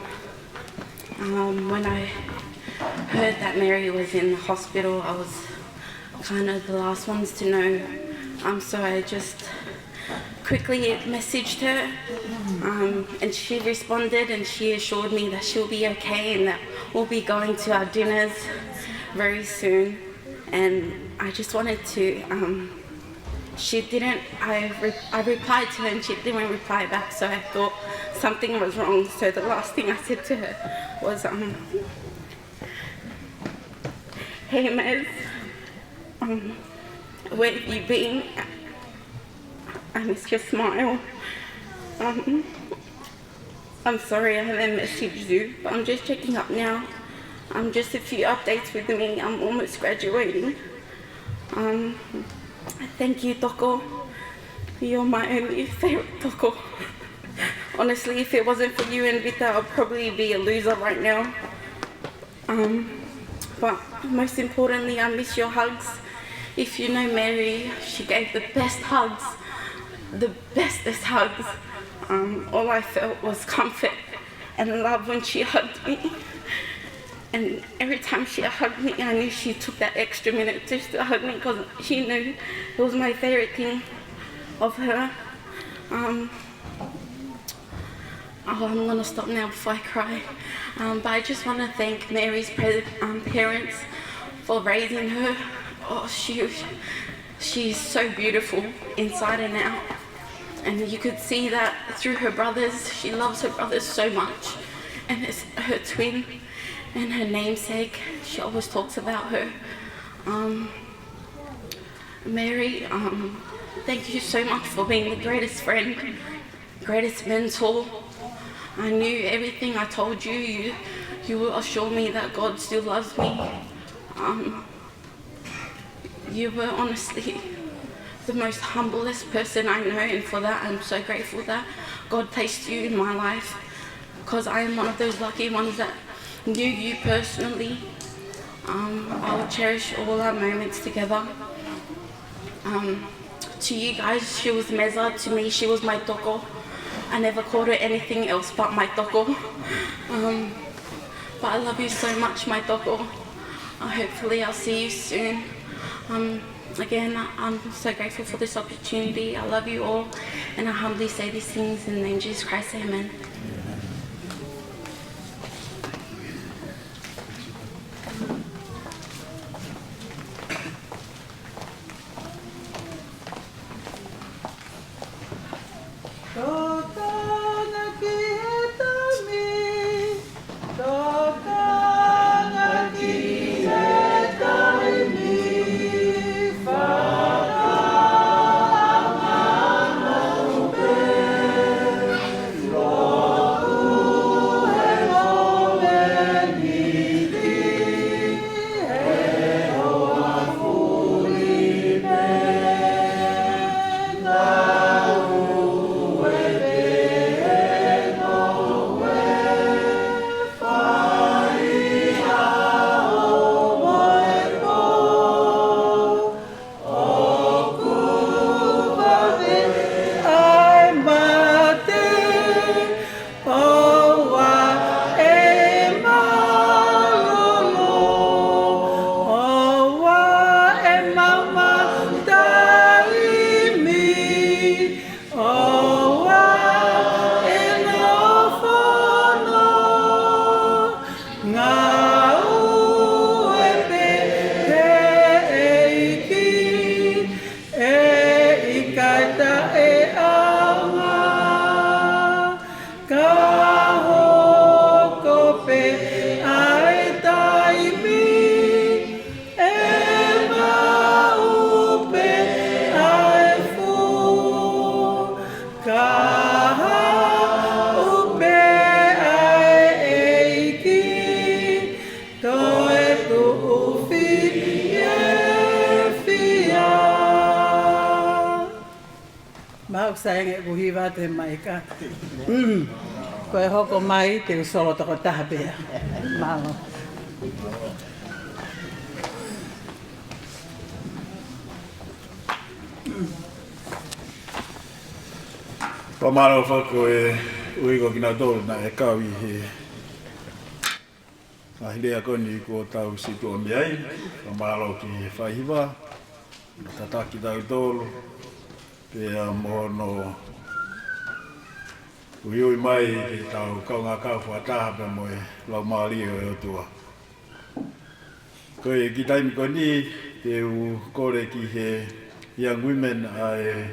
I heard that Mary was in the hospital, I was kind of the last ones to know. So I just quickly messaged her, and she responded, and she assured me that she'll be okay and that we'll be going to our dinners very soon. And I just wanted to, she didn't, I replied to her and she didn't reply back, so I thought something was wrong. So the last thing I said to her was, hey Mez, where have you been? I missed your smile. I'm sorry I haven't messaged you, but I'm just checking up now. Just a few updates with me. I'm almost graduating. Thank you, Toko. You're my only favourite Toko. Honestly, if it wasn't for you and Vita, I'd probably be a loser right now. But most importantly, I miss your hugs. If you know Mary, she gave the best hugs, the bestest hugs. All I felt was comfort and love when she hugged me. And every time she hugged me, I knew she took that extra minute just to hug me because she knew it was my favourite thing of her. I'm gonna stop now before I cry. But I just want to thank Mary's parents for raising her. She's so beautiful inside and out. And you could see that through her brothers. She loves her brothers so much. And it's her twin and her namesake. She always talks about her. Mary, thank you so much for being the greatest friend, greatest mentor. I knew everything I told you. You will assure me that God still loves me. You were honestly the most humblest person I know, and for that I'm so grateful that God placed you in my life, because I am one of those lucky ones that knew you personally. I will cherish all our moments together. To you guys, she was Meza. To me, she was my Toko. I never called her anything else but my Toko. But I love you so much, my Toko. Hopefully I'll see you soon. Again, I'm so grateful for this opportunity. I love you all, and I humbly say these things in the name of Jesus Christ. Amen. Lord. Tau sayang e kuhiwa te mai ka. Koe hoko mai te usolo toko tahapea. Malo. Pamaro whako e uigo kina tōru na e kawi he ahidea koni ko tau situ o miai. Pamaro ki he whaihiwa, tataki tau tōru, pia mono uiui mai ki tau kaunga kauwha tahape mo e lau maari o e otua. Koe ki taimi koni te u kore ki he young women ai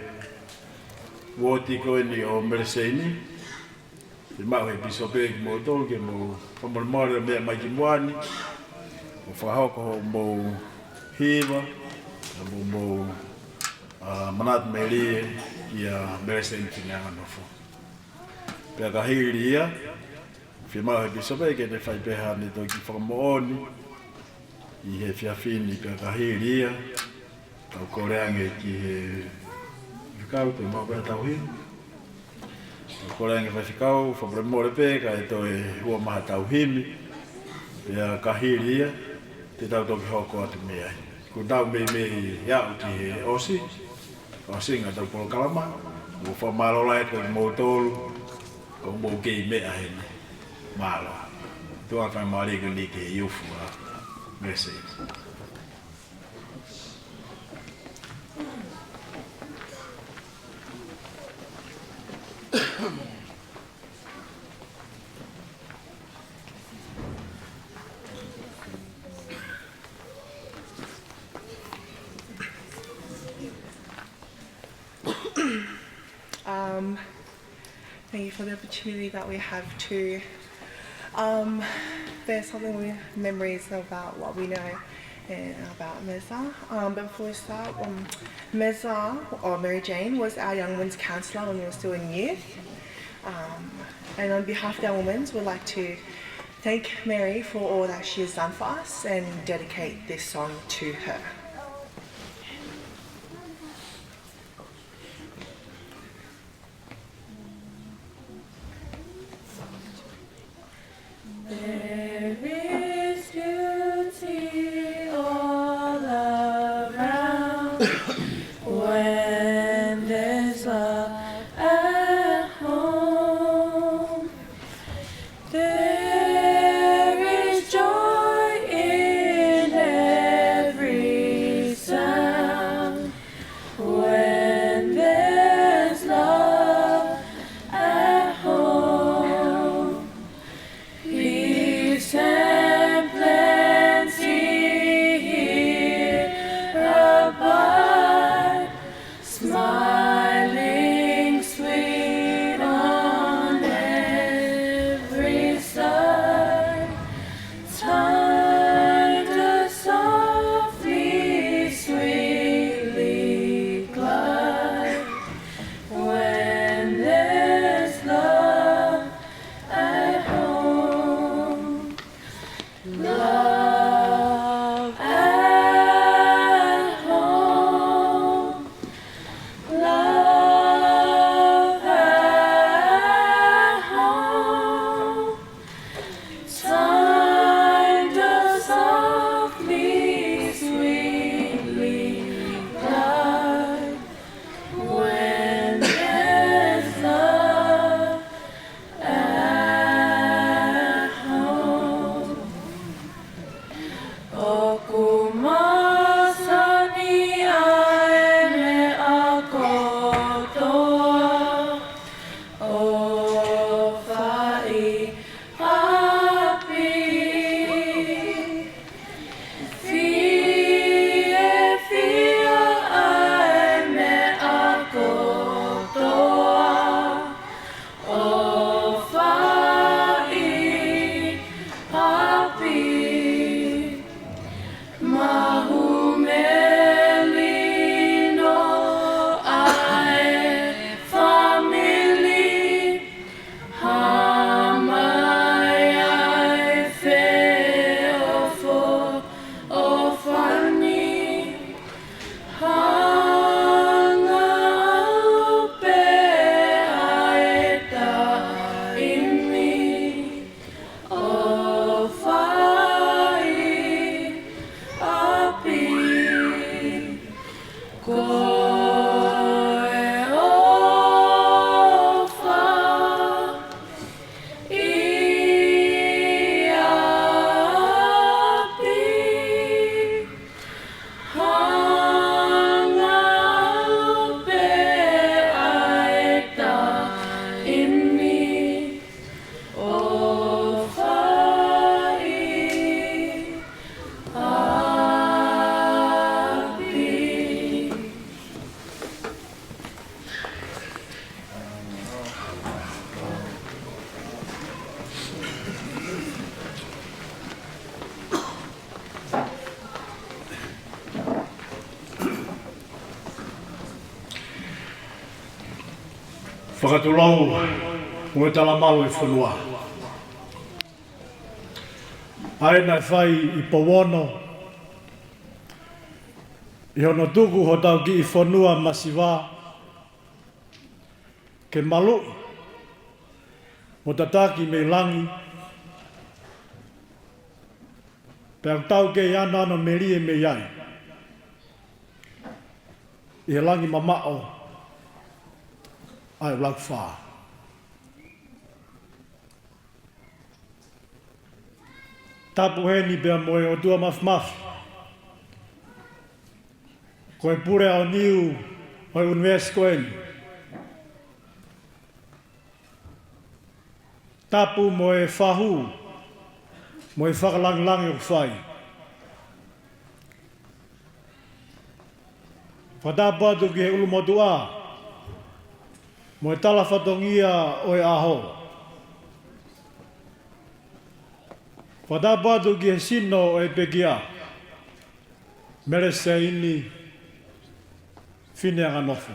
woti koe ni o Mereseini. Te mau he pisope ki mo tolu ke mo whamoremore mea mai ki moani. O whahoko mo hiwa, mo manat me rie ki a Mereseini Fineanganofo. Pea ka hiri ia, whia mau he pisope ke te whaipeha ni tō ki whakamooni. I he whiawhini pea ka hiri ia, tau koreange ki he whikau te mau pēr tau hiri. Tau koreange whikau, whapremore pē, ka e tō e hua maha tau himi. Pea ka hiri ia, te tau toki hoko atu mea. Ko tau me iau ki he osi, o singa tau polo kalama. Mo whamalola e tō ki mō tōlu, ko mō kei mea hene. Malo. Tua whai maariku ni ke iufu a Mereseini. Thank you for the opportunity that we have to bear something memories about what we know and about Meza. But before we start, Meza, or Mary Jane, was our young women's counsellor when we were still in youth. And on behalf of our women, we'd like to thank Mary for all that she has done for us and dedicate this song to her. There is beauty all around when there's love at home. There is joy in every sound when there's love at home. Peace and plenty here abide. whakatulau o e talamalo e whanua. Ai nai whai I Powono, I hono tuku ho tau ki I whanua masiwa, ke malu, mo tataki me langi, pe au tau ke ana ano me rie me iai, I he langi mamao, ai lau whaa. Tapu heni pia moe o tua maf. Koe pure au niu o unves koeni. Tapu moe whahu, moe whakalang o whai. Whatapu atu ki he ulumotu a, moe tala whatongia o e aho. Whatapu atu ki he sino o e pekia, mere se ini Fineanganofo.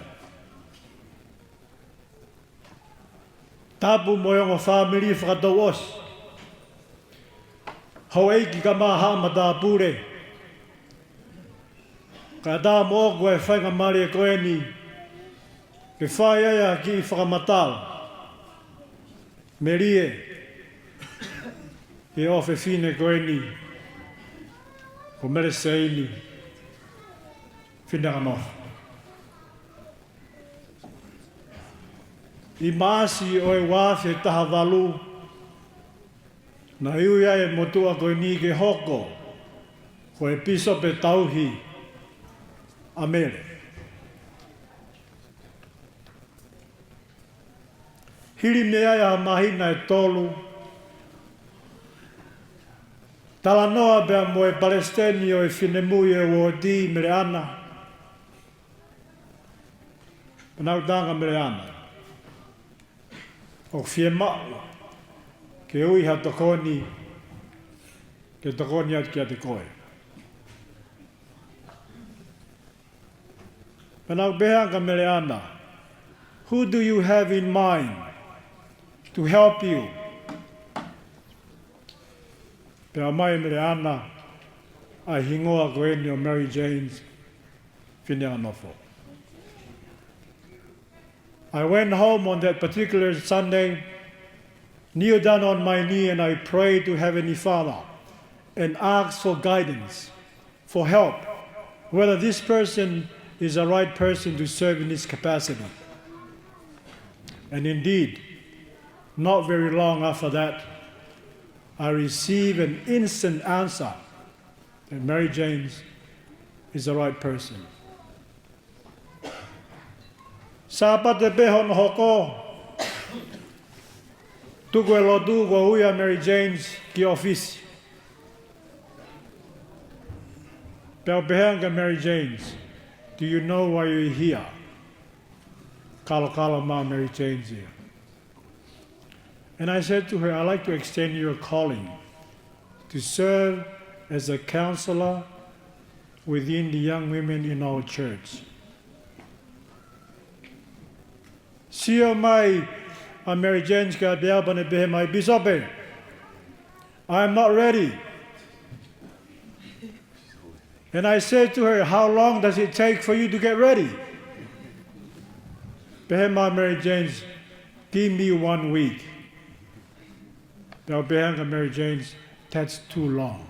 Tapu moe o whamiri whakatau os. Hau eiki ka maha ma tā pure. Ka tā mo koe whainga mari e koe ni. Ke whai aia ki I whakamatau. Merie. Ke ofe fine koe ni. Ko mere seini. Fineanganofo. I maasi o e wāwhi taha walu, na iuia e motua koe ni ke hoko, ko e piso pe tauhi a mere. Hiri mea ia mahina e tolu, tala noa bea mo e Palestini o e Finemui e Wodi mere ana, panautanga mere ana. O fie mao, ke ui ha tokoni, ke tokoni at kia te koe. Panau behanga mele ana, who do you have in mind to help you? Pea mai mele ana, ai hingoa koeni o Mary Jane's Fineanganofo. I went home on that particular Sunday, kneeled down on my knee, and I prayed to Heavenly Father and asked for guidance, for help, whether this person is the right person to serve in this capacity. And indeed, not very long after that, I received an instant answer that Mary James is the right person. Sapa te peho no hoko, tuku e lotu ko huia Mary James ki ofisi. Peo pehanga Mary James, do you know why you're here? Kala ma Mary James here. And I said to her, I'd like to extend your calling to serve as a counselor within the young women in our church. Sio mai a Mary Jane's ka te apa ne pehe mai bisope. I am not ready. And I said to her, how long does it take for you to get ready? Pehe mai Mary Jane's, give me 1 week. Now behanga Mary Jane's, that's too long.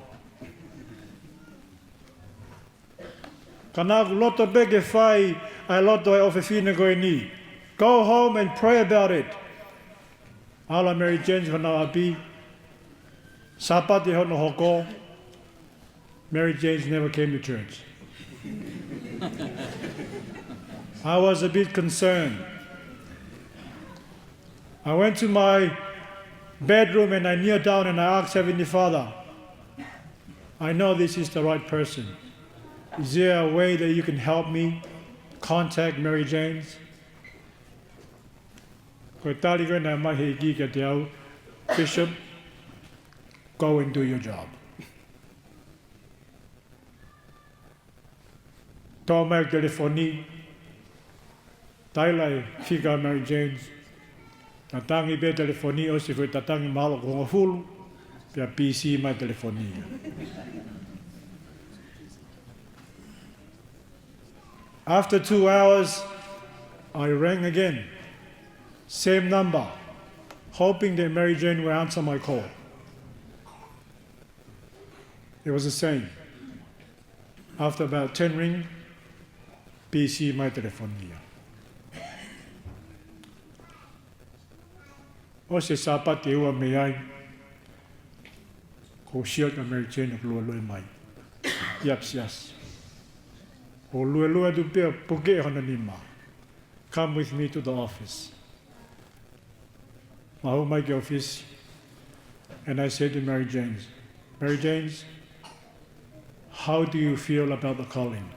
Kana loto bege fai ai loto e ofefine koe ni. Go home and pray about it. Ala Mary Jane's hana api. Sapati hono hoko. Mary Jane's never came to church. I was a bit concerned. I went to my bedroom and I kneeled down and I asked Heavenly Father, I know this is the right person. Is there a way that you can help me contact Mary Jane's? Bishop, go and do your job. Tō mai telefoni, tailai whika Mary Jane's, Tatangi be telefoni o se foi tatangi malo ko ngofulu. Pia PC mai telefonia. After 2 hours, I rang again. Same number, hoping that Mary Jane will answer my call. It was the same. After about 10 rings, PC my telefonia. O se sapati ua me ai, ko siot na Mary Jane o lua mai. Yes. O lua du pia poke hana nima. Come with me to the office. Mahu mai ke office. And I said to Mary James, how do you feel about the calling?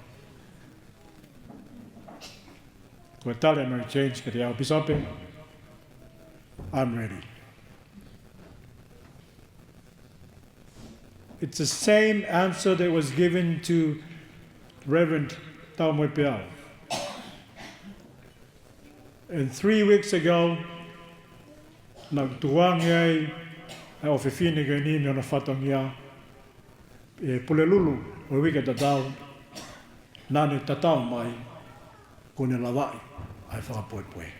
Ko tale Mary James ke te au pisape. I'm ready. It's the same answer that was given to Reverend Tau Moipiao. And 3 weeks ago, nagtuangai ai o fefine ke ni me ona fatongia e pulelulu o wika tatau nane tatau mai kone lawai ai whakapoepoe.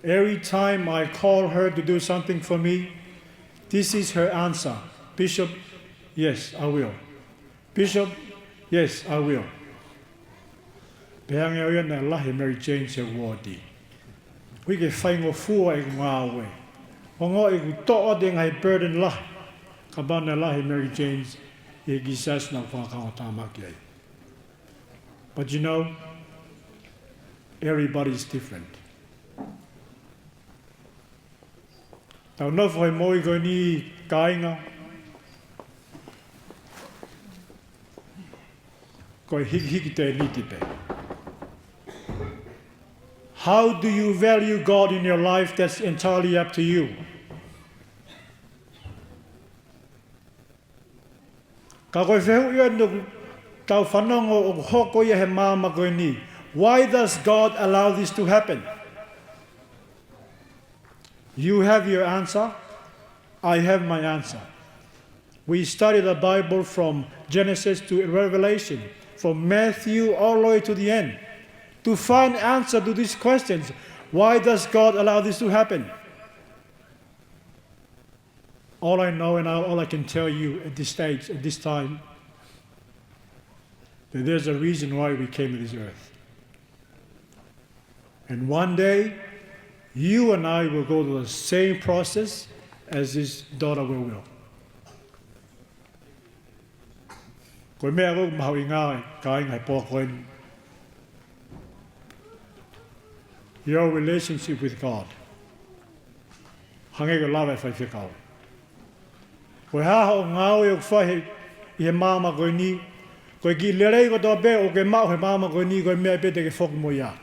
Every time I call her to do something for me, this is her answer. Bishop, yes, I will. Bishop, yes, I will. Pehange oia na lahi Mary Jane se wadi. Wike whaingo fua e ngāwe. O ngā e ku toa de ngai burden lahi. Ka bana lahi Mary Jane's e gisas na whakao tāmaki ai. But you know, everybody's different. Tau nofo he moi koe ni kāinga. Koe hiki te nitipe. How do you value God in your life? That's entirely up to you. Ka koe whehu ia no tau whanongo o hoko ia he māma koe ni. Why does God allow this to happen? You have your answer. I have my answer. We study the Bible from Genesis to Revelation, from Matthew all the way to the end, to find answer to these questions. Why does God allow this to happen? All I know and all I can tell you at this stage, at this time, that there's a reason why we came to this earth. And one day, you and I will go through the same process as this daughter will. Koe mea rau mahau I ngā kāinga he pōkoen. Your relationship with God. Hange ko lawa e whai whikau. Koe haha o ngāwe o whahe I he māma koe ni. Koe ki lerei ko tō be o ke mau he māma koe ni koe mea pete ke whoku mo ia.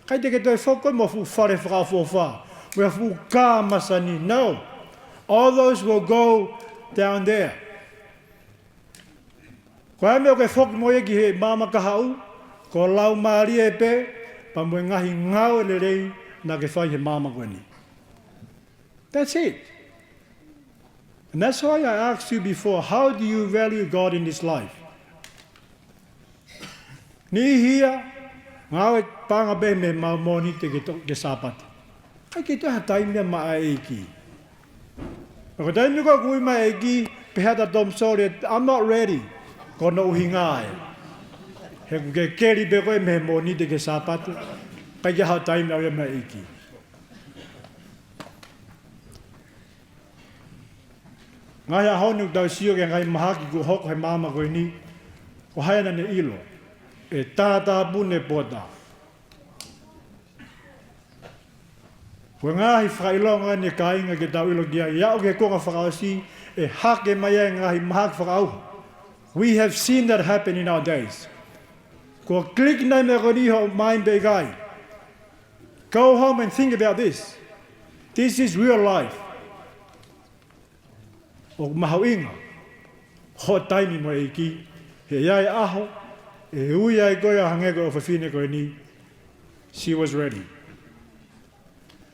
Kai te ke toi whoko mo fu whare whakawho wha. Wea fu kā masani. No. All those will go down there. Ko ai mea ke whoku mo ia ki he māma kahau. Ko lau maari e pe. Pa mwe ngahi ngau e le rei na ke whai he māma koe ni. That's it. And that's why I asked you before, how do you value God in this life? Ni hia. Ngāwe pānga be me maumoni te ke sāpati. Kai ke toha taimia maa eiki. Ko taimia koe kui maa eiki, pehata tom sori, I'm not ready. Ko no uhi ngāe. He ku ke keri be koe me moni te ke sāpati. Kai ke hao taimia ua maa eiki. Ngai a honu tau sio ke ngai mahaki ku hoko he māma koe ni. Ko haina ne ilo. E tātā pune pota. Ko ngāhi whakailonga ne kāinga ke tau ilogia, iau ke konga whakaosi, e hake mai e ngāhi mahak whakauha. We have seen that happen in our days. Ko klik nei me koriho mind be gai. Go home and think about this. This is real life. O mahau inga. Ho taimi mo e ki. He iai aho. E ui ai koe a hange koe o whawhine koe ni. she was ready.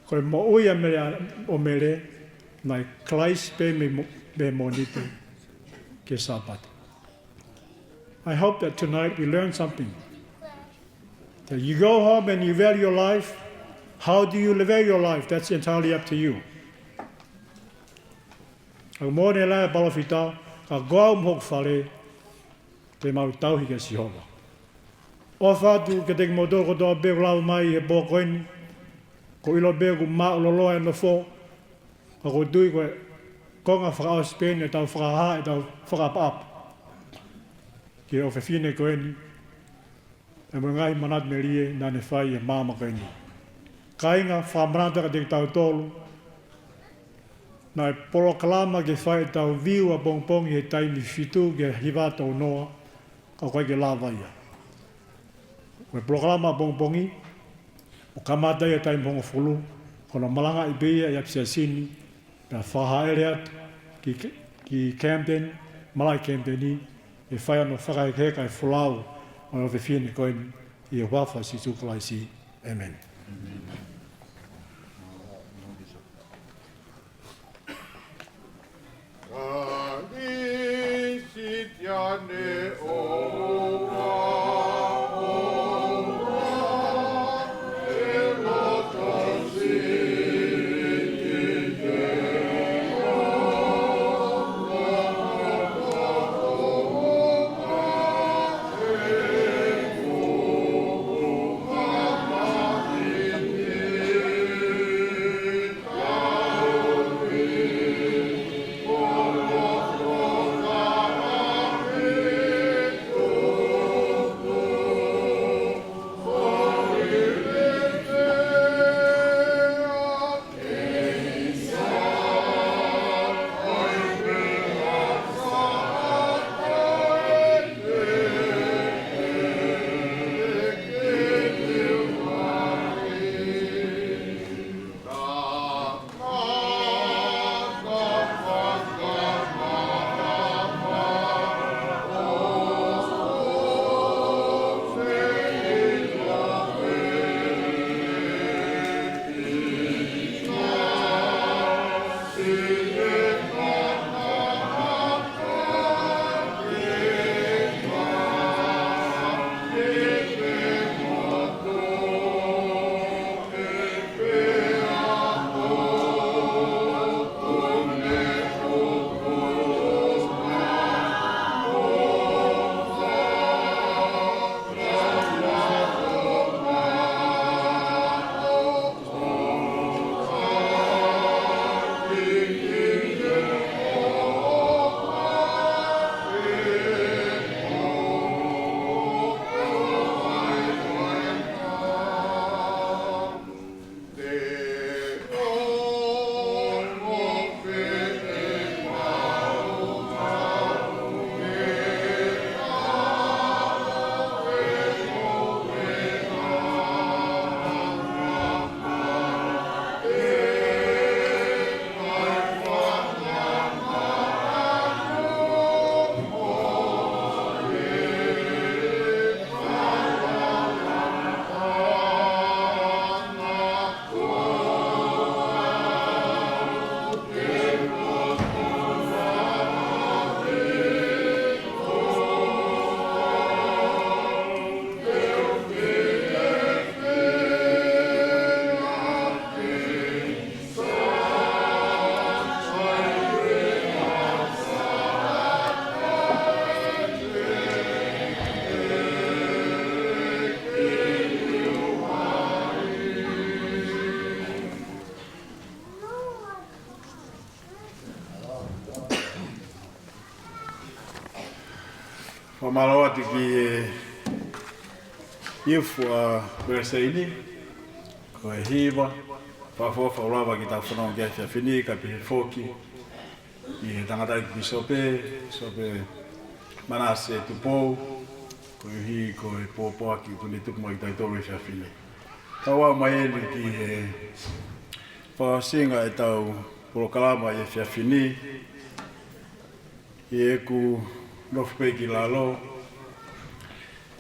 Koe mo uia mea o mere, nai klais pe me monite ke sabat. I hope that tonight we learn something. That you go home and you value your life. How do you live your life? That's entirely up to you. Ang mo ne la balofita, ka goa mhok fale, te mau tauhi ke sihova. O whātu ke te modo ko toa beo lau mai he bōkoini, ko ilo beo ku maa uloloa e no fō, ka ko tui koe konga whakao Spain e tau whakaha e tau whakapap. Ki o whewhine koeni, e mo ngai manat me rie nā ne whai e māma koeni. Ka inga whamarata ka te tau tolu, nā e poro kalama ke whai e tau viu a pongpongi he taimi whitu ke hiwa tau noa, ka koe ke lāwaia. Koe programa pongpongi, o kamata ia taimi hongo fulu, kono malanga i beia i apsia sini, pia whaha ere atu, ki Camden, Malai Campdeni, e whai ano whakahekeka e fulau, o e whine koeni, i e wafa si tukulai si. Amen. Kani sitiane o Whamaloa te ki iufu a Bersaini, ko e hiwa, whafofa urawa ki tau whanau kia whia whini, ka pihe whoki, i he tangatai ki sope manase tupou, ko e hi ko e pōpoa ki tuni tukumai tai tōru whia whini. Taua mai enu ki he whasinga e tau porokalama i whia whini, i e ku nofu pei ki lalo,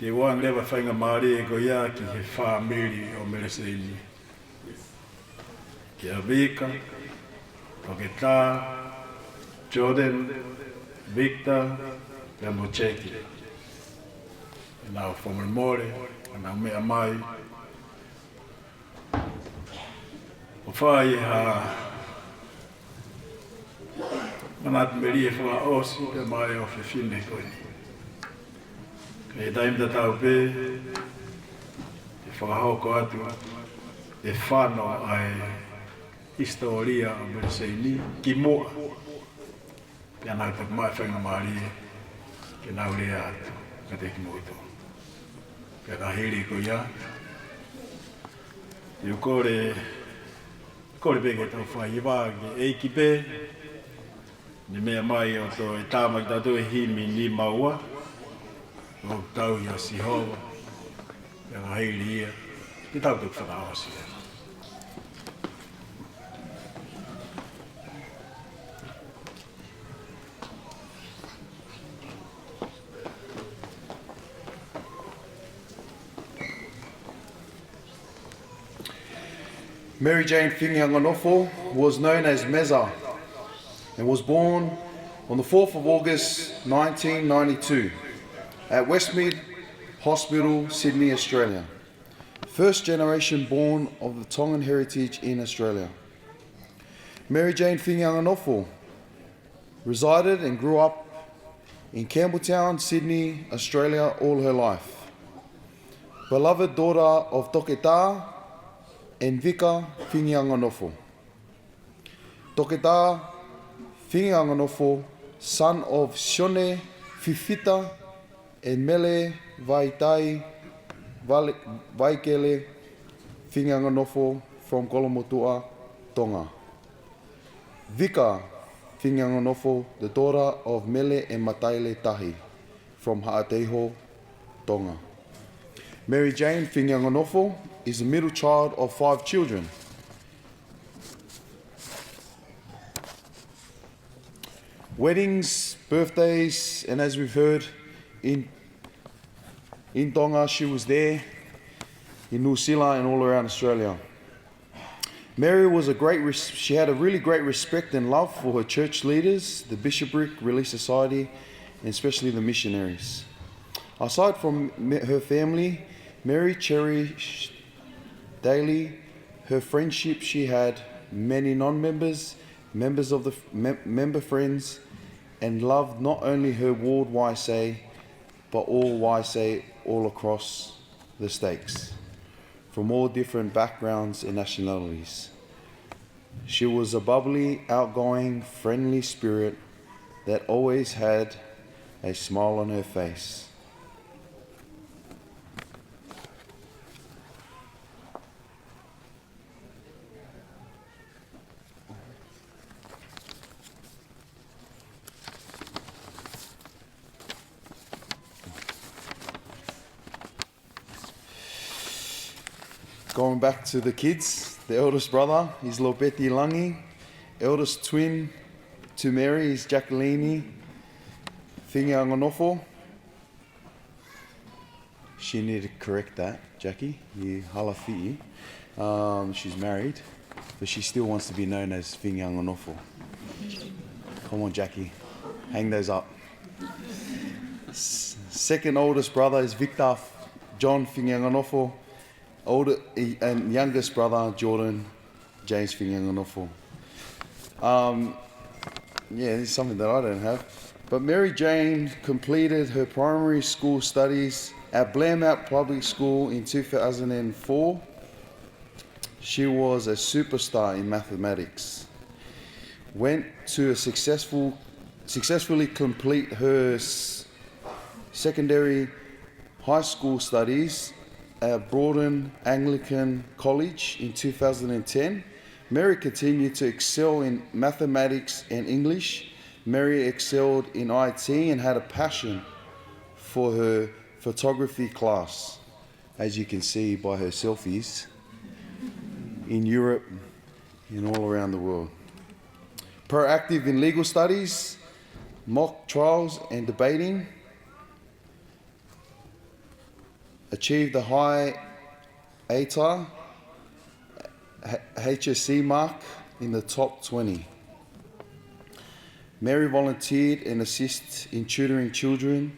Te wang lewa whainga maari e ko ia ki he whamiri o Mereseini. Ki a Vika, Paketa, Jordan, Victor, le Mocheki. E nao Moimoi, e nao mea mai. O whai ha manat meri e wha osi pe mai o whiwhine koe. Kei taimta tau pē, e whakahoko atu, e whano ai historia o Mereseini ki mua. Pia nau tak mai whainga maari e, ke nau rea atu, ka te ki moito. Pia ka hiri ko ia. Iu kore peke tau whai i wāge eiki pē, ni mea mai o tō e tāmak tātou e himi ni maua, o tau i a Sihova, e ngā heiri ia, te tau tuk whakaawasi e. Mary Jane Fineanganofo was known as Meza and was born on the 4th of August 1992 at Westmead Hospital, Sydney, Australia. First generation born of the Tongan heritage in Australia. Mary Jane Fineanganofo resided and grew up in Campbelltown, Sydney, Australia all her life. Beloved daughter of Toketa and Vika Fineanganofo. Toketa Fineanganofo, son of Shone Fifita and Mele Vaitai Vaikele Fineanganofo from Kolomotua, Tonga. Vika Fineanganofo, the daughter of Mele and Mataile Tahi from Haateho, Tonga. Mary Jane Fineanganofo is the middle child of 5 children. Weddings, birthdays, and as we've heard, in Tonga, she was there, in New Zealand and all around Australia. Mary was she had a really great respect and love for her church leaders, the Bishopric, Relief Society, and especially the missionaries. Aside from her family, Mary cherished daily her friendship she had many non-members, members of the member friends, and loved not only her ward YSA, but all YSA all across the states, from all different backgrounds and nationalities. She was a bubbly, outgoing, friendly spirit that always had a smile on her face. Going back to the kids, the eldest brother is Lopeti Langi, eldest twin to Mary is Jacqueline Fineanganofo. She needed to correct that, Jackie, you halafi'i. She's married, but she still wants to be known as Fineanganofo. Come on, Jackie, hang those up. Second oldest brother is Victor John Fineanganofo. Older and youngest brother, Jordan James Fineanganofo. This is something that I don't have. But Mary Jane completed her primary school studies at Blairmount Public School in 2004. She was a superstar in mathematics. Went to successfully complete her secondary high school studies at Broughton Anglican College in 2010. Mary continued to excel in mathematics and English. Mary excelled in IT and had a passion for her photography class, as you can see by her selfies, in Europe and all around the world. Proactive in legal studies, mock trials and debating. achieved the high ATAR HSC mark in the top 20. Mary volunteered and assists in tutoring children,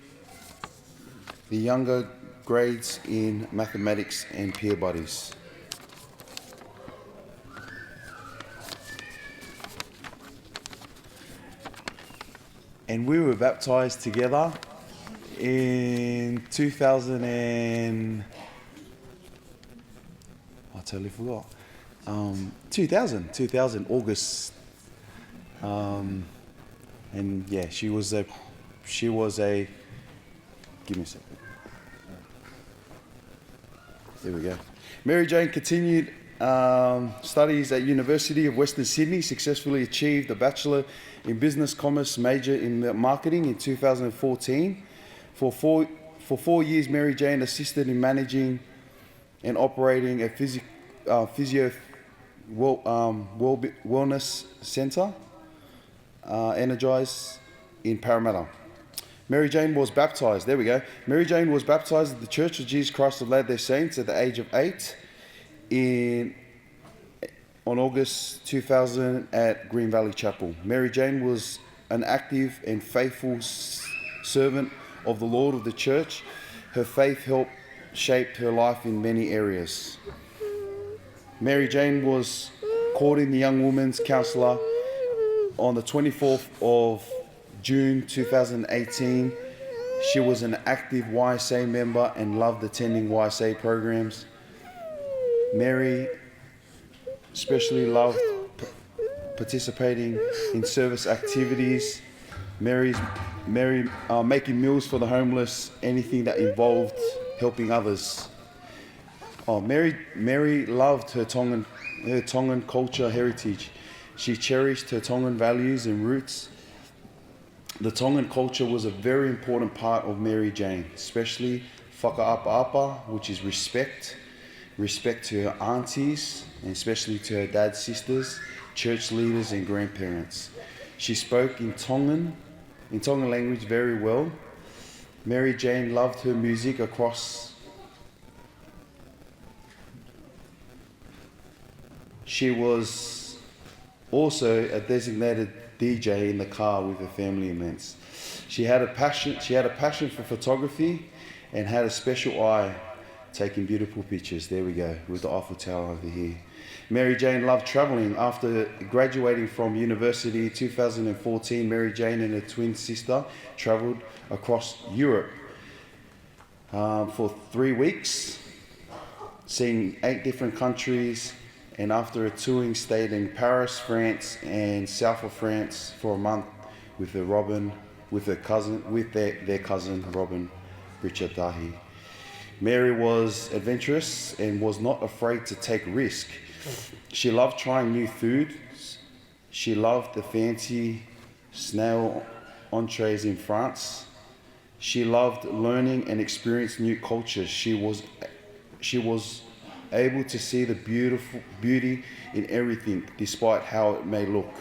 the younger grades in mathematics and peer buddies. And we were baptized together in 2000 and... I totally forgot. 2000 August. And yeah, she was a, give me a second. There we go. Mary Jane continued studies at University of Western Sydney, successfully achieved a Bachelor in Business Commerce major in marketing in 2014. For 4 years, Mary Jane assisted in managing and operating a physio wellness centre, Energize in Parramatta. Mary Jane was baptised. There we go. Mary Jane was baptised at the Church of Jesus Christ of Latter-day Saints at the age of 8 on August 2000 at Green Valley Chapel. Mary Jane was an active and faithful servant of the Lord of the Church. Her faith helped shape her life in many areas. Mary Jane was courting the Young Women's Counsellor on the 24th of June 2018. She was an active YSA member and loved attending YSA programs. Mary especially loved participating in service activities. Mary making meals for the homeless, anything that involved helping others. Mary loved her Tongan culture heritage. She cherished her Tongan values and roots. The Tongan culture was a very important part of Mary Jane, especially whakaapa-apa, which is respect to her aunties, and especially to her dad's sisters, church leaders and grandparents. She spoke in Tongan language very well. Mary Jane loved her music across. She was also a designated DJ in the car with her family events. She had a passion for photography and had a special eye taking beautiful pictures. There we go, with the Eiffel Tower over here. Mary Jane loved traveling. After graduating from university in 2014, Mary Jane and her twin sister traveled across Europe for 3 weeks, seeing 8 different countries, and after a touring stayed in Paris, France, and south of France for a month with their cousin Robin Richardahi. Mary was adventurous and was not afraid to take risk. She loved trying new food. She loved the fancy snail entrees in France. She loved learning and experiencing new cultures. She was able to see the beauty in everything, despite how it may look.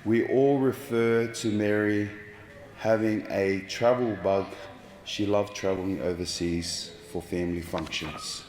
We all refer to Mary having a travel bug. She loved traveling overseas for family functions.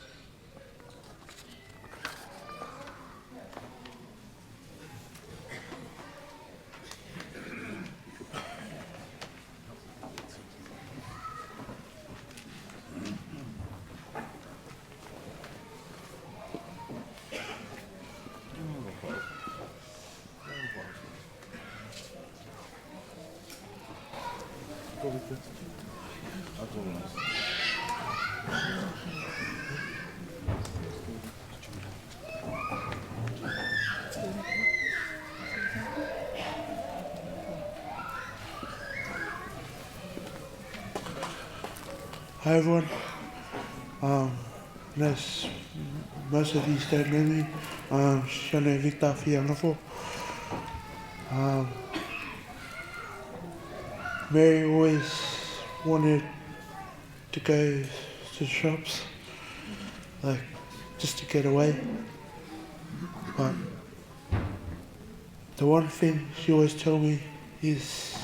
Hi everyone. Most of you don't know me. Shana Victor Fineanganofo. Mary always wanted to go to the shops, like just to get away. But the one thing she always told me is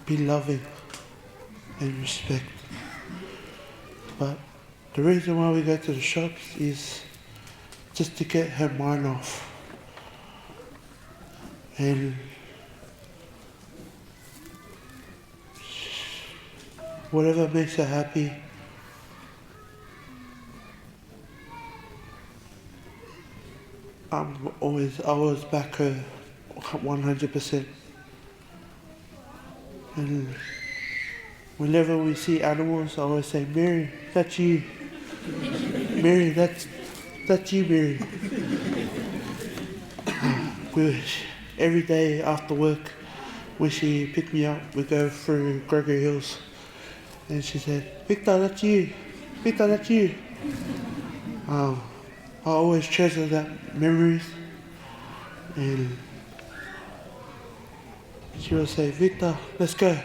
be loving. and respect. But the reason why we go to the shops is just to get her mind off. And whatever makes her happy, I always back her 100%. And whenever we see animals, I always say, Mary, that's you. Mary, that's you, Mary. Every day after work, when she picked me up, we go through Gregory Hills. And she said, Victor, that's you. Victor, that's you. I always treasure that memories. And she will say, Victor, let's go.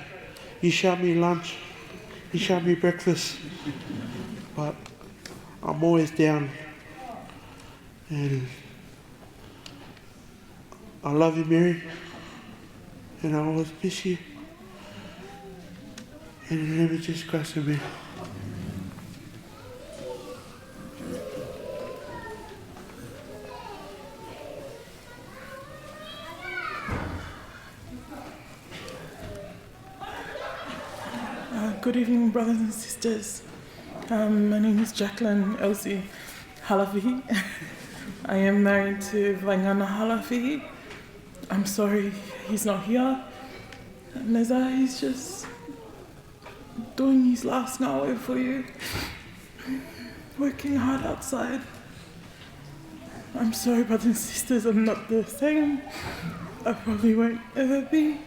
You showed me lunch. You showed me breakfast. But I'm always down. And I love you, Mary. And I always miss you. And it never just crosses me. Good evening, brothers and sisters. My name is Jacqueline Elsie Halafihi. I am married to Vaingana Halafihi. I'm sorry he's not here. Neza, he's just doing his last ngawe for you. Working hard outside. I'm sorry, brothers and sisters, I'm not the same. I probably won't ever be.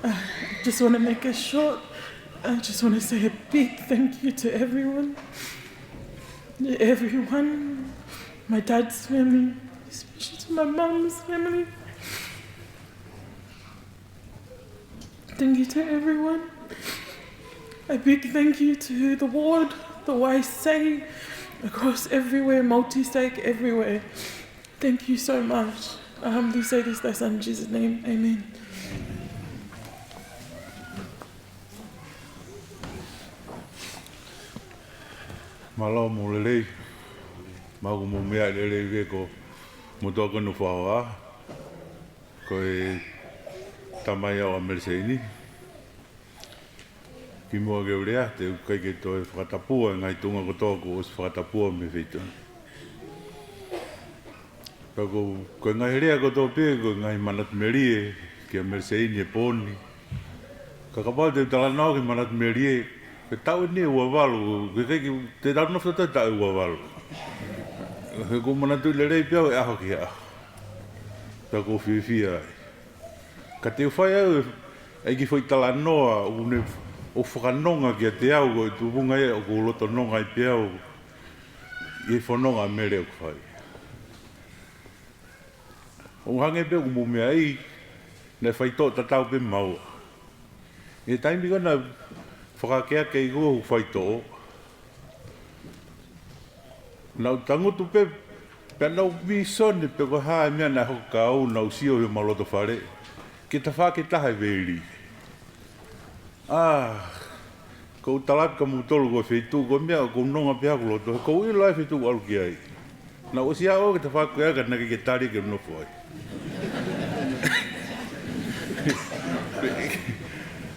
I just want to make it short. I just want to say a big thank you to everyone. Everyone. My dad's family, especially to my mom's family. Thank you to everyone. A big thank you to the ward, the YSA, across everywhere, multi-stake, everywhere. Thank you so much. I humbly say this, thy son, in Jesus' name, amen. Malo mulele, magu mumia lele ko mutoko no fawa, ko tamaya o Mercedes. Ki mo geurea te kai ke to whatapua ngai tunga ko toko os whatapua me feito. Ko ngai rea ko to pe ko ngai manat merie ki Mercedes e poni. Ka kapal te tala no ki manat merie ke tau ni ua walu ke te tau no fata tau ua walu. He ko manatu le rei pia e aho ki a. Ta ko fia. Ka te whai au e ki whai tala noa o whakanonga ki a te au ko tu bunga e o ko loto nonga i pia o i whanonga mere o kwhai. O hange pe o mumea i ne whai tō tatau pe maua. E taimi kana whakakea kei kua o whai tō. Nau tangotu pe nau mi sone pe ko haa mea na hoka au nau sio he maloto whare. Ki ta whake taha veri. Ko talaka mutolo ko whetu ko mea ko nonga pia ko loto. Ko ui lai whetu alu ki ai. Na o si ao ki ta whake ea ka nake ke tari ke nofo ai.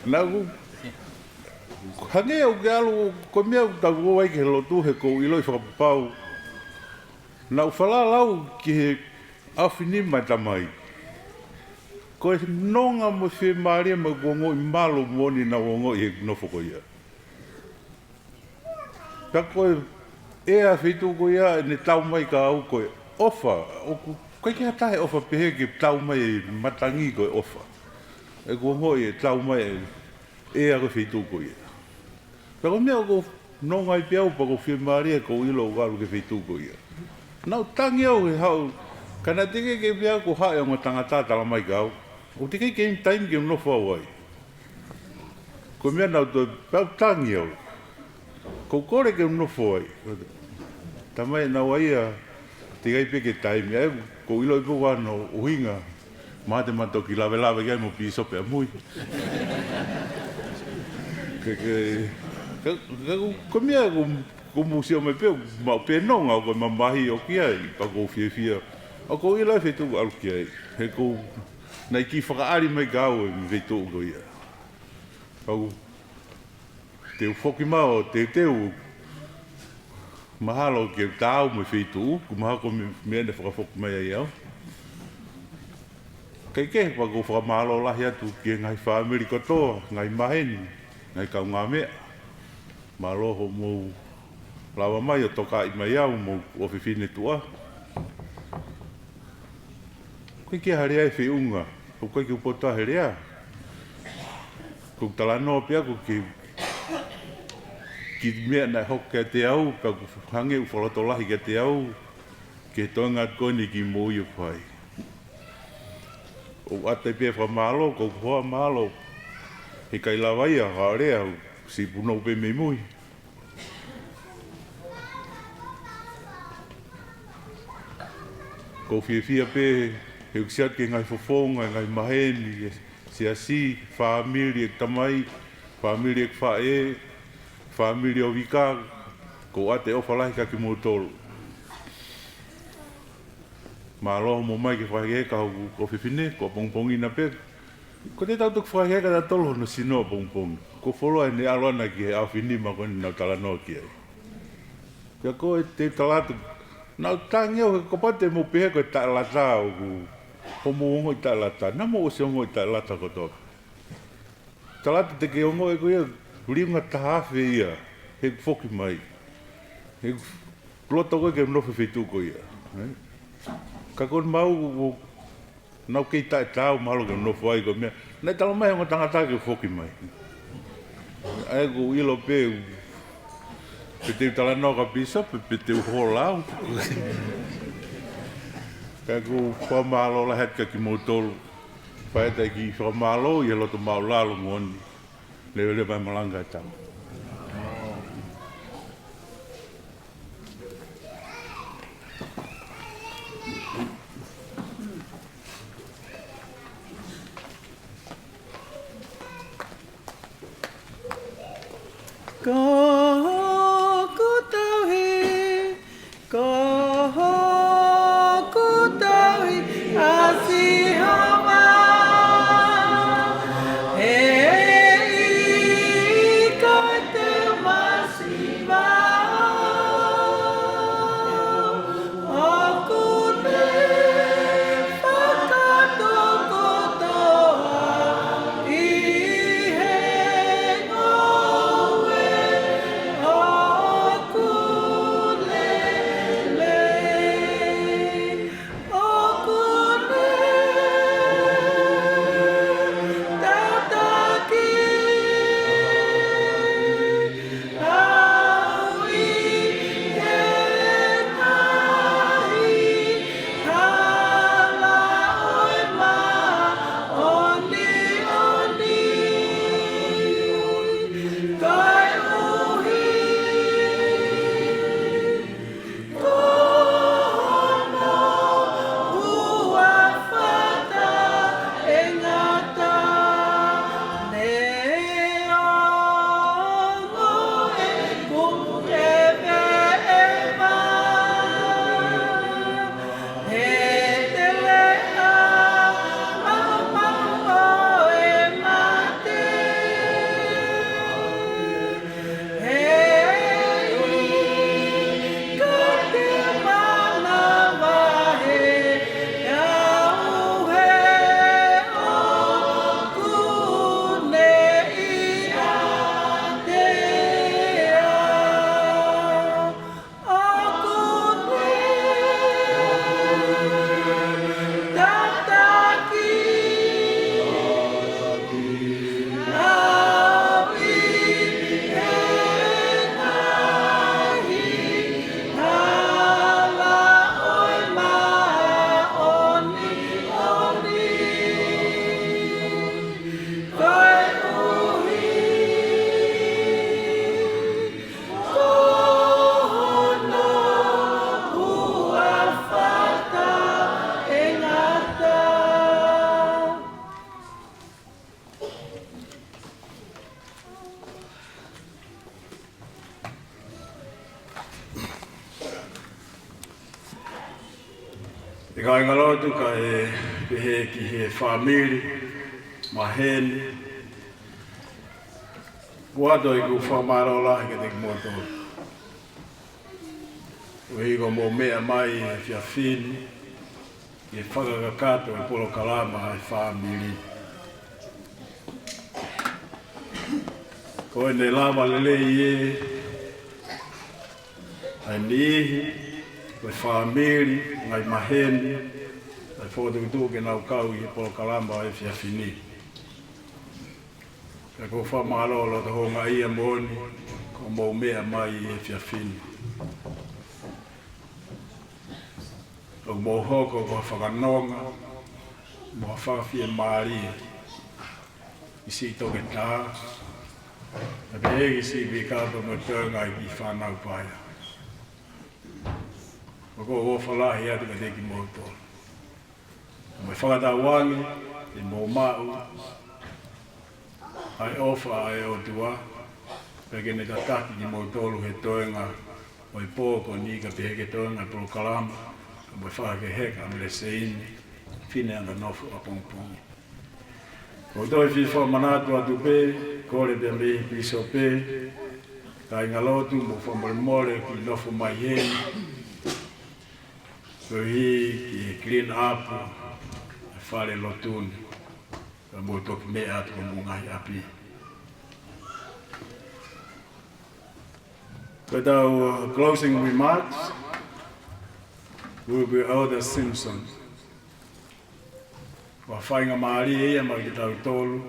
Na ku hange au ke alu ko mea taku o ai ke lotu he ko iloi whakapau. Na u whalalau ki he awhini mai tamai. Ko e nonga mo whi maria ma gongo i malo moni na gongo i nofo ko ia. Pea koe e a whitu ko ia ne tau mai ka au koe ofa. Koe ki hatahe ofa pehe ki tau mai matangi koe ofa. E gongo i tau mai e a koe whitu ko ia. Pea koe mea ko nonga i piau pa ko whi maria ko ilo ugaru ke whitu ko ia. Nau tangi au he hau, kana teke ke pia ko hae o ngā tangata tala mai ka au. O teke ke im taimi ke mnowha au ai. Ko mea nau to pau tangi au. Ko kore ke mnowha ai. Tamai nau ai a te gai peke taimi. Ai ko ilo i puka no uhinga. Mate mato ki lawe lawe gai mo pi sope a mui. Ko mea ko museo me pe ma pe nonga ko mamahi o kia I pa ko fia. O ko ila fe tu al kia. He ko nei ki whakaari mai gao e me to ko ia. Au te foki mao te teu mahalo ke tau me fe tu ku maha ko me ne whakafok mai ai au. Kei ke pa ko whakamalo lahi atu ki ngai whaamiri katoa, ngai maheni, ngai kau ngā mea. Maloho mou lawa mai o toka I mai au mou o whiwhine tua. Koe kia harea e whiunga, ko koe ki upota herea. Ko talanoa pia ko ki mea nai hok kia te au, pa ko hange u whalotolahi kia te au, ke toinga koni ki mou I pai. O ate pia whamalo, ko hoa malo, he kai lawaia harea, si puno pe me mui. Ko fia pe he uksiat ke ngai fofonga, ngai maheni, si asi, whaamiri e tamai, whaamiri e whae, whaamiri o wika, ko ate o whalahi ka ki mō tolu. Māloho mō mai ke whaheka ko whiwhine, ko pongpongi na pe. Ko te tautuk whaheka da tolo no sino pongpongi. Ko wholoa ne aroana ki he awhinima ko ni nau talanoa ki ai. Kia ko e te talatu, nau tangi au ko pate mō pehe ko e talata o ku homo ongo I talata. Namo o se ongo I talata ko toka. Talata te ke ongo e ko ia, riunga tahawhi ia, he whoki mai. He plota koe ke mnowhi whitu ko ia. Ka kon mau nau kei tae tau mahalo ke mnowhi ai ko mea. Nei talo mai ongo tangata ke whoki mai. Ai ko ilo pe pe te talanoa ka pisa, pe te uholau. Ka ko whamalo la hetka ki motolu. Whaeta ki whamalo I loto maulalo ngoni. Lewe mai malanga tau. Ko kutauhi, ko kutauhi, asi hama. He ika te masiva. Aku ne whakatokotoa I he ngoe. Te kai ngalotu ka he ki he whamiri, maheni. Wato i ku whamaro lahi ke te kumoto. Uhigo mo mea mai e whiawhini, e whakakakato e polo kalama e whamiri. Ko ne lava lele i ai nihi, koe whamiri, ngai maheni, ai whotukutu ke nau kau i polo kalama e whiawhini. Ka ko whamarolo te honga ia moni, ko mo mea mai e whiawhini. O mo hoko ko whakanonga, mo whawhia maari, i si toke tā, a te hegi si wikato mo tōnga i ki whanau paia. O ko whalahi atu ka teki mo tō. Mo whakata wangi, i mo mau, ai ofa ai o tua, peke ne tataki ki mo tōlu he tōnga, o i pōko ni ka peheke tōnga polo kalama, ka mo whake heka me le seini, Fineanganofo a pongpongi. Ko toi whiwha manatu atu pē, kore pia me piso pē, kai ngalotu mo whamore ki nofo mai heni, ko hi ki clean up, e whare lotuni, ka mo toki me atu ko mungai api. With our closing remarks, we will be Elder Simpson. Wa whainga maari ea ma ki tau tolu,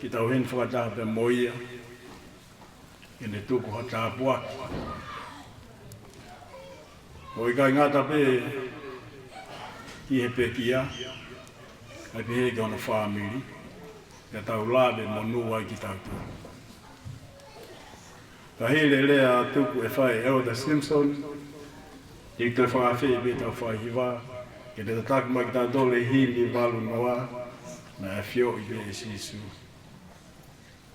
ki tau hen whakataha pe moia, e ne tuku hataha puaki. O i kai ngata pe ki he pe kia, ai pe he ki ona whamiri, ka tau labe mo nuai ki tau tolu. Ka hele lea tuku e whai Elder Simpson, i te whakawhi pe tau whai hiwa, ke te tataki mai ki tā dole hili walu noa, na e whio i le sisu.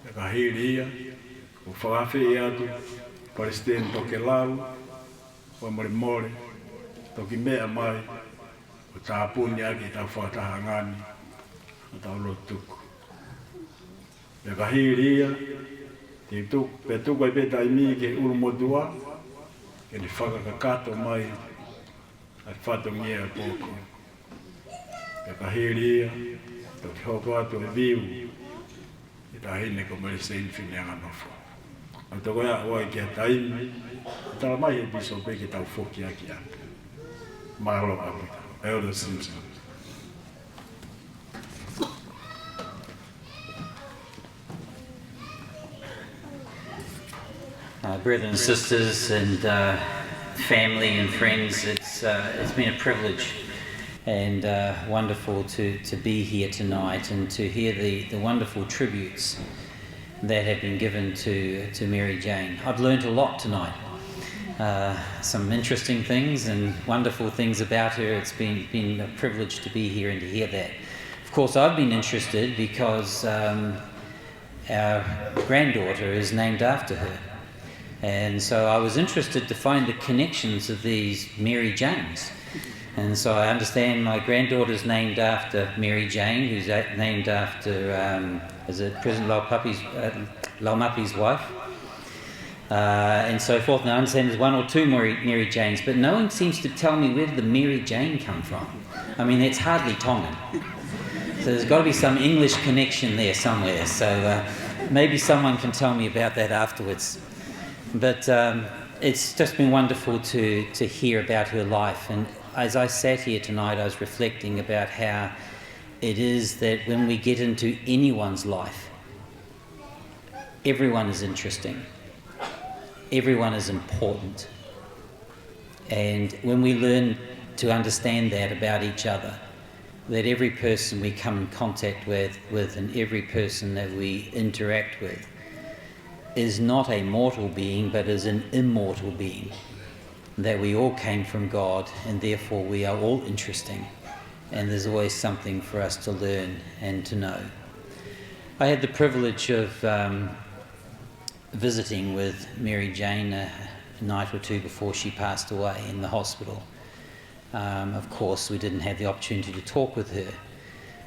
E ka hili ia, o whakawhi i atu, Palestine toke lau, o more, toki mea mai, o tā puni aki tau whakataha ngani, o tau lotuku. E ka hili ia, pe tuku ai peta i mi ke urumodua, ke ni whakakakato mai, ai whatongia e pōko. E ka hiria, tau ki hoko atu e viu, e tā hine ko mele sein Fineanganofo. Au toko ea oai ki a taimi, e tala mai e piso pe ki tau whoki aki atu. Mahalo apita, Elder Simpson. Brothers and sisters and family and friends, it's been a privilege and wonderful to be here tonight and to hear the wonderful tributes that have been given to Mary Jane. I've learned a lot tonight, some interesting things and wonderful things about her. It's been a privilege to be here and to hear that. Of course, I've been interested because our granddaughter is named after her. And so I was interested to find the connections of these Mary Janes. And so I understand my granddaughter's named after Mary Jane, who's named after, is it President Laumapi's wife? And so forth. And I understand there's one or two Mary Janes, but no one seems to tell me where did the Mary Jane come from. I mean, it's hardly Tongan. So there's got to be some English connection there somewhere. So maybe someone can tell me about that afterwards. But it's just been wonderful to hear about her life. And as I sat here tonight, I was reflecting about how it is that when we get into anyone's life, everyone is interesting. Everyone is important. And when we learn to understand that about each other, that every person we come in contact with and every person that we interact with is not a mortal being, but is an immortal being. That we all came from God, and therefore we are all interesting. And there's always something for us to learn and to know. I had the privilege of visiting with Mary Jane a night or two before she passed away in the hospital. Of course, we didn't have the opportunity to talk with her,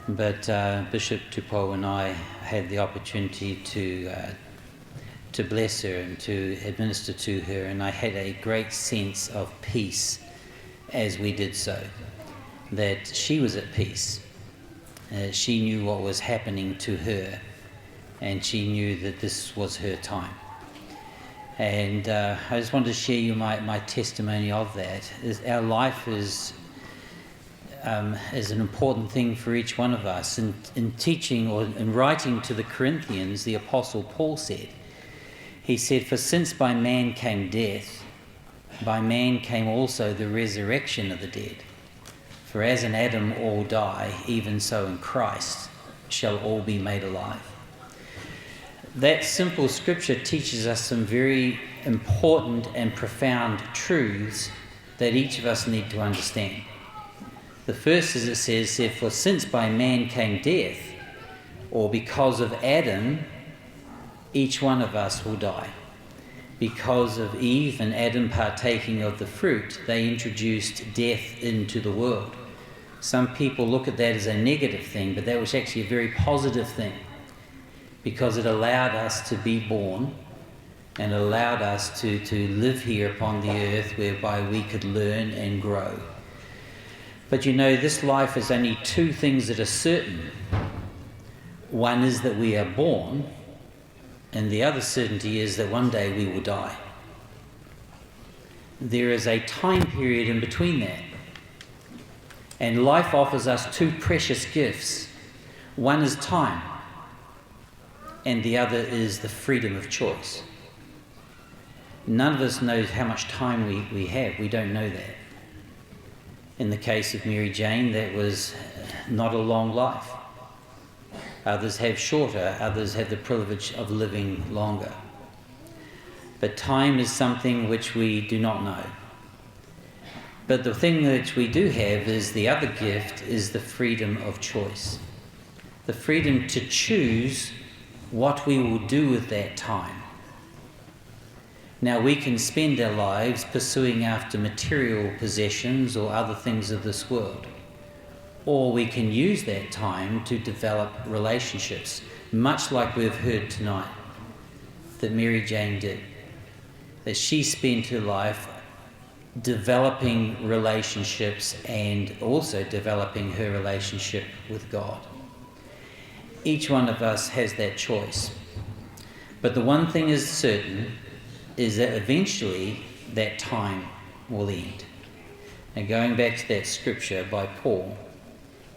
but Bishop Tupou and I had the opportunity to bless her and to administer to her, and I had a great sense of peace as we did so, that she was at peace. She knew what was happening to her, and she knew that this was her time. And I just wanted to share you my testimony of that. Our life is an important thing for each one of us. In teaching or in writing to the Corinthians, the Apostle Paul said, he said, "For since by man came death, by man came also the resurrection of the dead. For as in Adam all die, even so in Christ shall all be made alive." That simple scripture teaches us some very important and profound truths that each of us need to understand. The first is, it says, "For since by man came death," or because of Adam, each one of us will die. Because of Eve and Adam partaking of the fruit, they introduced death into the world. Some people look at that as a negative thing, but that was actually a very positive thing, because it allowed us to be born and allowed us to live here upon the earth, whereby we could learn and grow. But you know, this life is only two things that are certain. One is that we are born, and the other certainty is that one day we will die. There is a time period in between that. And life offers us two precious gifts. One is time, and the other is the freedom of choice. None of us knows how much time we have. We don't know that. In the case of Mary Jane, that was not a long life. Others have shorter, others have the privilege of living longer. But time is something which we do not know. But the thing that we do have is the other gift is the freedom of choice. The freedom to choose what we will do with that time. Now, we can spend our lives pursuing after material possessions or other things of this world. Or we can use that time to develop relationships, much like we've heard tonight that Mary Jane did. That she spent her life developing relationships and also developing her relationship with God. Each one of us has that choice. But the one thing is certain is that eventually that time will end. And going back to that scripture by Paul,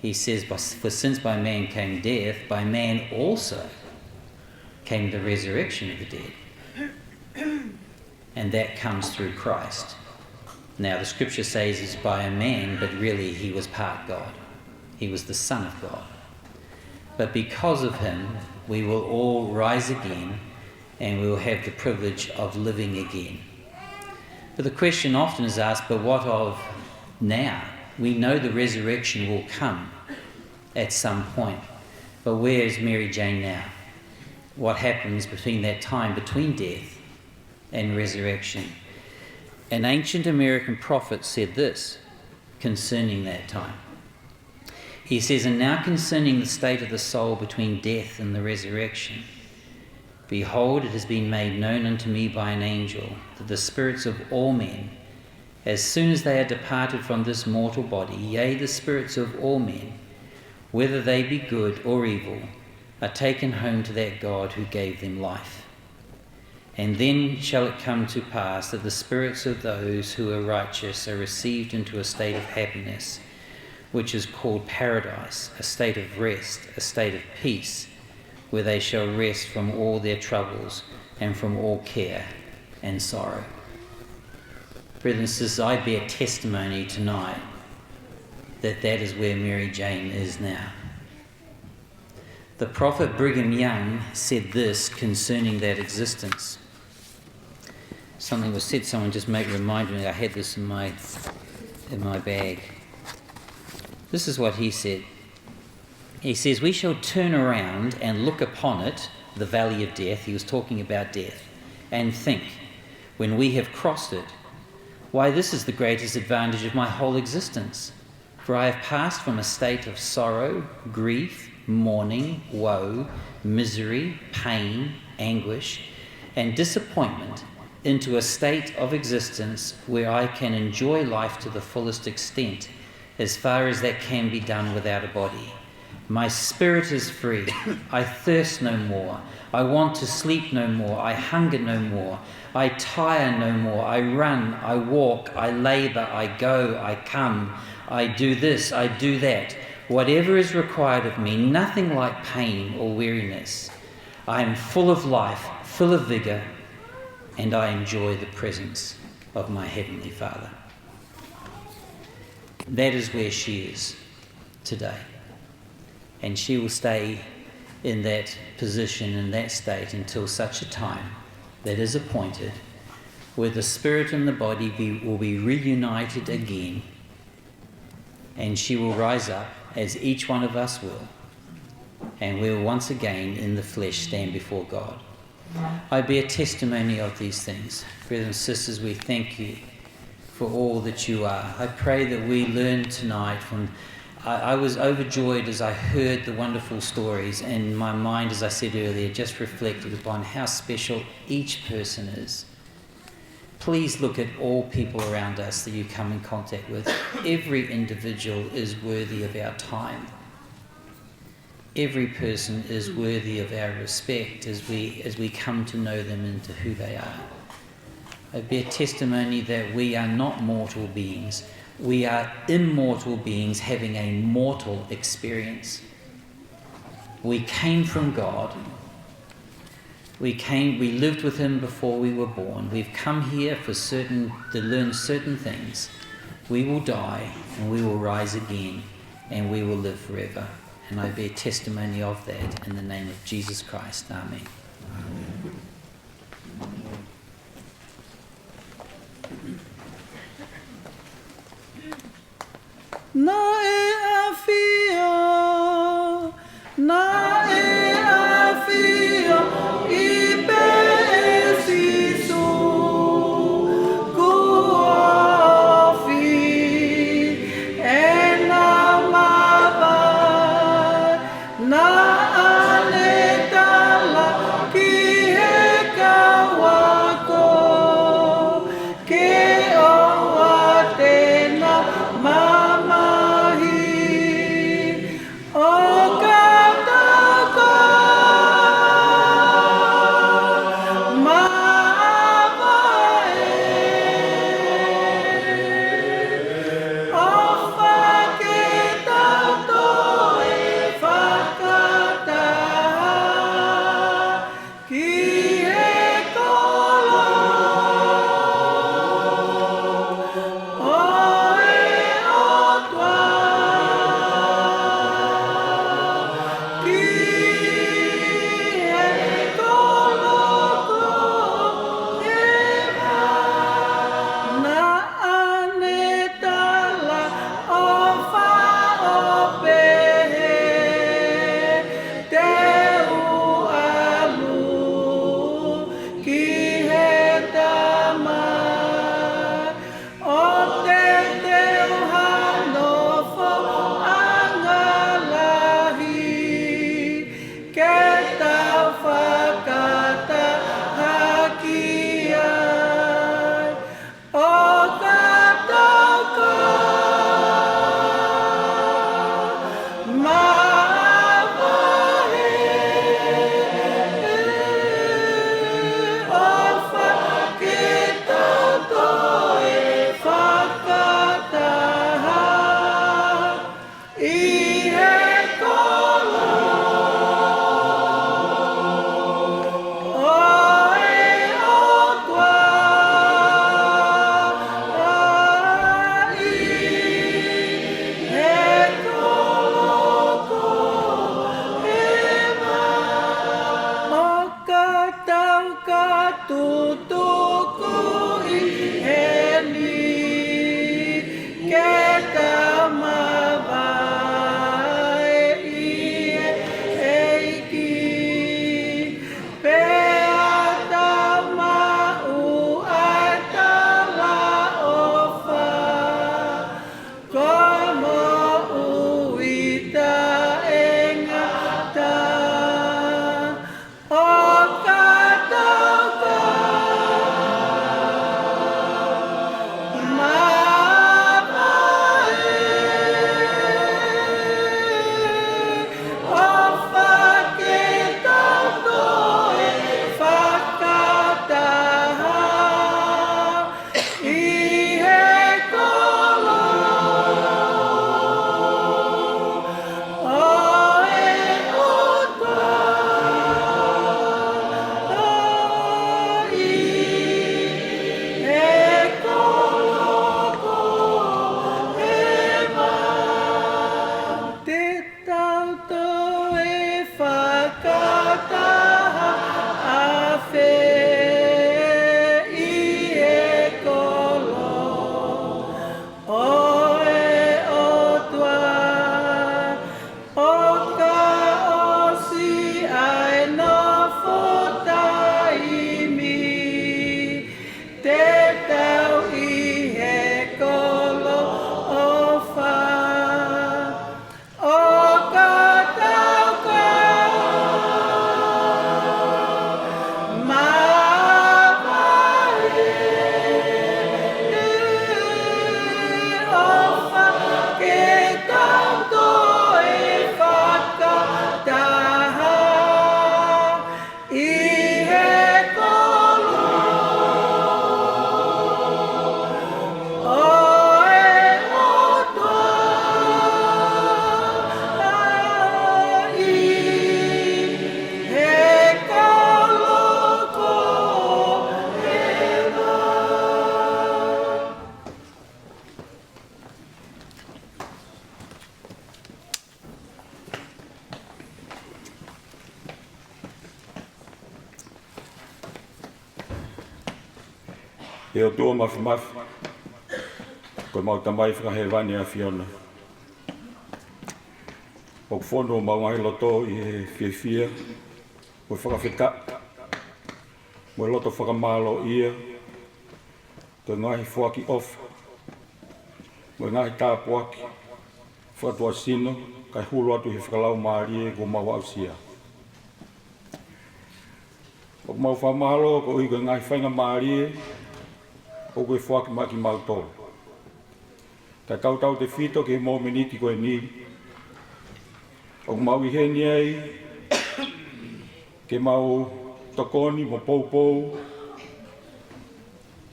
he says, "For since by man came death, by man also came the resurrection of the dead." And that comes through Christ. Now the scripture says it's by a man, but really he was part God. He was the Son of God. But because of him, we will all rise again, and we will have the privilege of living again. But the question often is asked, but what of now? We know the resurrection will come at some point. But where is Mary Jane now? What happens between that time, between death and resurrection? An ancient American prophet said this concerning that time. He says, "And now concerning the state of the soul between death and the resurrection, behold, it has been made known unto me by an angel that the spirits of all men, as soon as they are departed from this mortal body, yea, the spirits of all men, whether they be good or evil, are taken home to that God who gave them life. And then shall it come to pass that the spirits of those who are righteous are received into a state of happiness, which is called paradise, a state of rest, a state of peace, where they shall rest from all their troubles and from all care and sorrow." Brothers and sisters, I bear testimony tonight that that is where Mary Jane is now. The prophet Brigham Young said this concerning that existence. Something was said, someone just reminded me, I had this in my bag. This is what he said. He says, "We shall turn around and look upon it," the valley of death, he was talking about death, "and think, when we have crossed it, Why, this is the greatest advantage of my whole existence, for I have passed from a state of sorrow, grief, mourning, woe, misery, pain, anguish, and disappointment into a state of existence where I can enjoy life to the fullest extent, as far as that can be done without a body. My spirit is free. I thirst no more. I want to sleep no more. I hunger no more. I tire no more. I run, I walk, I labour, I go, I come. I do this, I do that. Whatever is required of me, nothing like pain or weariness. I am full of life, full of vigour, and I enjoy the presence of my Heavenly Father. That is where she is today. And she will stay in that position, in that state, until such a time that is appointed, where the spirit and the body will be reunited again, and she will rise up, as each one of us will, and we will once again in the flesh stand before God. I bear testimony of these things. Brothers and sisters, we thank you for all that you are. I pray that we learn tonight from... I was overjoyed as I heard the wonderful stories, and my mind, as I said earlier, just reflected upon how special each person is. Please look at all people around us that you come in contact with. Every individual is worthy of our time. Every person is worthy of our respect as we come to know them into who they are. I bear testimony that we are not mortal beings. We are immortal beings having a mortal experience. We came from God. We lived with him before we were born. We've come here to learn certain things. We will die and we will rise again and we will live forever. And I bear testimony of that in the name of Jesus Christ. Amen. Na e afia, na e afia, I pe esisu, kuafi, e na maba, na anetala ki he kawako, ke o atena mama. E o tua mafi. Koe mau tamai whakahewani a Fiona. O whono mau ngai loto i he whiawhia. Koe whakawhita. Moe loto whakamalo ia. Koe ngahi whaki off. Moe ngahi tāpuaki. Whakatua sino. Kai hulu atu he whakalau maari e ko mau ausia. O mau whamalo ko i koe ngahi whainga maari e. O koe whaki maki mau tō. Ka tautau te whito ke mō meniti koe ni. O mau i heni ai. Ke mau tokoni mo poupou.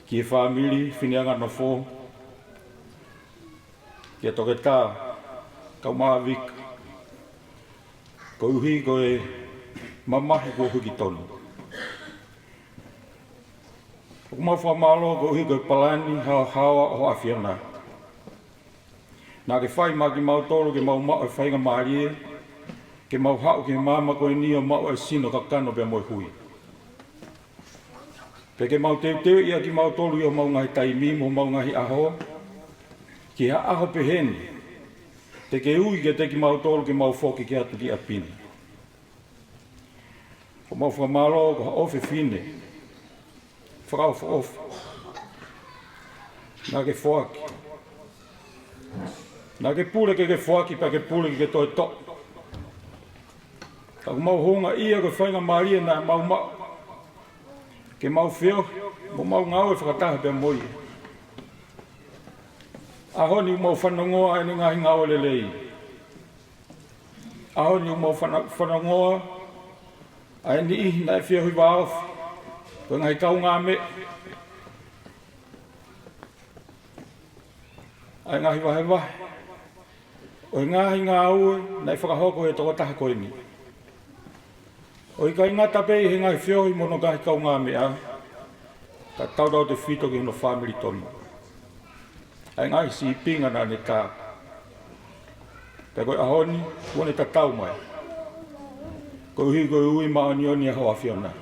Ki e whamiri Fineanganofo. Ki e toke tā. Kau maa vika. Ko uhi koe mamahi ko huki tonu. O mau whamalo ko uhi koe palani hawa o awhiana. Nā ke whai mā ki mau toro ke mau mao e whainga maari e. Ke mau hao ke māma koe ni o mao e sino ka kano pe moe hui. Pe ke mau teo ia ki mau toro i o mau ngahi taimi mo mau ngahi aho. Ki ha aho pe heni. Te ke ui ke te ki mau toro ke mau whoki ki atu ki apini. O mau whamalo ko ha ofe fine. Whakau whaofe. Nā ke whoaki. Nā ke pule ke whoaki pa ke pule ke toi tok. Ka ku mau honga ia ko whainga maria nā mau mau. Ke mau whio, mo mau ngau e whakataha pe moi. Ahoni mau whanongoa e ni ngahi ngau lelei. Ahoni mau whanongoa e ni ihi na e whio hui waofi. Ko ngai kau ngā me. Ai ngahi wahe wahe. O ngahi ngā ue, nei whakahoko e toko taha koe ni. O i kai ngata pei he ngahi whiohi mono ngahi kau ngā mea. Ka taurau te whito ki hono whamiri tonu. Ai ngahi si pinga nā ne tā. Te koe ahoni, kone ta tau mai. Ko uhi koe ui maani oni a hoa whiona.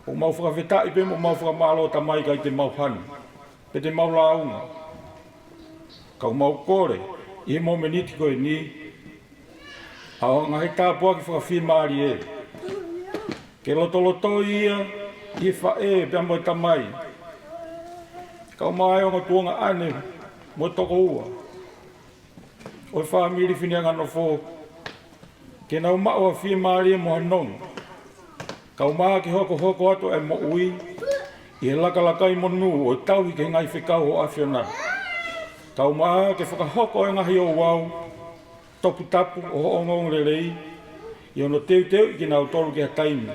O mau whakawheta i pe mo mau whakamalo ta mai kai te mau hanu. Pe te mau launga. Kau mau kore. I he mō meniti koe ni, ao ngahi tāpua ki whakawhi maari e. Ke loto ia, i e whae pia moe tamai. Kau mai o ngā tuonga ane, mo toko ua. O e whamiri Fineanganofo, ke nau mao a whi maari e mo hanong. Kau maa ki hoko atu e mo ui, i he lakai mo nu o tauhi ke ngai whikau o awhiona. Kau maa ke whakahoko e ngahi o wau, topu tapu o ongong lelei, i ono teu i ki nau toru ki ha taimi.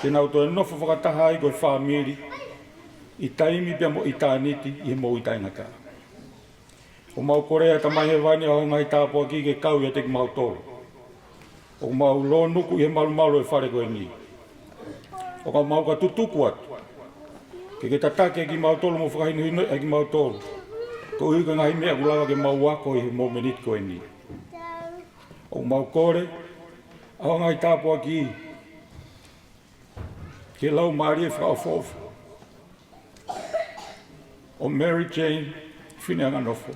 Ke nau to e nofo whakataha ai koe whamiri, i taimi pia mo i tāniti i he mo i taingaka. O mau korea tamai he wani a ho ngahi tāpua ki ke kau i a te ki mau toru. O mau lo nuku i he malu e whare koe ni. O ka mau ka tutuku atu. Ke tatake ki mau toru mo whakahinu hinu e ki mau toru. Ko ui ka ngahi mea kulawa ke mau wako i he mō menit koe ni. O mau kore, ao ngai tāpua ki. Ke lau maari e whakaofofu. O Mary Jane Fineanganofo.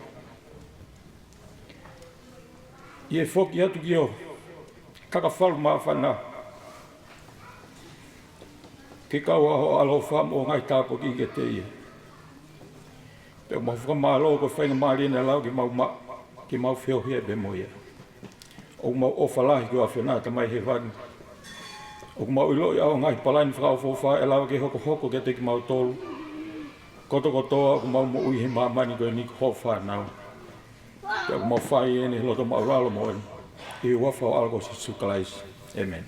I e whoki atu ki o kakawhalu maa whana. Ke kau aho alo wham o ngai tāpua ki ke te ia. Pe o mau whakamalo ko whainga maari ene lau ki mau whiohia e be moia. O mau ofalahi ko a whiona ta mai he whani. O mau ilo i au ngai palaini whakaofowha e lau ke hoko ke te ki mau tolu. Kotoa o mau mo ui he maamani ko e ni ko whanau. Pe o mau whai ene loto mau ralo mo ene. I wafa o algo si sukalaisi. Amen.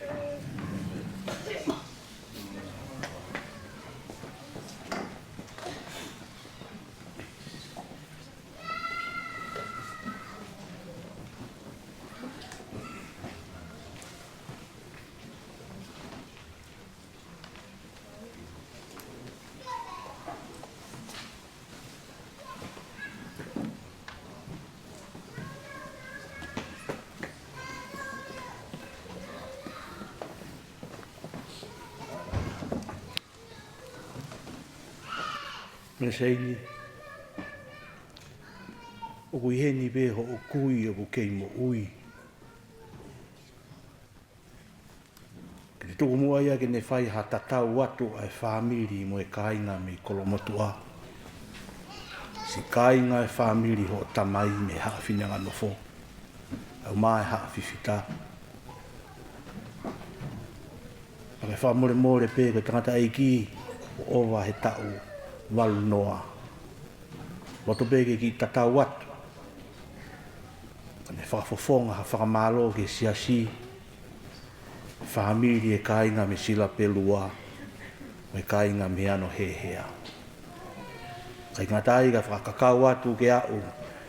Me seini. O kui heni be ho o kui o kei mo ui. Ke tuku mua ia ke ne whai ha tatau watu ai whamiri mo e kainga me kolomotua. Si kainga e whamiri ho tamai me haa Fineanganofo. Au mai haa fifita. Ake whamore more pe ke tangata eiki o owa he tau walu noa. Wato pe ke ki tatau watu. Kane whakafofonga ha whakamalo ke siasi. Whamiri e kainga me sila pelua. Me kainga me ano hea. Kai ngatai ka whakakau atu ke au.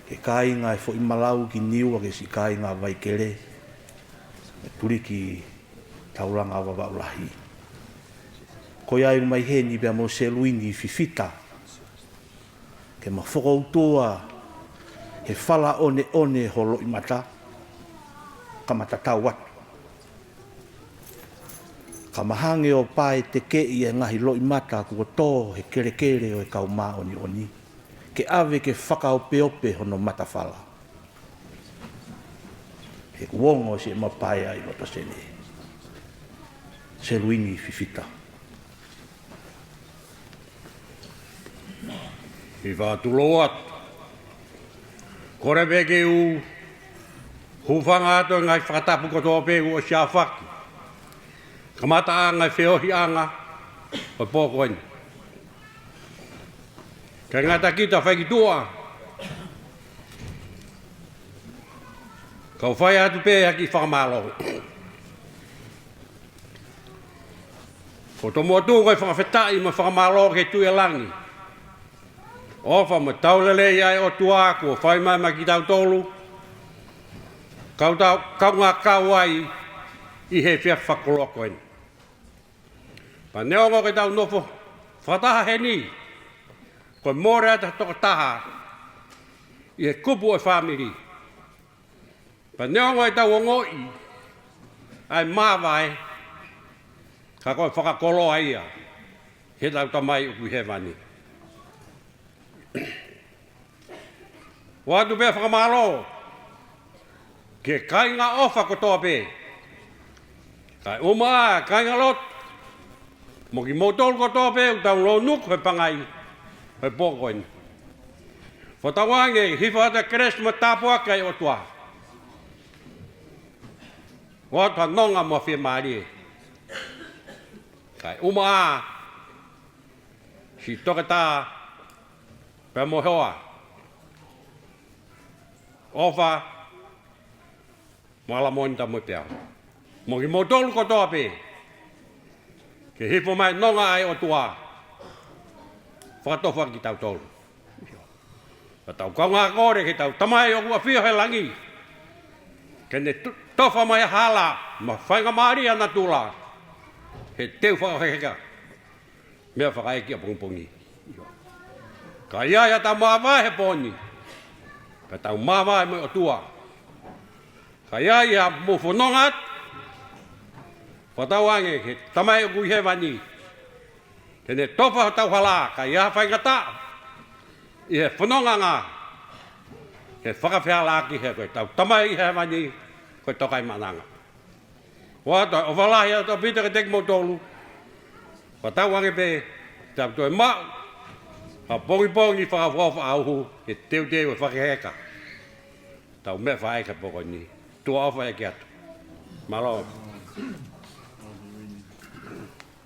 Ke kainga e fo imalau ki niua ke si kainga vai kere. Me puriki tauranga awa waulahi. Ko ia mai heni bea mo seluini fifita. Ke ma whakautua he whala one holo i mata. Ka matatau watu. Ka mahange o pae te kei e ngahi lo i mata kua tō he kere kere o e kau maa oni oni. Ke ave ke whakaope ope hono mata whala. He kuongo si e mapae ai roto sene. Seluini fifita. I whātulo atu. Kore peke u hufanga ato ngai whakatapu koto pegu o sia whaki. Kamata anga e whiohi anga o pōkoini. Ka ngata kita whaikitua. Kau whai atu pēha ki whakamalo. Ko tomo atu ngai whakawhetai ma whakamalo ke tui langi. Ofa ma taulele iai o tua ko whai mai ma ki tau tolu. Kau ngā kau ai i he whia whakoloko eni. Pa neongo ke tau nofo, whataha he ni. Ko more ata toko taha i he kupu o whamiri. Pa neongo e tau ngoi ai mawai ka koe whakakoloa ia. He tau tamai uku he wani. Watu pe whakamalo ke kainga ofa ko toa pe. Kai uma kainga lot. Mo ki motol ko toa pe utau lo nuk he pangai. He pōkoini. Whatawange hifa ata kres ma tāpua kai o tua. Wata nonga mo whia maari. Kai uma a. Si toke tā. Pe mo hoa. Ofa. Mala mointa mo peau. Mo ki motol ko toa pe. Ke hifo mai nonga ai o tua. Whakatofa ki tau tolu. Ka tau kaunga kore ki tau tamai o kua whio he langi. Ke ne tofa mai hala. Ma whainga maari ana tula. He teu whakaheka. Mea whakaeki a pungpungi. Ka ia tau mawai he poni. Ka tau mawai mo o tua. Ka ia mo whanongat. Whatawange he tamai o kui he wani. Ke ne tofa tau hala. Ka ia whaingata. I he whanonga ngā. He whakawhea laki he koe tau tamai i he wani. Koe tokai mananga. Wata o walahi a tau pita ke tek mo tolu. Whatawange pe. Tau toi mau. Ha pongi whakawhawha auhu. He teu teu e whakaheka. Tau me whaeka poko ni. Tua awha e ki atu. Malo.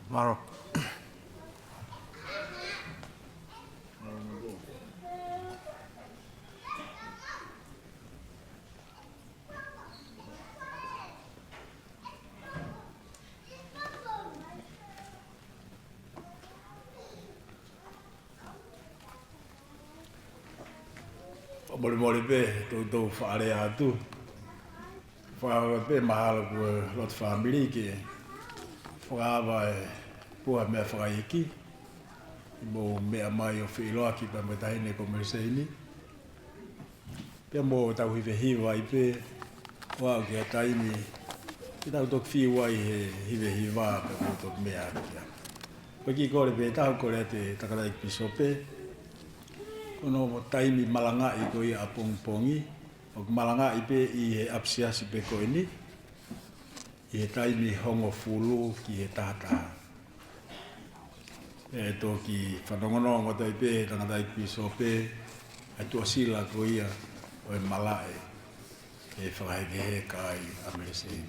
Maro. Mori pe, tau whaare atu. Whaare pe mahalo kua lot whamiri ki. Whaawa e pua mea whakaiki. I mō mea mai o Eulogies pa me tahine ko Merseini. Pea mō tau hiwe hiwa i pe. Wau ki a taimi. I tau tok whiwa i he hiwe hiwa pe mō tok mea. Paki kore pe tau kore te takaraik pisope. Ono mo taimi malanga I ko ia apongpongi. O malanga I pe I he apsiasi pe ko ini. I he taimi hongo fulu ki he tata. E to ki whanongonongo tai pe, tangata I piso pe, e tua sila ko ia o e malae. E whakaheke he kai amesei.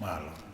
Mahalo.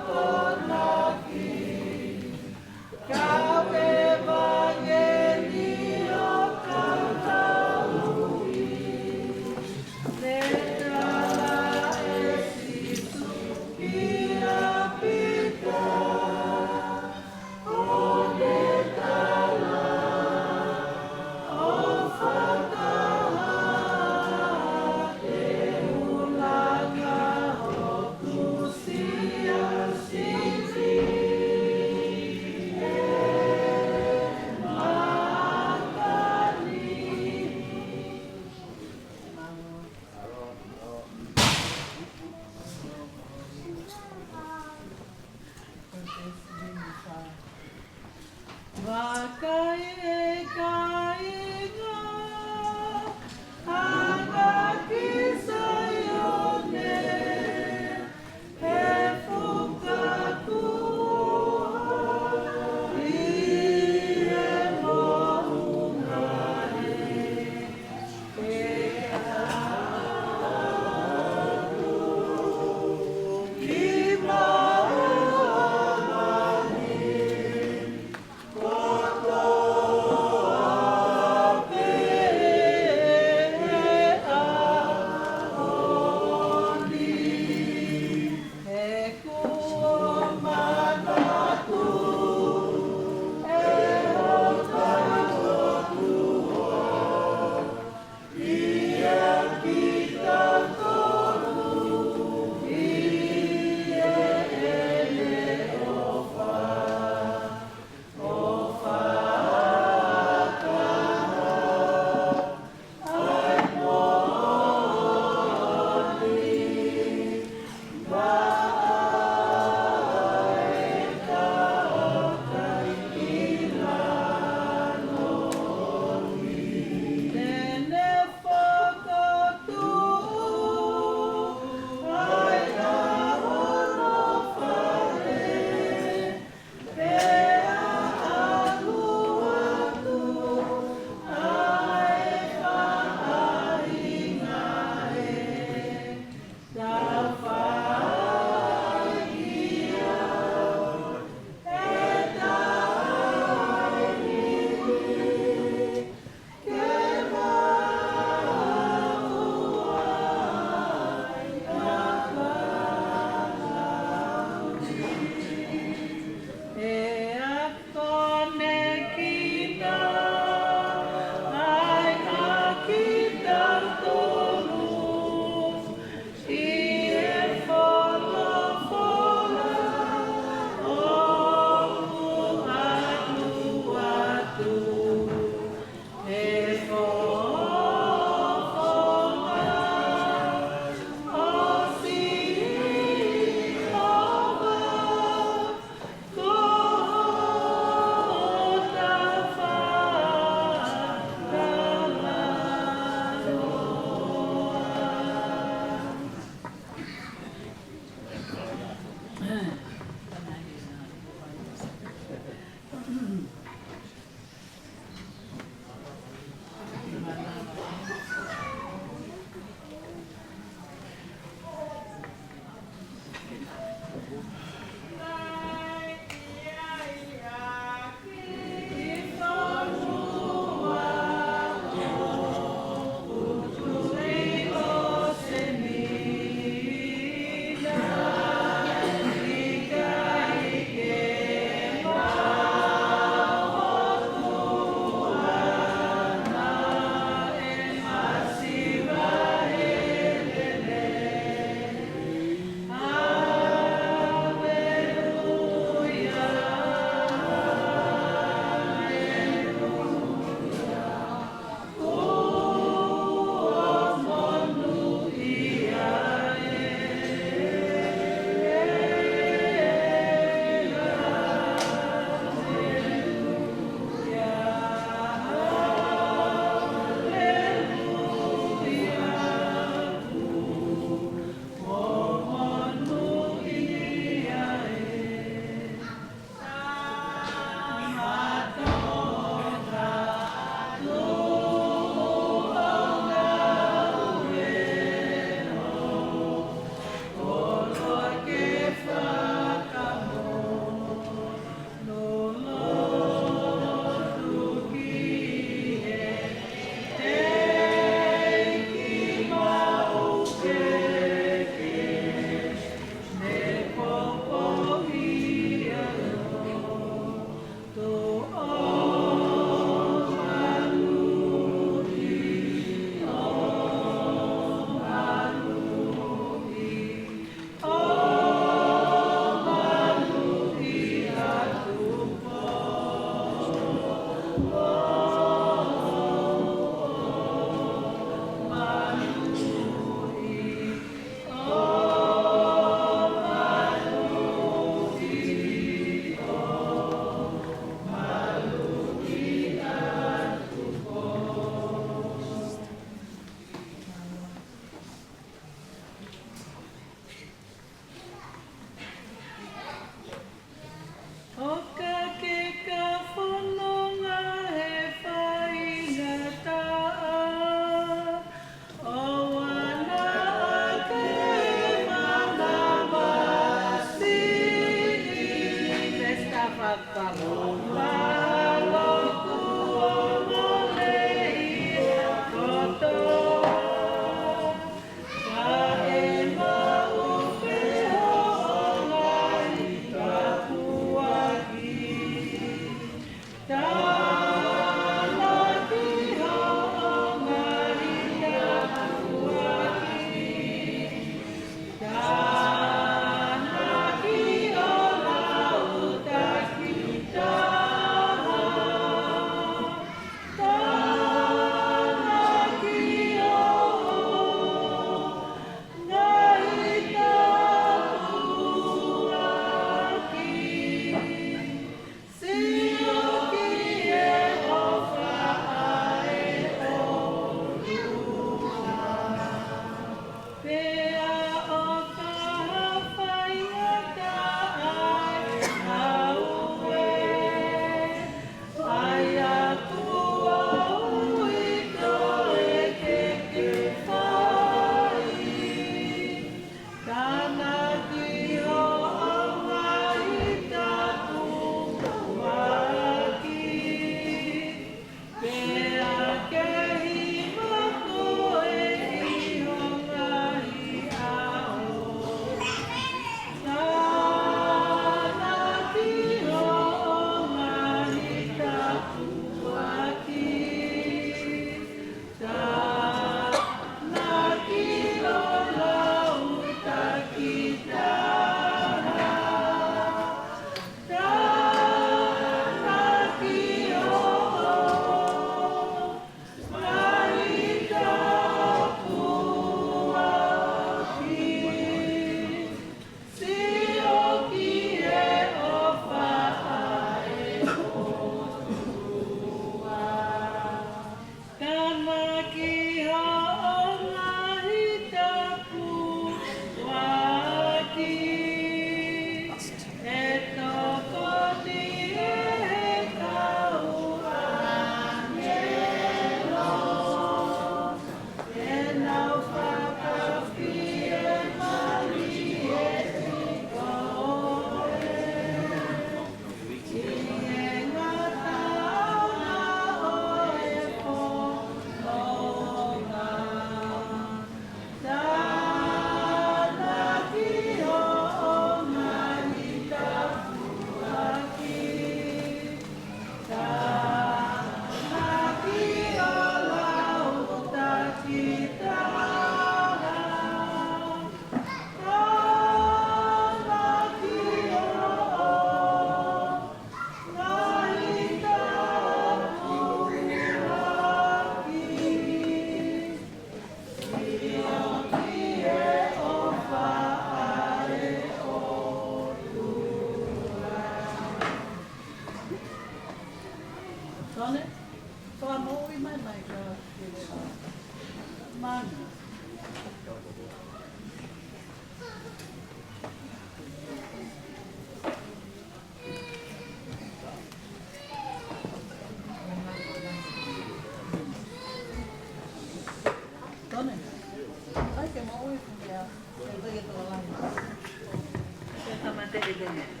Paula.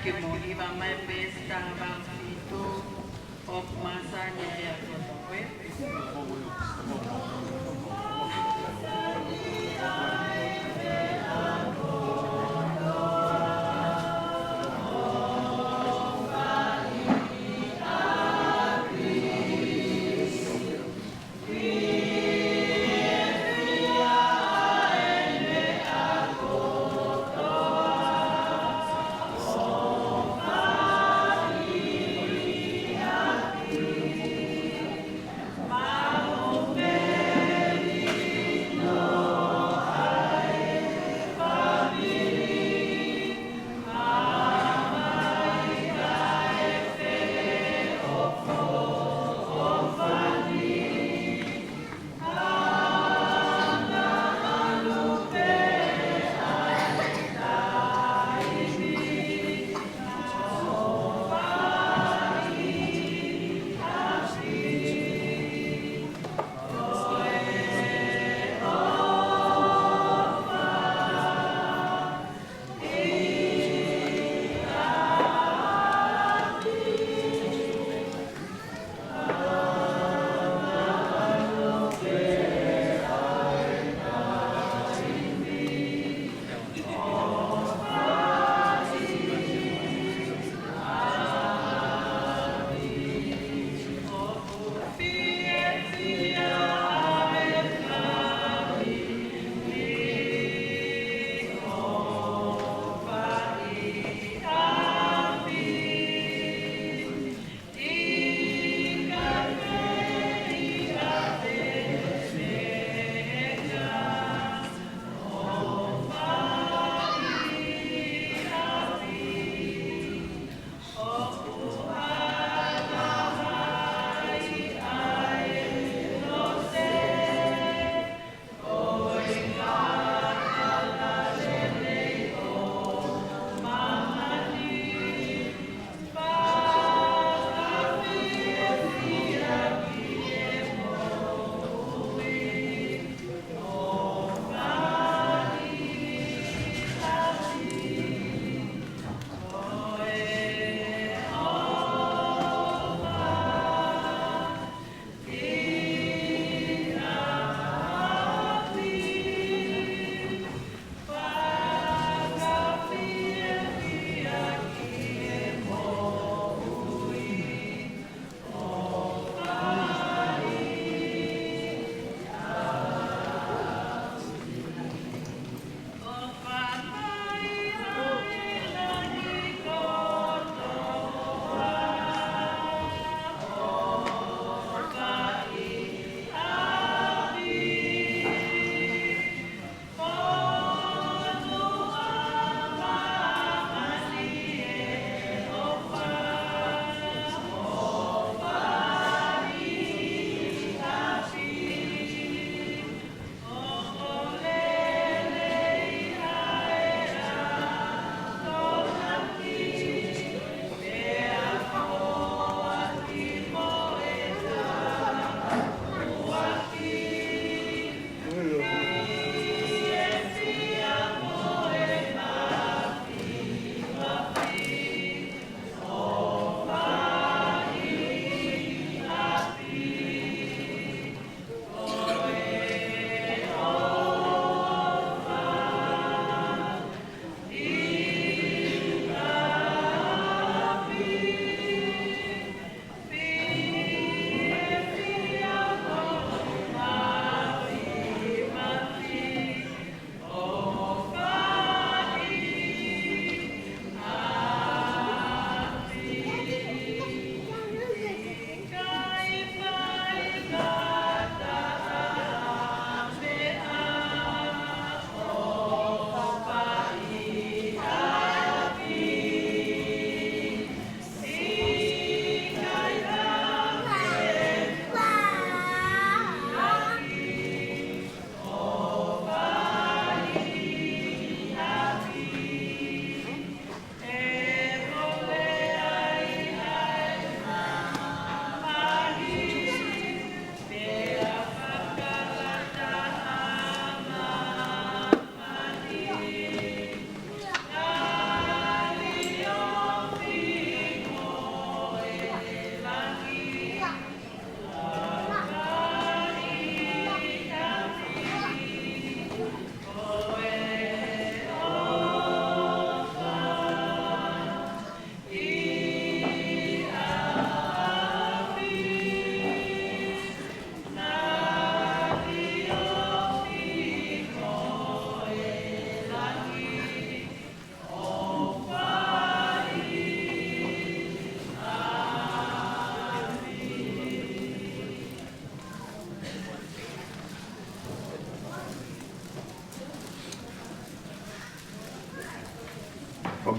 que mohiva mai pesta bang itu op masanya ya Bye.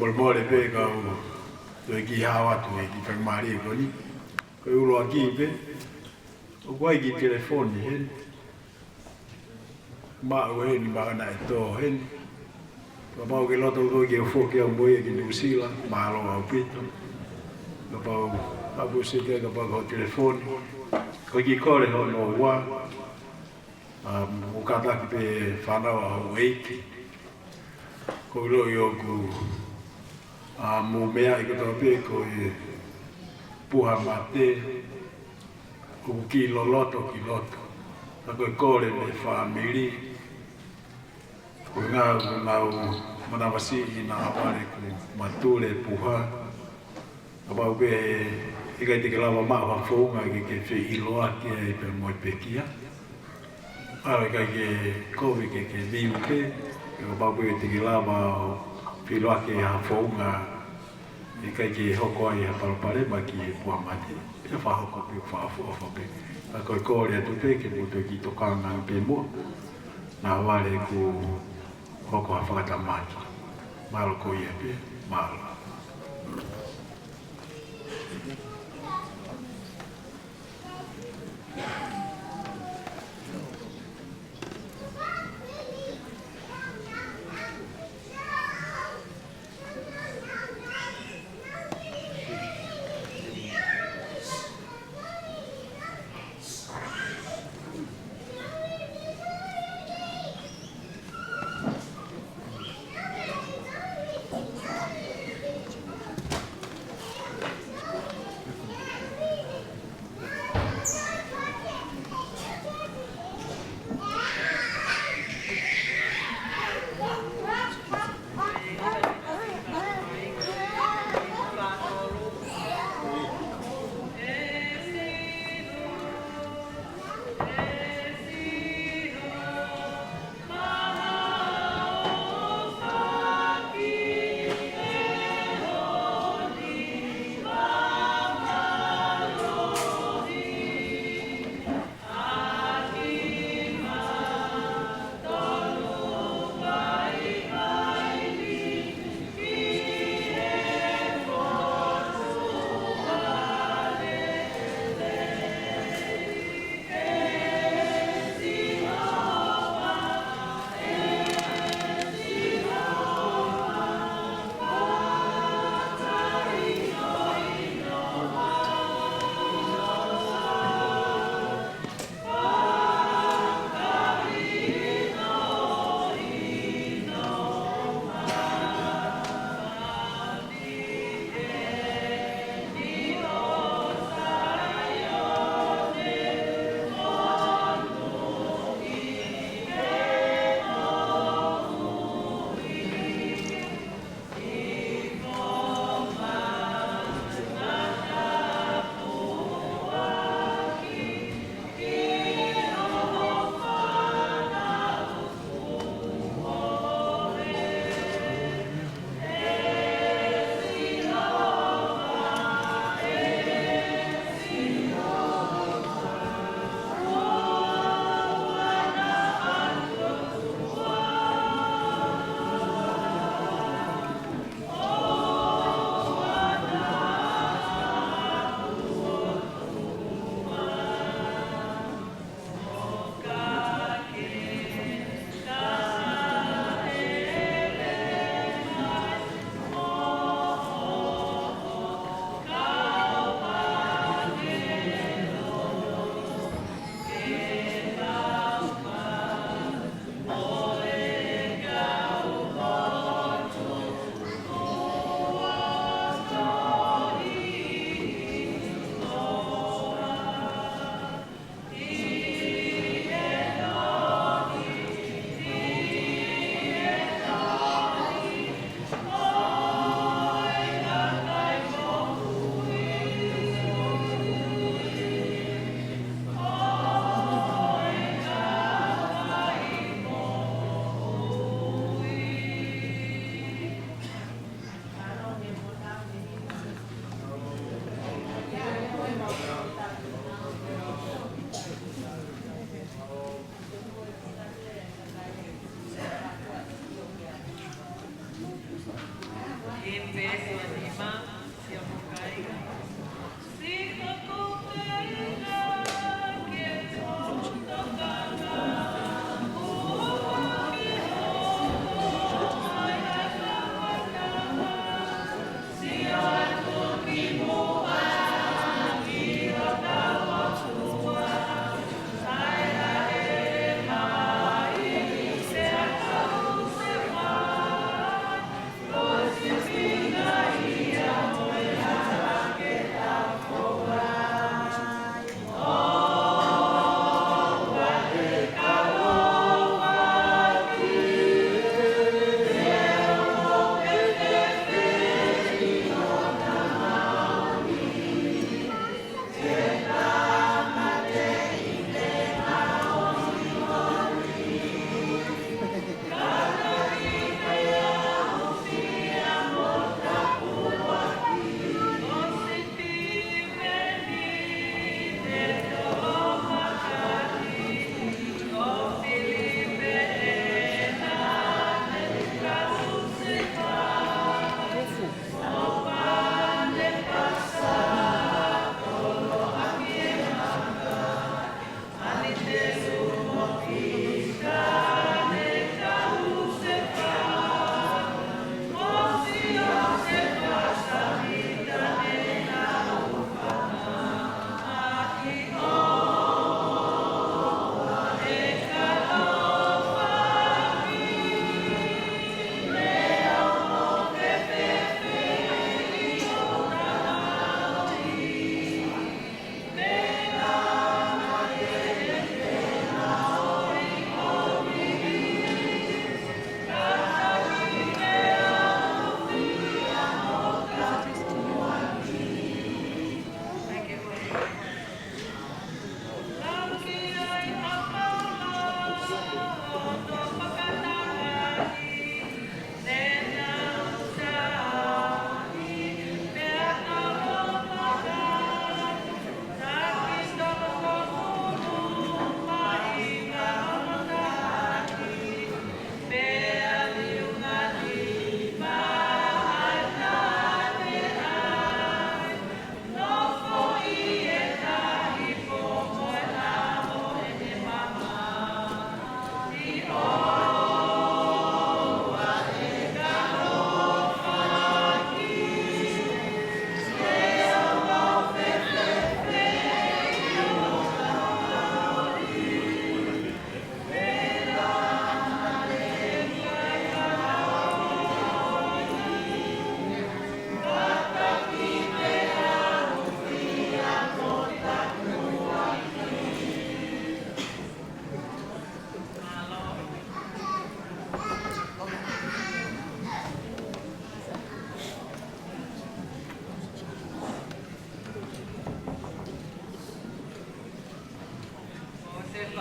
Moimoi pe ka o ki hawa tu ki whakmari ko ni. Ko ulo aki pe. O kwai ki telefoni hen. Ma o hen ma na to hen. Ka pau ke loto ko ki fo ke o boye ki New Zealand ma lo au pito. Ka pau abu se ke ka pau ko telefoni. Ko ki kore ho no wa. O kata ki pe whanau au eiki. Ko lo yo ku mo mea i koto pe ko e puha mate ko ki loto ki loto. Ka ko kore me family. Ko ngā manawasi i nā apare ku matule puha. Ka pau pe e kai te ke lawa maa whawhonga ke whi iloa ki e pe moi pekia. Awe kai ke kovi ke viu pe. Ko pau e te ki lawa o whiloa ke ha whaunga e kai ke hoko ai ha parapare ma ki e pua mate. E whahoko pe whaafua pe. A koe kore atu pe ke puto ki tokanga pe mua. Nā wale ku hoko ha whakatamaki. Malo ko ia pe, malo.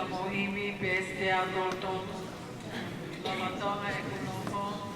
sa Moimoi peste a tonton. Lama tonga e kunofo.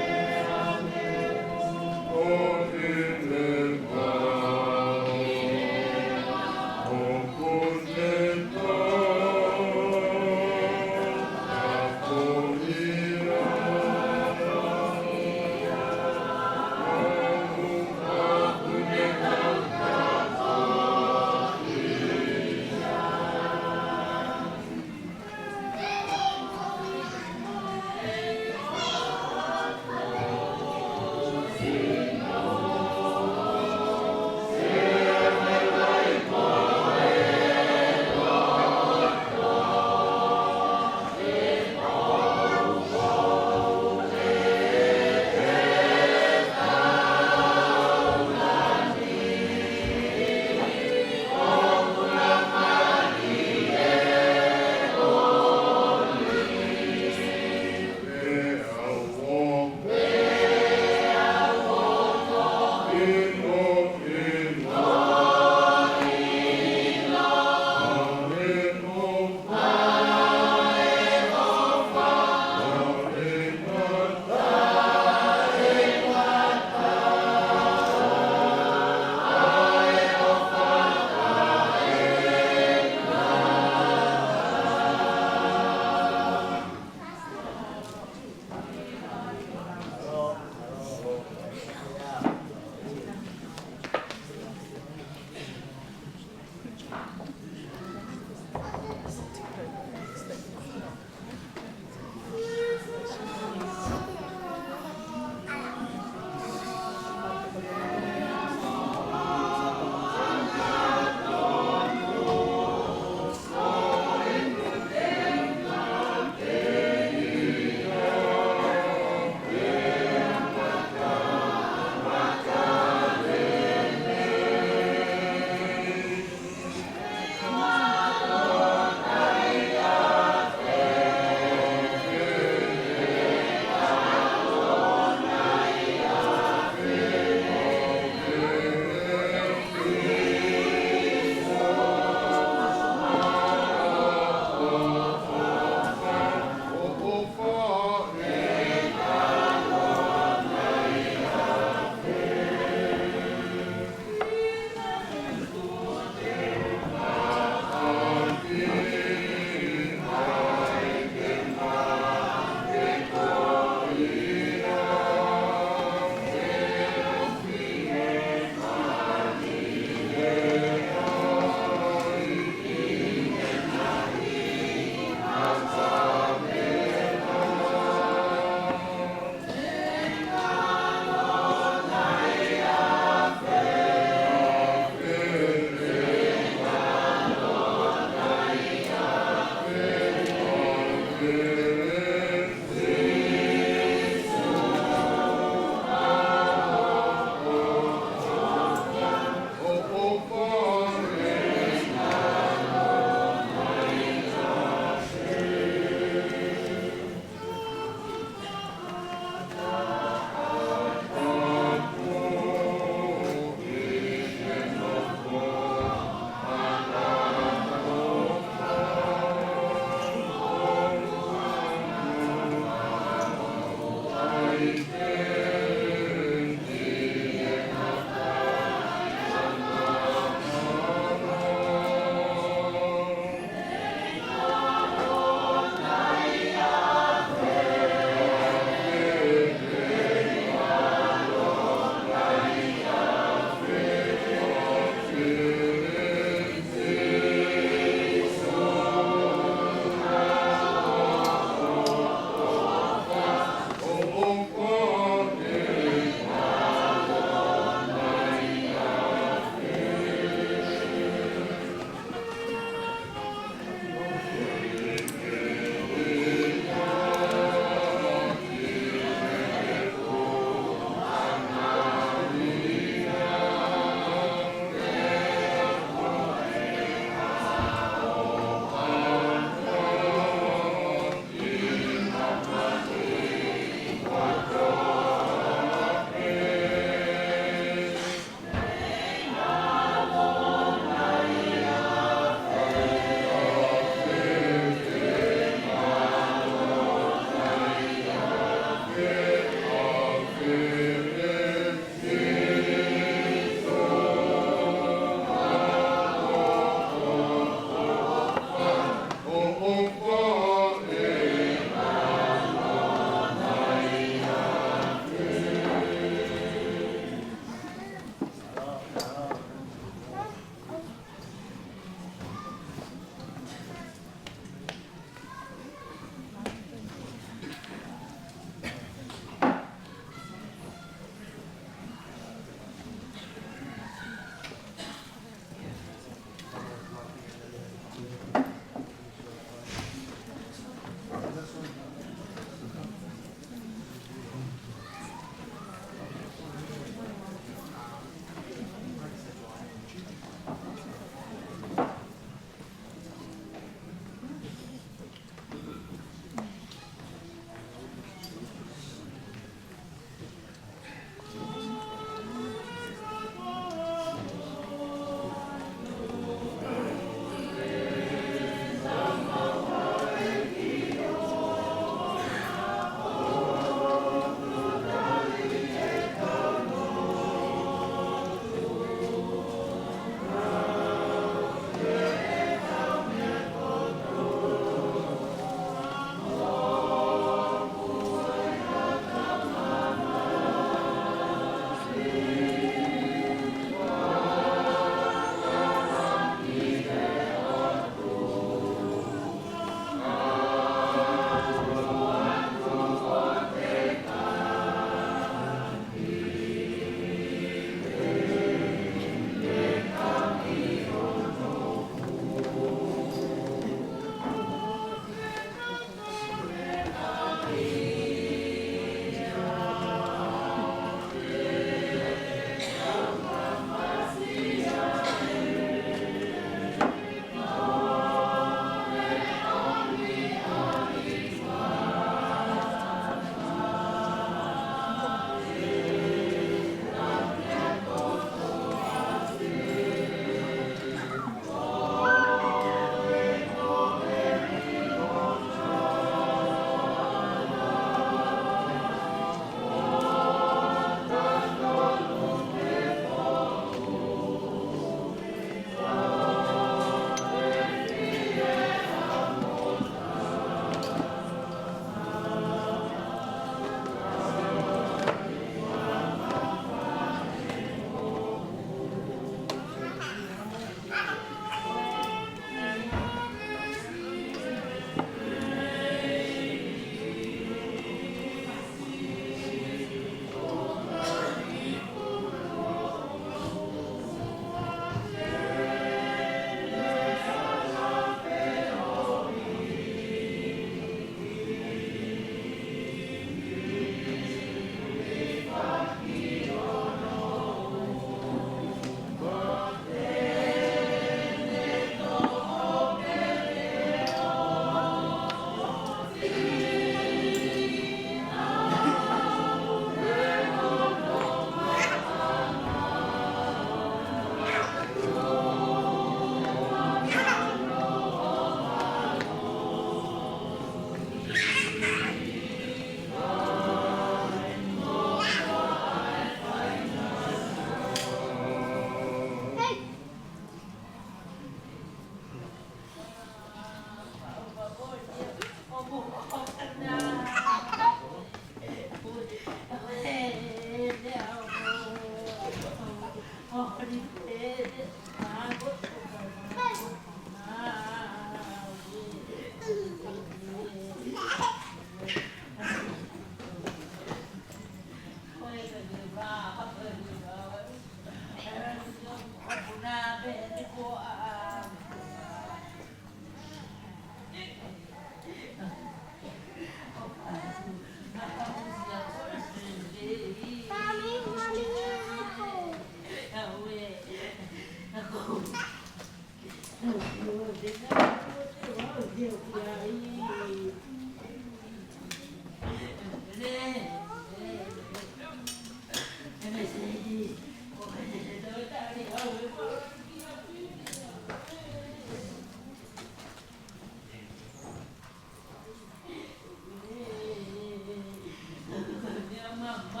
Thank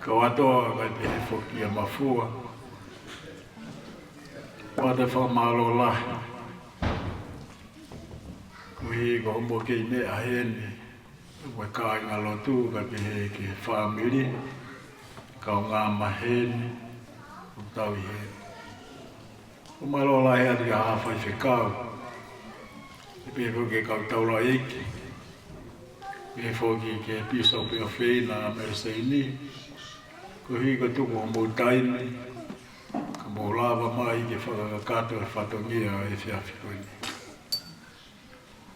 Kawatoa kai te foki a mafua. Pate whamalo lahi. Kui ko hombo kei ne a heni. Ue kai ngā lotu kai pehe ke whamiri. Kau ngā maheni. Utau i heni. O malo lahi atu ka hawhai whekau. E pehe ko ke kau taura eki. Pehe foki ke piso peo whina a mereseini. Ko hi ko tuku hombo taimi. Ka mō lava mai ke whakakato e whatongia e whiawhi koini.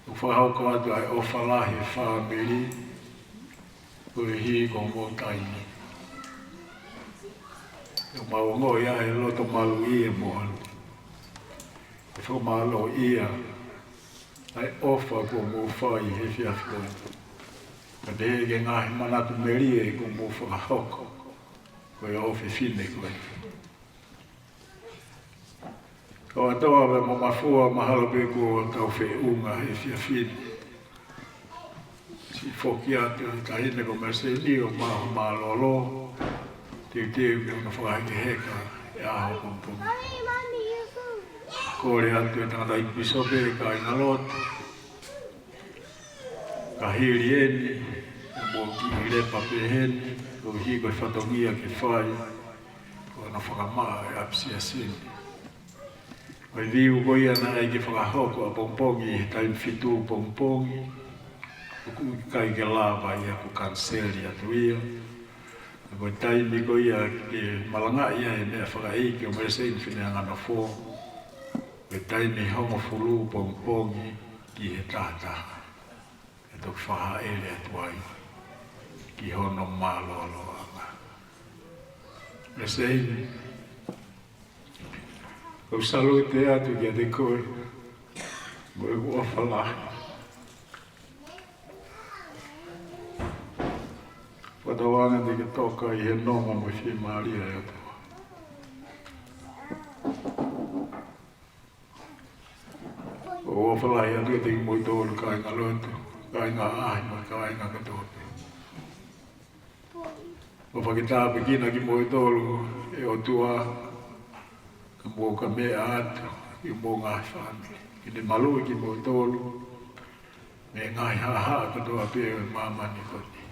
O whahau ko atu ai o whalahi e whamiri. Ko hi ko hombo taimi. O maongo ia e loto malu i e mohan. E who malo ia. Ai ofa ko mō whai e whiawhi koini. Ka tehe ke ngahi manatu meri e ko mō whakahoko. Ko e ofi whine koini. Ko atoa me mo mafua mahalo pe ko tau whi unga e whiawhine. Si whoki atu e tahine ko merse ni o maho malolo. Teu teu ki una whakahike heka e aho pumpunga. Kore atu e tangata i pisope e ka inalotu. Ka hiri eni, e mō ki i repa pe heni. Ko hiko e whatongia ke whai. Ko ana whakamaa e apsia sini. Mai viu ko ia na ai ke whakahoko a pompongi he taim fitu pompongi. O ku kai ke lava ia ku kanseli atu ia. Ko taimi ko ia ke malanga ia e mea whakaiki o meresein Fineanganofo. Ko taimi hongo fulu pompongi ki he tātaha. E tok whaha ele atu ai. Ki hono malolo anga. Meresein o salu te atu kia te koe, mo e ua whalahi. Whatawanga te ke toka i he nonga mo whi maaria e atua. O ua whalahi atu e te ki moi tōru kai ngā lotu, kai ngā ahi ma kai ngā katote. O whakitāpe kina ki moi tōru e o tua, ka mō ka mea atu i mō ngā whāmi. Ki te malu ki mō tōlu, me ngāi haha ka toa pēo e māmani koni.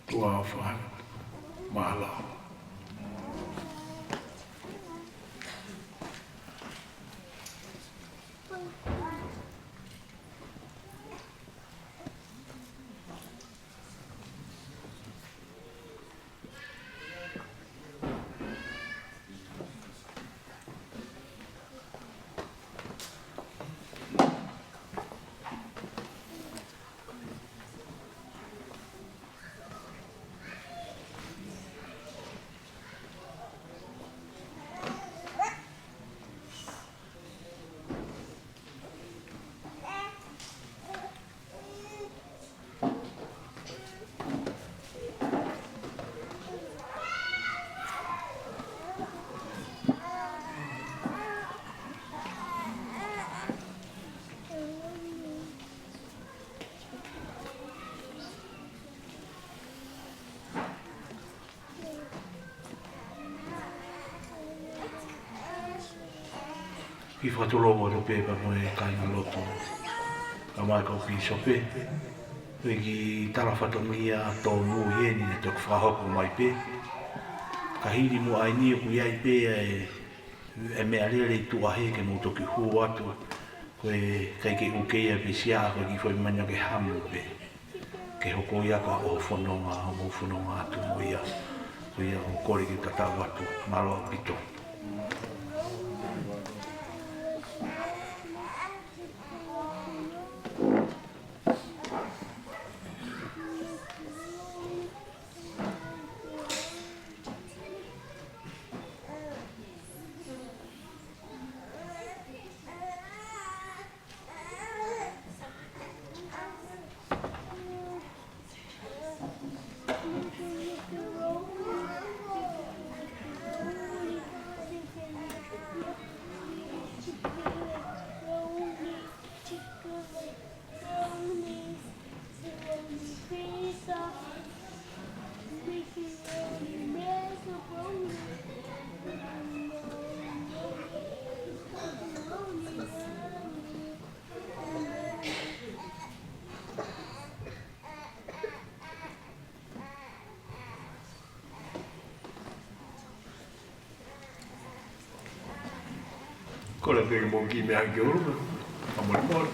Tua o whāmi, mālau. Ki whatulongo te pepa mo e kainga loto. Ka mai kau ki sope. Pe ki tala whatongia tō mū heni e tōk whahoko mai pe. Ka hiri mo ai ni ku iai pe e mea rere tu ahe ke mo toki hu atu. Koe kai ke ukea pe sia koe ki whai manya ke hamu pe. Ke hoko ia ka o whanonga, mo whanonga atu mo ia. Koe ia o kore ki tata watu, malo pito. Ko le peke mo ki me anke uru. Amor mor.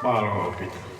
Paula, Peter.